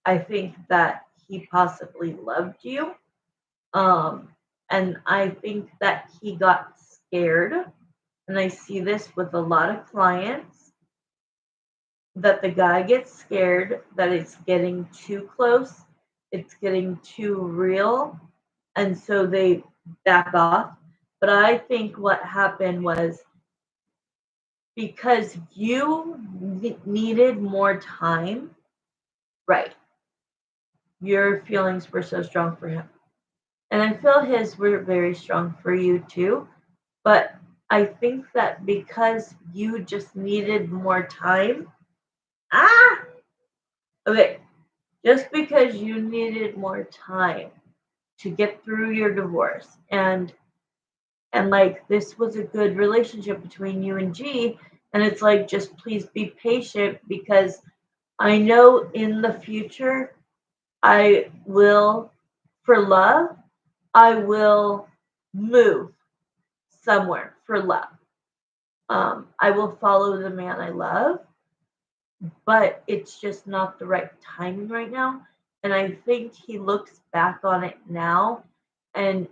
Speaker 1: I think that he possibly loved you. Um, and I think that he got scared. And I see this with a lot of clients, that the guy gets scared that it's getting too close, it's getting too real, and so they back off. But I think what happened was, because you needed more time, right? Your feelings were so strong for him. And I feel his were very strong for you too. But I think that because you just needed more time, ah, okay, just because you needed more time to get through your divorce, and like, this was a good relationship between you and G, and it's like, just please be patient, because I know in the future I will, for love, I will move somewhere for love. I will follow the man I love, but it's just not the right timing right now. And I think he looks back on it now and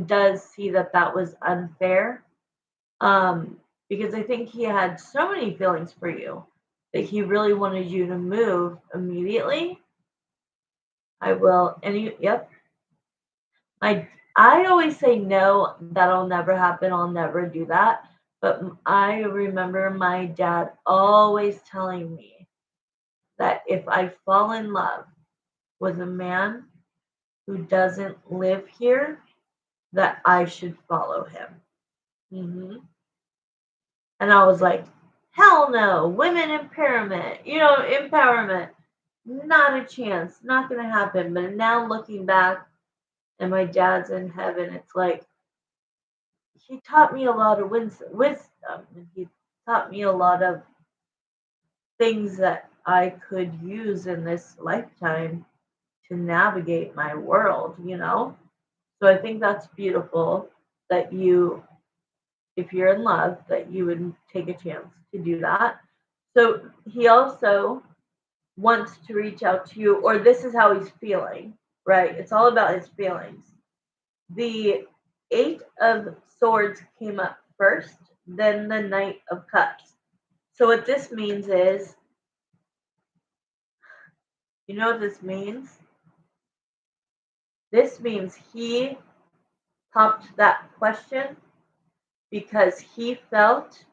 Speaker 1: does see that that was unfair. Because I think he had so many feelings for you that he really wanted you to move immediately. I will. Yep. I always say no, that'll never happen. I'll never do that. But I remember my dad always telling me that if I fall in love with a man who doesn't live here, that I should follow him. And I was like, hell no, women empowerment, not a chance, not going to happen. But now looking back, and my dad's in heaven, it's like, he taught me a lot of wisdom. And he taught me a lot of things that I could use in this lifetime to navigate my world. So I think that's beautiful that you, if you're in love, that you would take a chance to do that. So he also wants to reach out to you, or this is how he's feeling, right? It's all about his feelings. The Eight of Swords came up first, then the Knight of Cups. So what this means is, you know what this means? This means he popped that question because he felt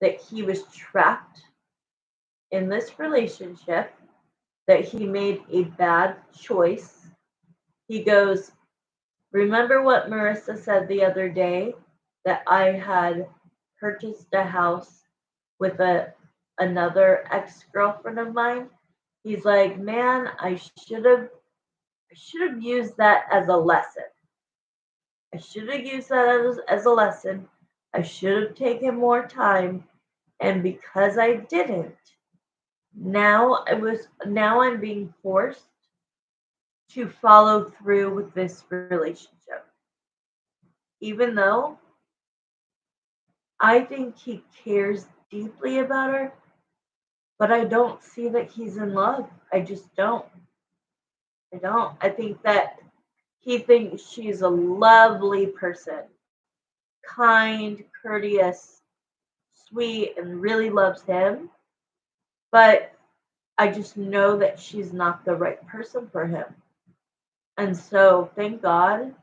Speaker 1: that he was trapped in this relationship, that he made a bad choice. He goes, remember what Marissa said the other day, that I had purchased a house with another ex-girlfriend of mine? He's like, man, I should have used that as a lesson. I should have used that as a lesson. I should have taken more time. And because I didn't, now I'm being forced to follow through with this relationship. Even though I think he cares deeply about her, but I don't see that he's in love. I just don't. I don't. I think that he thinks she's a lovely person, kind, courteous, sweet, and really loves him. But I just know that she's not the right person for him. And so, thank God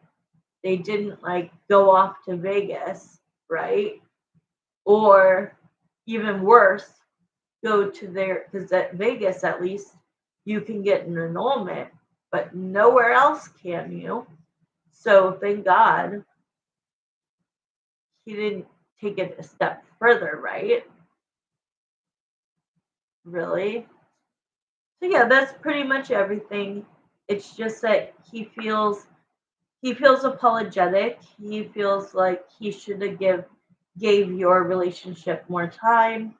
Speaker 1: they didn't like go off to Vegas, right? Or even worse, go to their, because at Vegas at least you can get an annulment, but nowhere else can you. So thank God he didn't take it a step further, right? Really? So yeah, that's pretty much everything. It's just that he feels apologetic. He feels like he should have gave your relationship more time.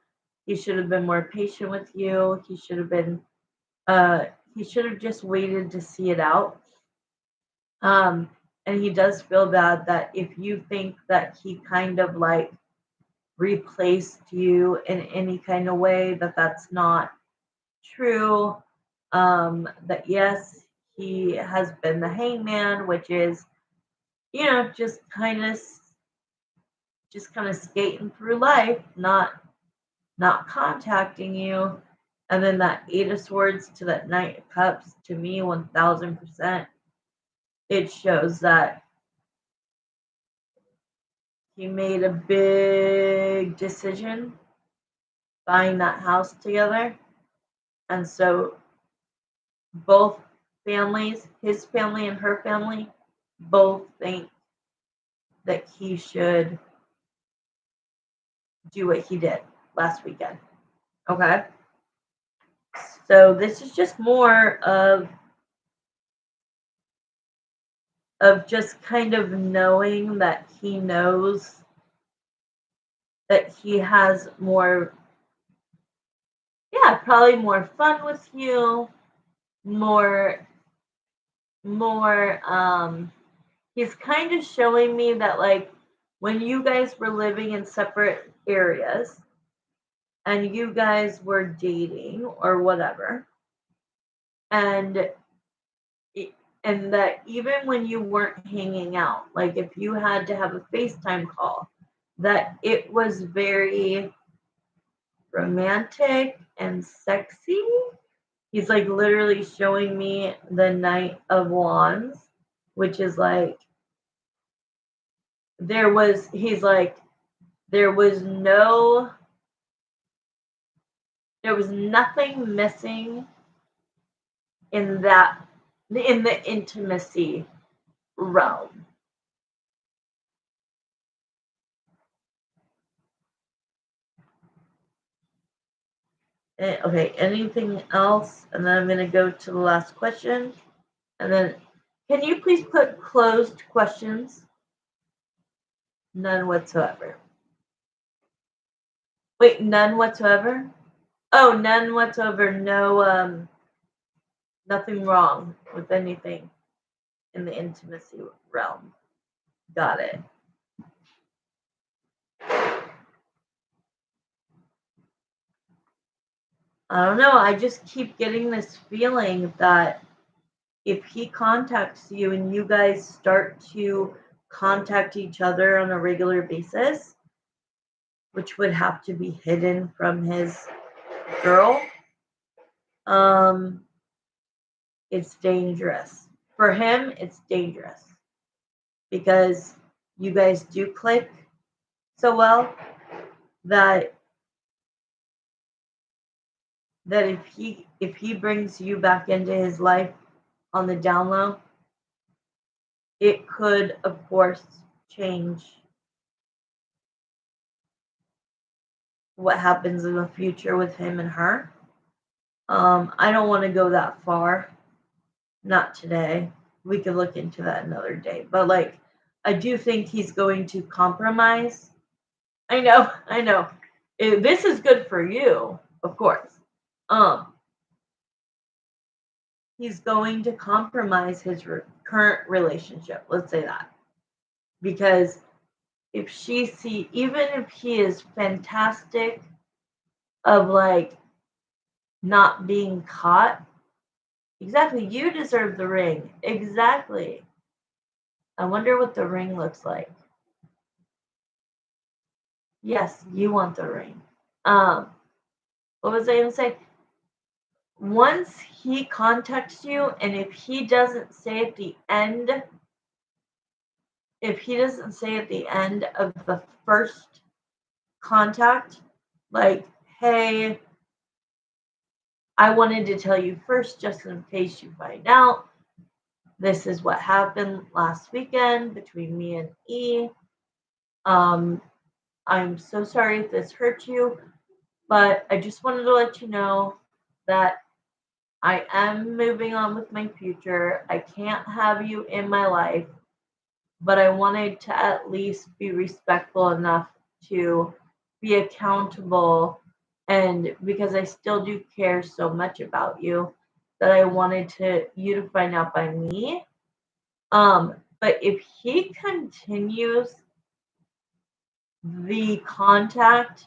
Speaker 1: He should have been more patient with you. Uh he should have just waited to see it out. Um and he does feel bad that if you think that he kind of like replaced you in any kind of way, that that's not true. That yes, he has been the hangman, which is, just kind of skating through life, not contacting you. And then that Eight of Swords to that Knight of Cups, to me, 1000%, it shows that he made a big decision buying that house together. And so both families, his family and her family, both think that he should do what he did last weekend. Okay? So this is just more of just kind of knowing that he knows that he has more, yeah, probably more fun with you, more more. He's kind of showing me that, like, when you guys were living in separate areas and you guys were dating or whatever, and and that even when you weren't hanging out, like if you had to have a FaceTime call, that it was very romantic and sexy. He's like literally showing me the Knight of Wands, which is like he's like, there was no, there was nothing missing in that, in the intimacy realm. Okay, anything else? And then I'm going to go to the last question. And then, can you please put closed questions? None whatsoever. Wait, none whatsoever? Oh, none whatsoever. No, nothing wrong with anything in the intimacy realm. Got it. I don't know. I just keep getting this feeling that if he contacts you and you guys start to contact each other on a regular basis, which would have to be hidden from his girl, it's dangerous for him, it's dangerous because you guys do click so well that if he brings you back into his life on the down low, it could, of course, change what happens in the future with him and her. I don't want to go that far. Not today. We could look into that another day. But like, I do think he's going to compromise. I know. This is good for you, of course. He's going to compromise his current relationship. Let's say that. Because if even if he is fantastic of like not being caught, exactly, you deserve the ring. Exactly. I wonder what the ring looks like. Yes, you want the ring. What was I going to say? Once he contacts you, and if he doesn't say at the end of the first contact, like, hey, I wanted to tell you first just in case you find out. This is what happened last weekend between me and E. I'm so sorry if this hurt you, but I just wanted to let you know that I am moving on with my future. I can't have you in my life, but I wanted to at least be respectful enough to be accountable, and because I still do care so much about you that I wanted you to find out by me. But if he continues the contact,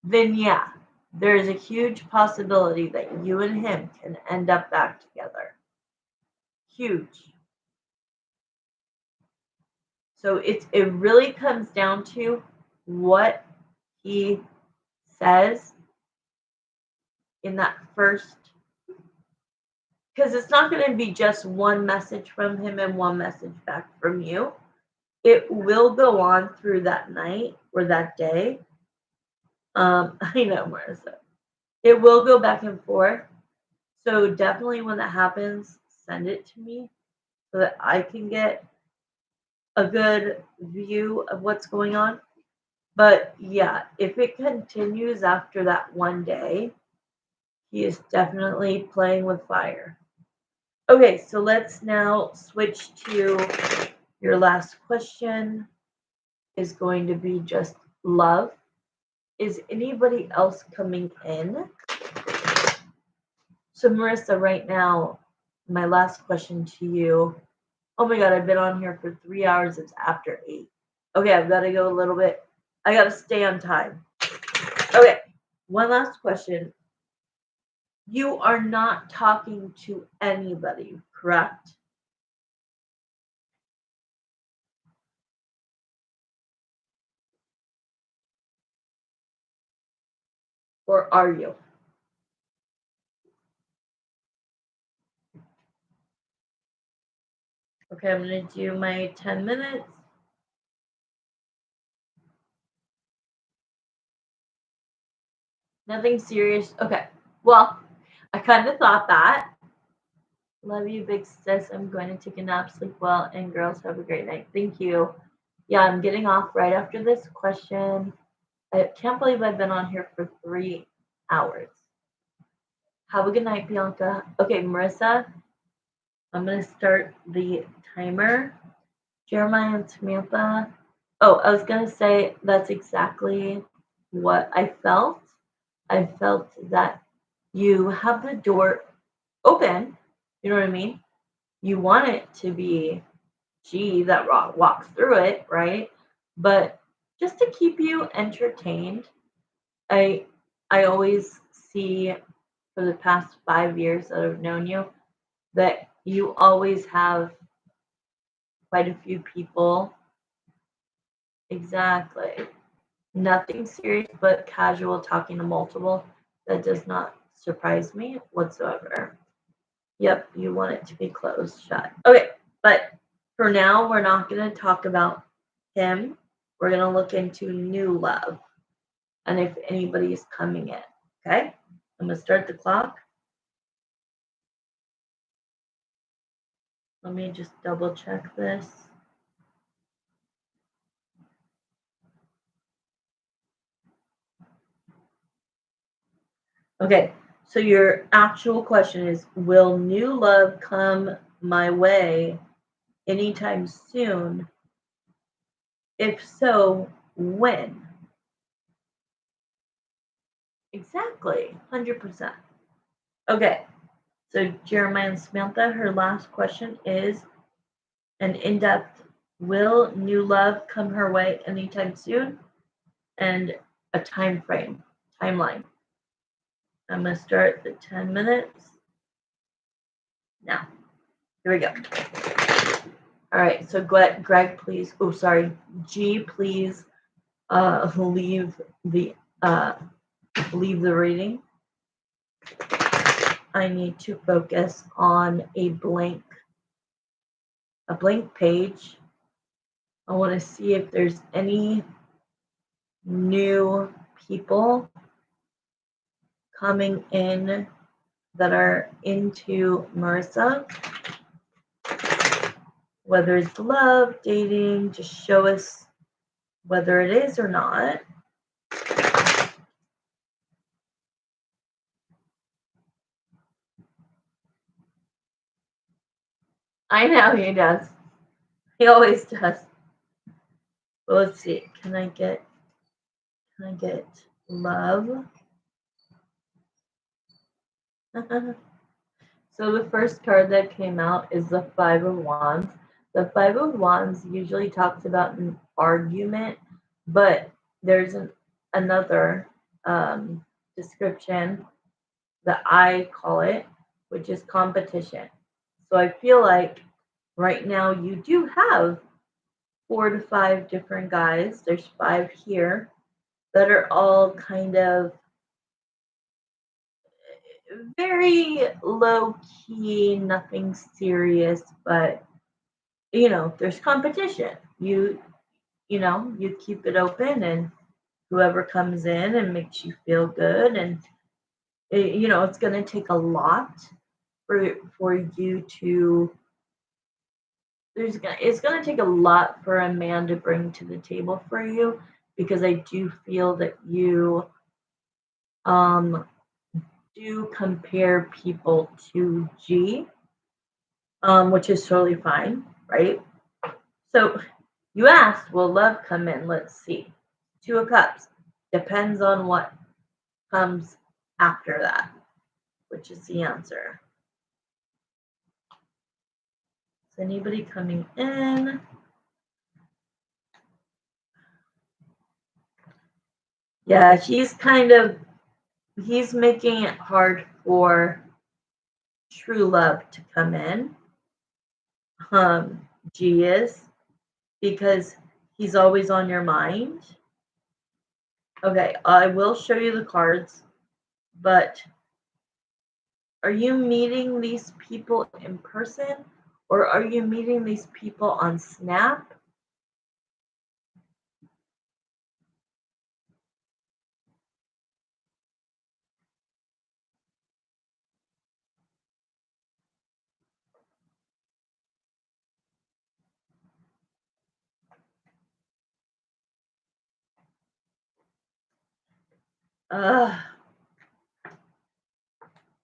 Speaker 1: then yeah, there's a huge possibility that you and him can end up back together. Huge. So it really comes down to what he says in that first, because it's not going to be just one message from him and one message back from you. It will go on through that night or that day. I know, Marissa. It will go back and forth. So definitely when that happens, send it to me so that I can get a good view of what's going on. But yeah, if it continues after that one day, he is definitely playing with fire. Okay, so let's now switch to your last question. Is going to be just love. Is anybody else coming in? So Marissa, right now, my last question to you. Oh my God, I've been on here for 3 hours. It's after 8. Okay, I've got to go a little bit. I got to stay on time. Okay, one last question. You are not talking to anybody, correct? Or are you? Okay, I'm going to do my 10 minutes. Nothing serious. Okay, well, I kind of thought that. Love you, big sis. I'm going to take a nap, sleep well, and girls, have a great night. Thank you. Yeah, I'm getting off right after this question. I can't believe I've been on here for 3 hours. Have a good night, Bianca. Okay, Marissa, I'm going to start the timer. Jeremiah and Samantha. Oh, I was going to say that's exactly what I felt. I felt that you have the door open. You know what I mean? You want it to be she that walks through it, right? But just to keep you entertained, I always see for the past 5 years that I've known you that you always have quite a few people. Exactly. Nothing serious, but casual talking to multiple. That does not surprise me whatsoever. Yep, you want it to be closed shut. Okay, but for now, we're not going to talk about him. We're going to look into new love and if anybody is coming in. Okay, I'm going to start the clock. Let me just double check this. Okay, so your actual question is, will new love come my way anytime soon? If so, when? Exactly, 100%. Okay, so Jeremiah and Samantha, her last question is an in-depth, will new love come her way anytime soon? And a timeline. I'm going to start the 10 minutes now. Here we go. All right, so Greg, please. Oh, sorry, G, please leave the reading. I need to focus on a blank page. I want to see if there's any new people coming in that are into Marissa. Whether it's love, dating, just show us whether it is or not. I know he does. He always does. Well, let's see. Can I get love? So the first card that came out is the Five of Wands. The Five of Wands usually talks about an argument, but there's another description that I call it, which is competition. So I feel like right now you do have 4 to 5 different guys. There's 5 here that are all kind of very low key, nothing serious, but there's competition. You keep it open, and whoever comes in and makes you feel good, and it's going to take a lot for you to it's going to take a lot for a man to bring to the table for you, because I do feel that you do compare people to G, which is totally fine, right? So you asked, will love come in? Let's see. 2 of Cups. Depends on what comes after that, which is the answer. Is anybody coming in? Yeah, he's making it hard for true love to come in. G is, because he's always on your mind. Okay, I will show you the cards, but are you meeting these people in person, or are you meeting these people on Snap?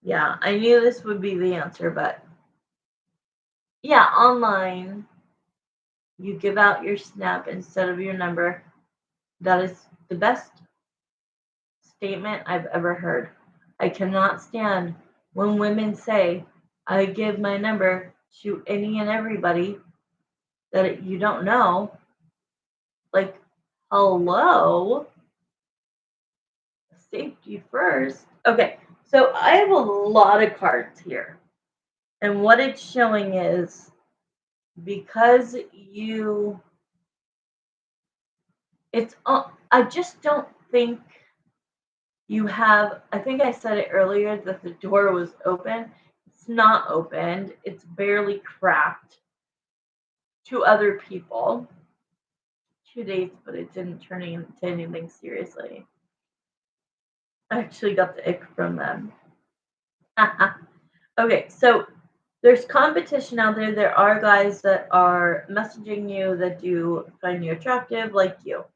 Speaker 1: Yeah, I knew this would be the answer, but yeah, online, you give out your Snap instead of your number. That is the best statement I've ever heard. I cannot stand when women say, I give my number to any and everybody that you don't know. Like, hello? Safety first. Okay, so I have a lot of cards here. And what it's showing is, because I just don't think you have, I think I said it earlier that the door was open. It It's not opened. It's barely cracked to other people. 2 days, but it didn't turn into anything seriously. I actually got the ick from them. Okay, so there's competition out there. There are guys that are messaging you that do find you attractive, like you.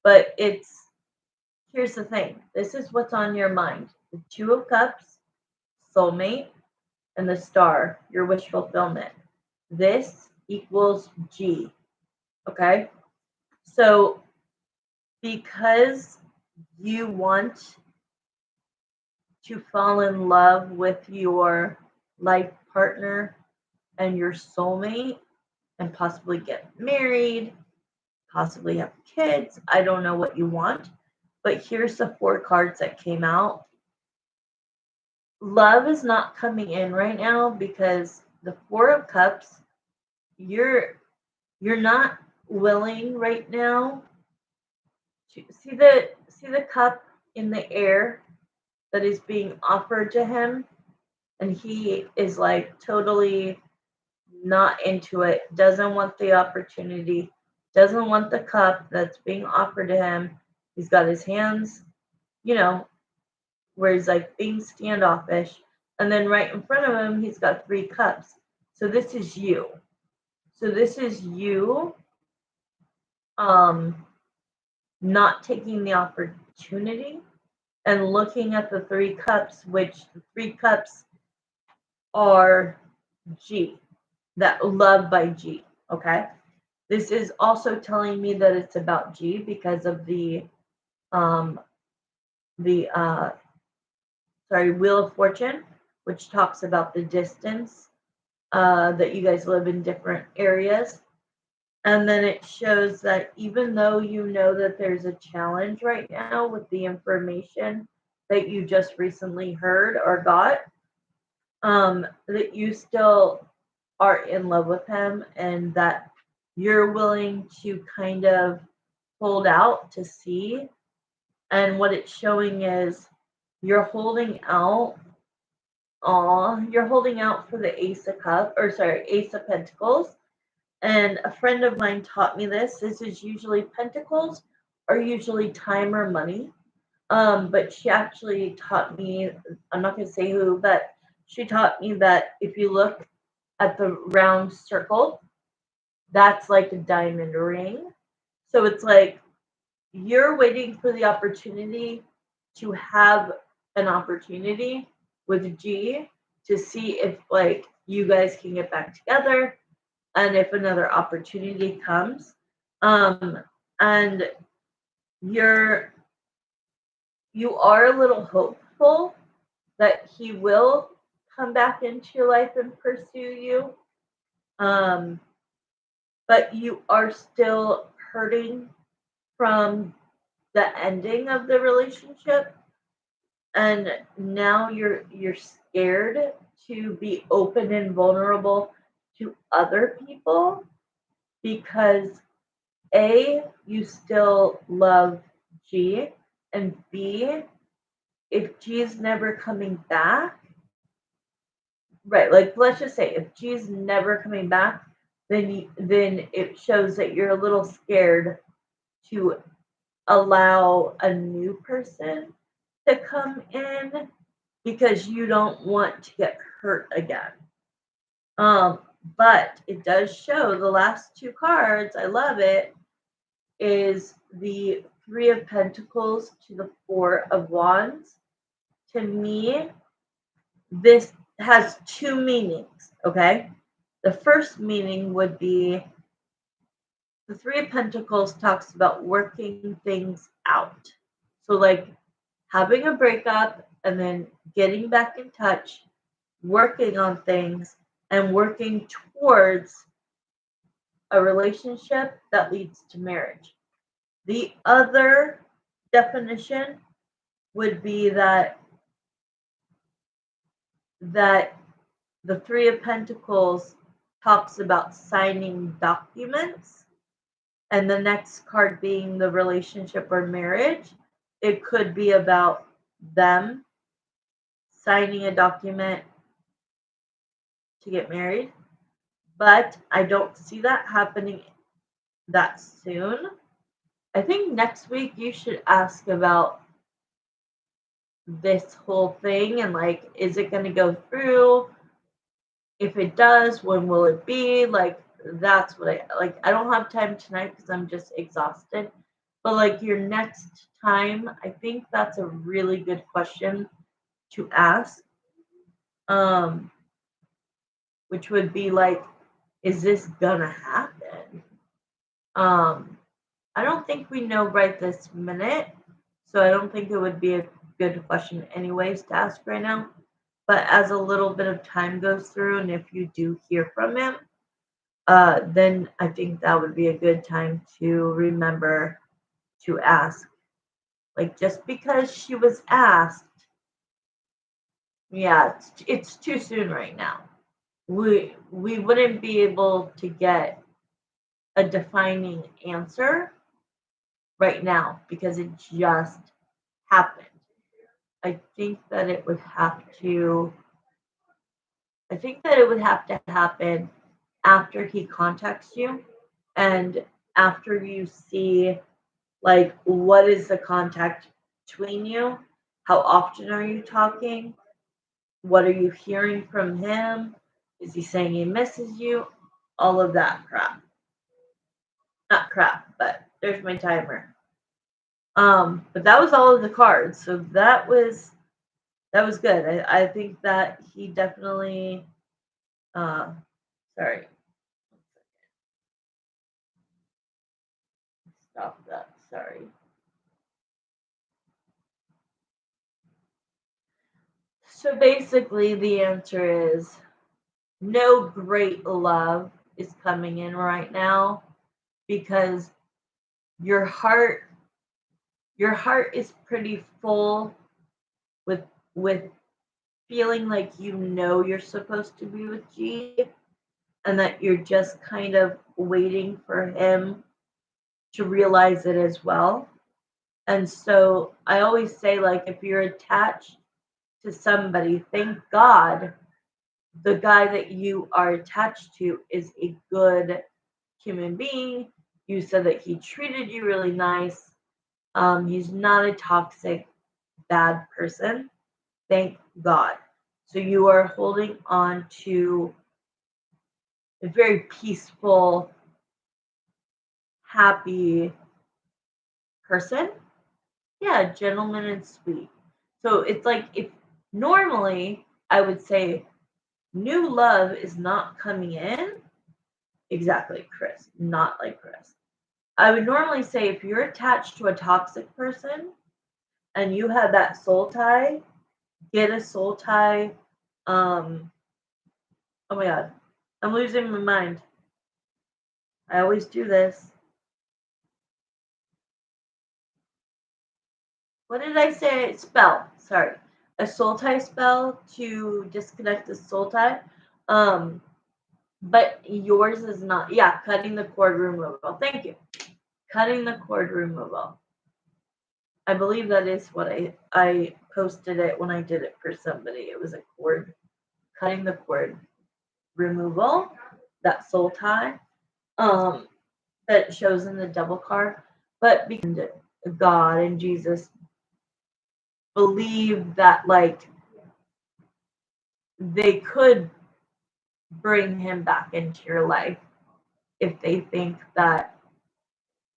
Speaker 1: But here's the thing. This is what's on your mind. The Two of Cups, soulmate, and the Star, your wish fulfillment. This equals G. Okay? So because you want to fall in love with your life partner and your soulmate and possibly get married, possibly have kids. I don't know what you want, but here's the 4 cards that came out. Love is not coming in right now because the 4 of Cups, you're not willing right now to see the cup in the air that is being offered to him, and he is like totally not into it, doesn't want the opportunity, doesn't want the cup that's being offered to him. He's got his hands, you know, where he's like being standoffish. And then right in front of him, he's got 3 cups. So this is you. So this is you um, not taking the opportunity and looking at the 3 cups, which the 3 cups are G, that love by G. Okay. This is also telling me that it's about G because of um the Wheel of Fortune, which talks about the distance that you guys live in different areas. And then it shows that even though you know that there's a challenge right now with the information that you just recently heard or got, that you still are in love with him and that you're willing to kind of hold out to see. And what it's showing is you're holding out. You're holding out for the Ace of Pentacles. And a friend of mine taught me this. This is usually pentacles or usually time or money. But she actually taught me, I'm not going to say who, but she taught me that if you look at the round circle, that's like a diamond ring. So it's like you're waiting for the opportunity to have an opportunity with G to see if like you guys can get back together and if another opportunity comes. And you are a little hopeful that he will come back into your life and pursue you. But you are still hurting from the ending of the relationship, and now you're scared to be open and vulnerable to other people because A, you still love G, and B, if G is never coming back, right, like let's just say if G is never coming back, then it shows that you're a little scared to allow a new person to come in because you don't want to get hurt again. But it does show the last 2 cards, I love it, is the 3 of Pentacles to the 4 of Wands. To me, this has 2 meanings, okay? The first meaning would be the 3 of Pentacles talks about working things out. So, like having a breakup and then getting back in touch, working on things, and working towards a relationship that leads to marriage. The other definition would be that the 3 of Pentacles talks about signing documents, and the next card being the relationship or marriage. It could be about them signing a document to get married, but I don't see that happening that soon. I think next week you should ask about this whole thing and like, is it going to go through? If it does, when will it be? Like, that's what I like. I don't have time tonight because I'm just exhausted. But like your next time, I think that's a really good question to ask. Um, which would be like, is this gonna happen? Um, I don't think we know right this minute, so I don't think it would be a good question anyways to ask right now. But as a little bit of time goes through, and if you do hear from him, then I think that would be a good time to remember to ask. Like just because she was asked, yeah, it's too soon right now. We wouldn't be able to get a defining answer right now because it just happened. I think that it would have to I think that it would have to happen after he contacts you and after you see like what is the contact between you? How often are you talking? What are you hearing from him? Is he saying he misses you? All of that crap. Not crap, but there's my timer. But that was all of the cards. So that was good. I think that he definitely sorry. Stop that. Sorry. So basically the answer is no great love is coming in right now because your heart your heart is pretty full with with feeling like you know you're supposed to be with G and that you're just kind of waiting for him to realize it as well. And so I always say like if you're attached to somebody, thank God the guy that you are attached to is a good human being. You said that he treated you really nice. He's not a toxic, bad person. Thank God. So you are holding on to a very peaceful, happy person. Yeah, gentleman and sweet. So it's like if normally I would say new love is not coming in. Exactly, Chris. Not like Chris. I would normally say if you're attached to a toxic person and you have that soul tie, get a soul tie. Um, oh my god, I'm losing my mind. I always do this. What did I say? Spell. Sorry. A soul tie spell to disconnect the soul tie. Um, but yours is not. Yeah, cutting the cord removal. Thank you. Cutting the cord removal. I believe that is what I posted it when I did it for somebody. It was a cord cutting the cord removal, that soul tie, um, that shows in the double card. But because God and Jesus believe that like they could bring him back into your life if they think that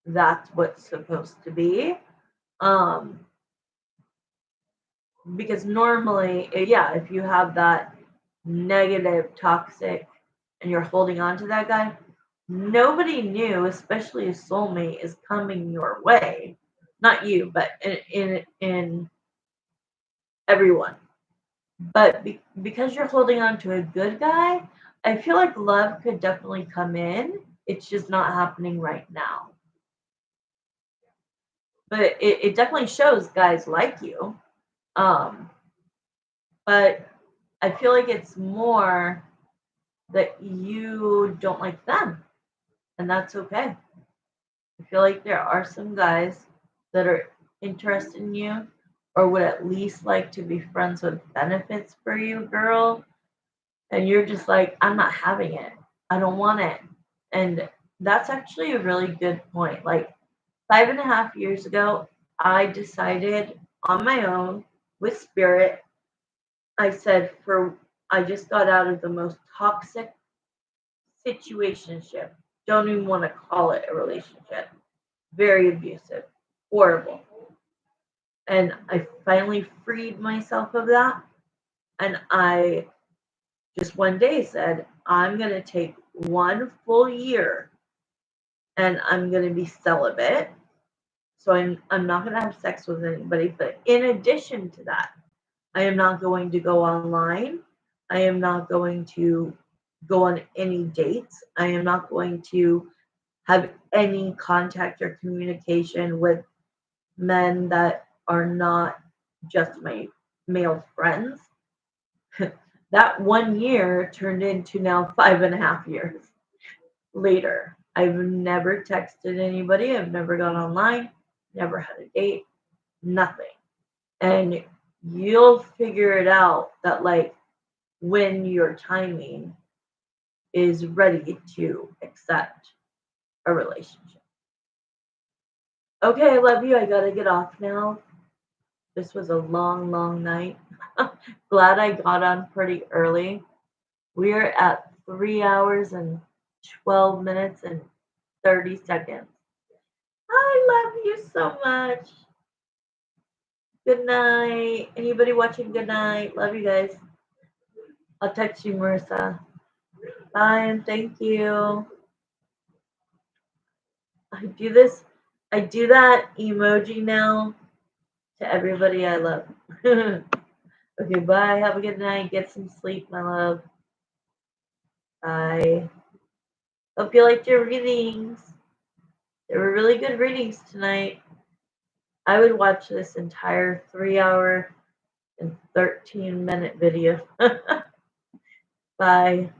Speaker 1: that's what's supposed to be. Um, because normally, yeah, if you have that negative, toxic, and you're holding on to that guy, nobody new, especially a soulmate, is coming your way. Not you, but in everyone. But because you're holding on to a good guy, I feel like love could definitely come in. It's just not happening right now. But it definitely shows guys like you. Um, but I feel like it's more that you don't like them, and that's okay. I feel like there are some guys that are interested in you or would at least like to be friends with benefits for you, girl. and you're just like, I'm not having it. I don't want it. And that's actually a really good point. Like 5.5 years ago, I decided on my own with spirit. I said, I just got out of the most toxic situationship. Don't even want to call it a relationship. Very abusive, horrible. And I finally freed myself of that. And I just one day said, I'm going to take 1 full year and I'm going to be celibate. So I'm not going to have sex with anybody. But in addition to that, I am not going to go online. I am not going to go on any dates. I am not going to have any contact or communication with men that are not just my male friends. That 1 year turned into now 5.5 years later. I've never texted anybody. I've never gone online, never had a date, nothing. And you'll figure it out that, like, when your timing is ready to accept a relationship. Okay, I love you. I gotta get off now. This was a long, long night. Glad I got on pretty early. We're at 3 hours and 12 minutes and 30 seconds. I love you so much. Good night. Anybody watching, good night. Love you guys. I'll text you, Marissa. Bye and thank you. I do this. I do that emoji now to everybody I love. Okay, bye. Have a good night. Get some sleep, my love. Bye. Hope you liked your readings. They were really good readings tonight. I would watch this entire 3 hour and 13-minute video. Bye.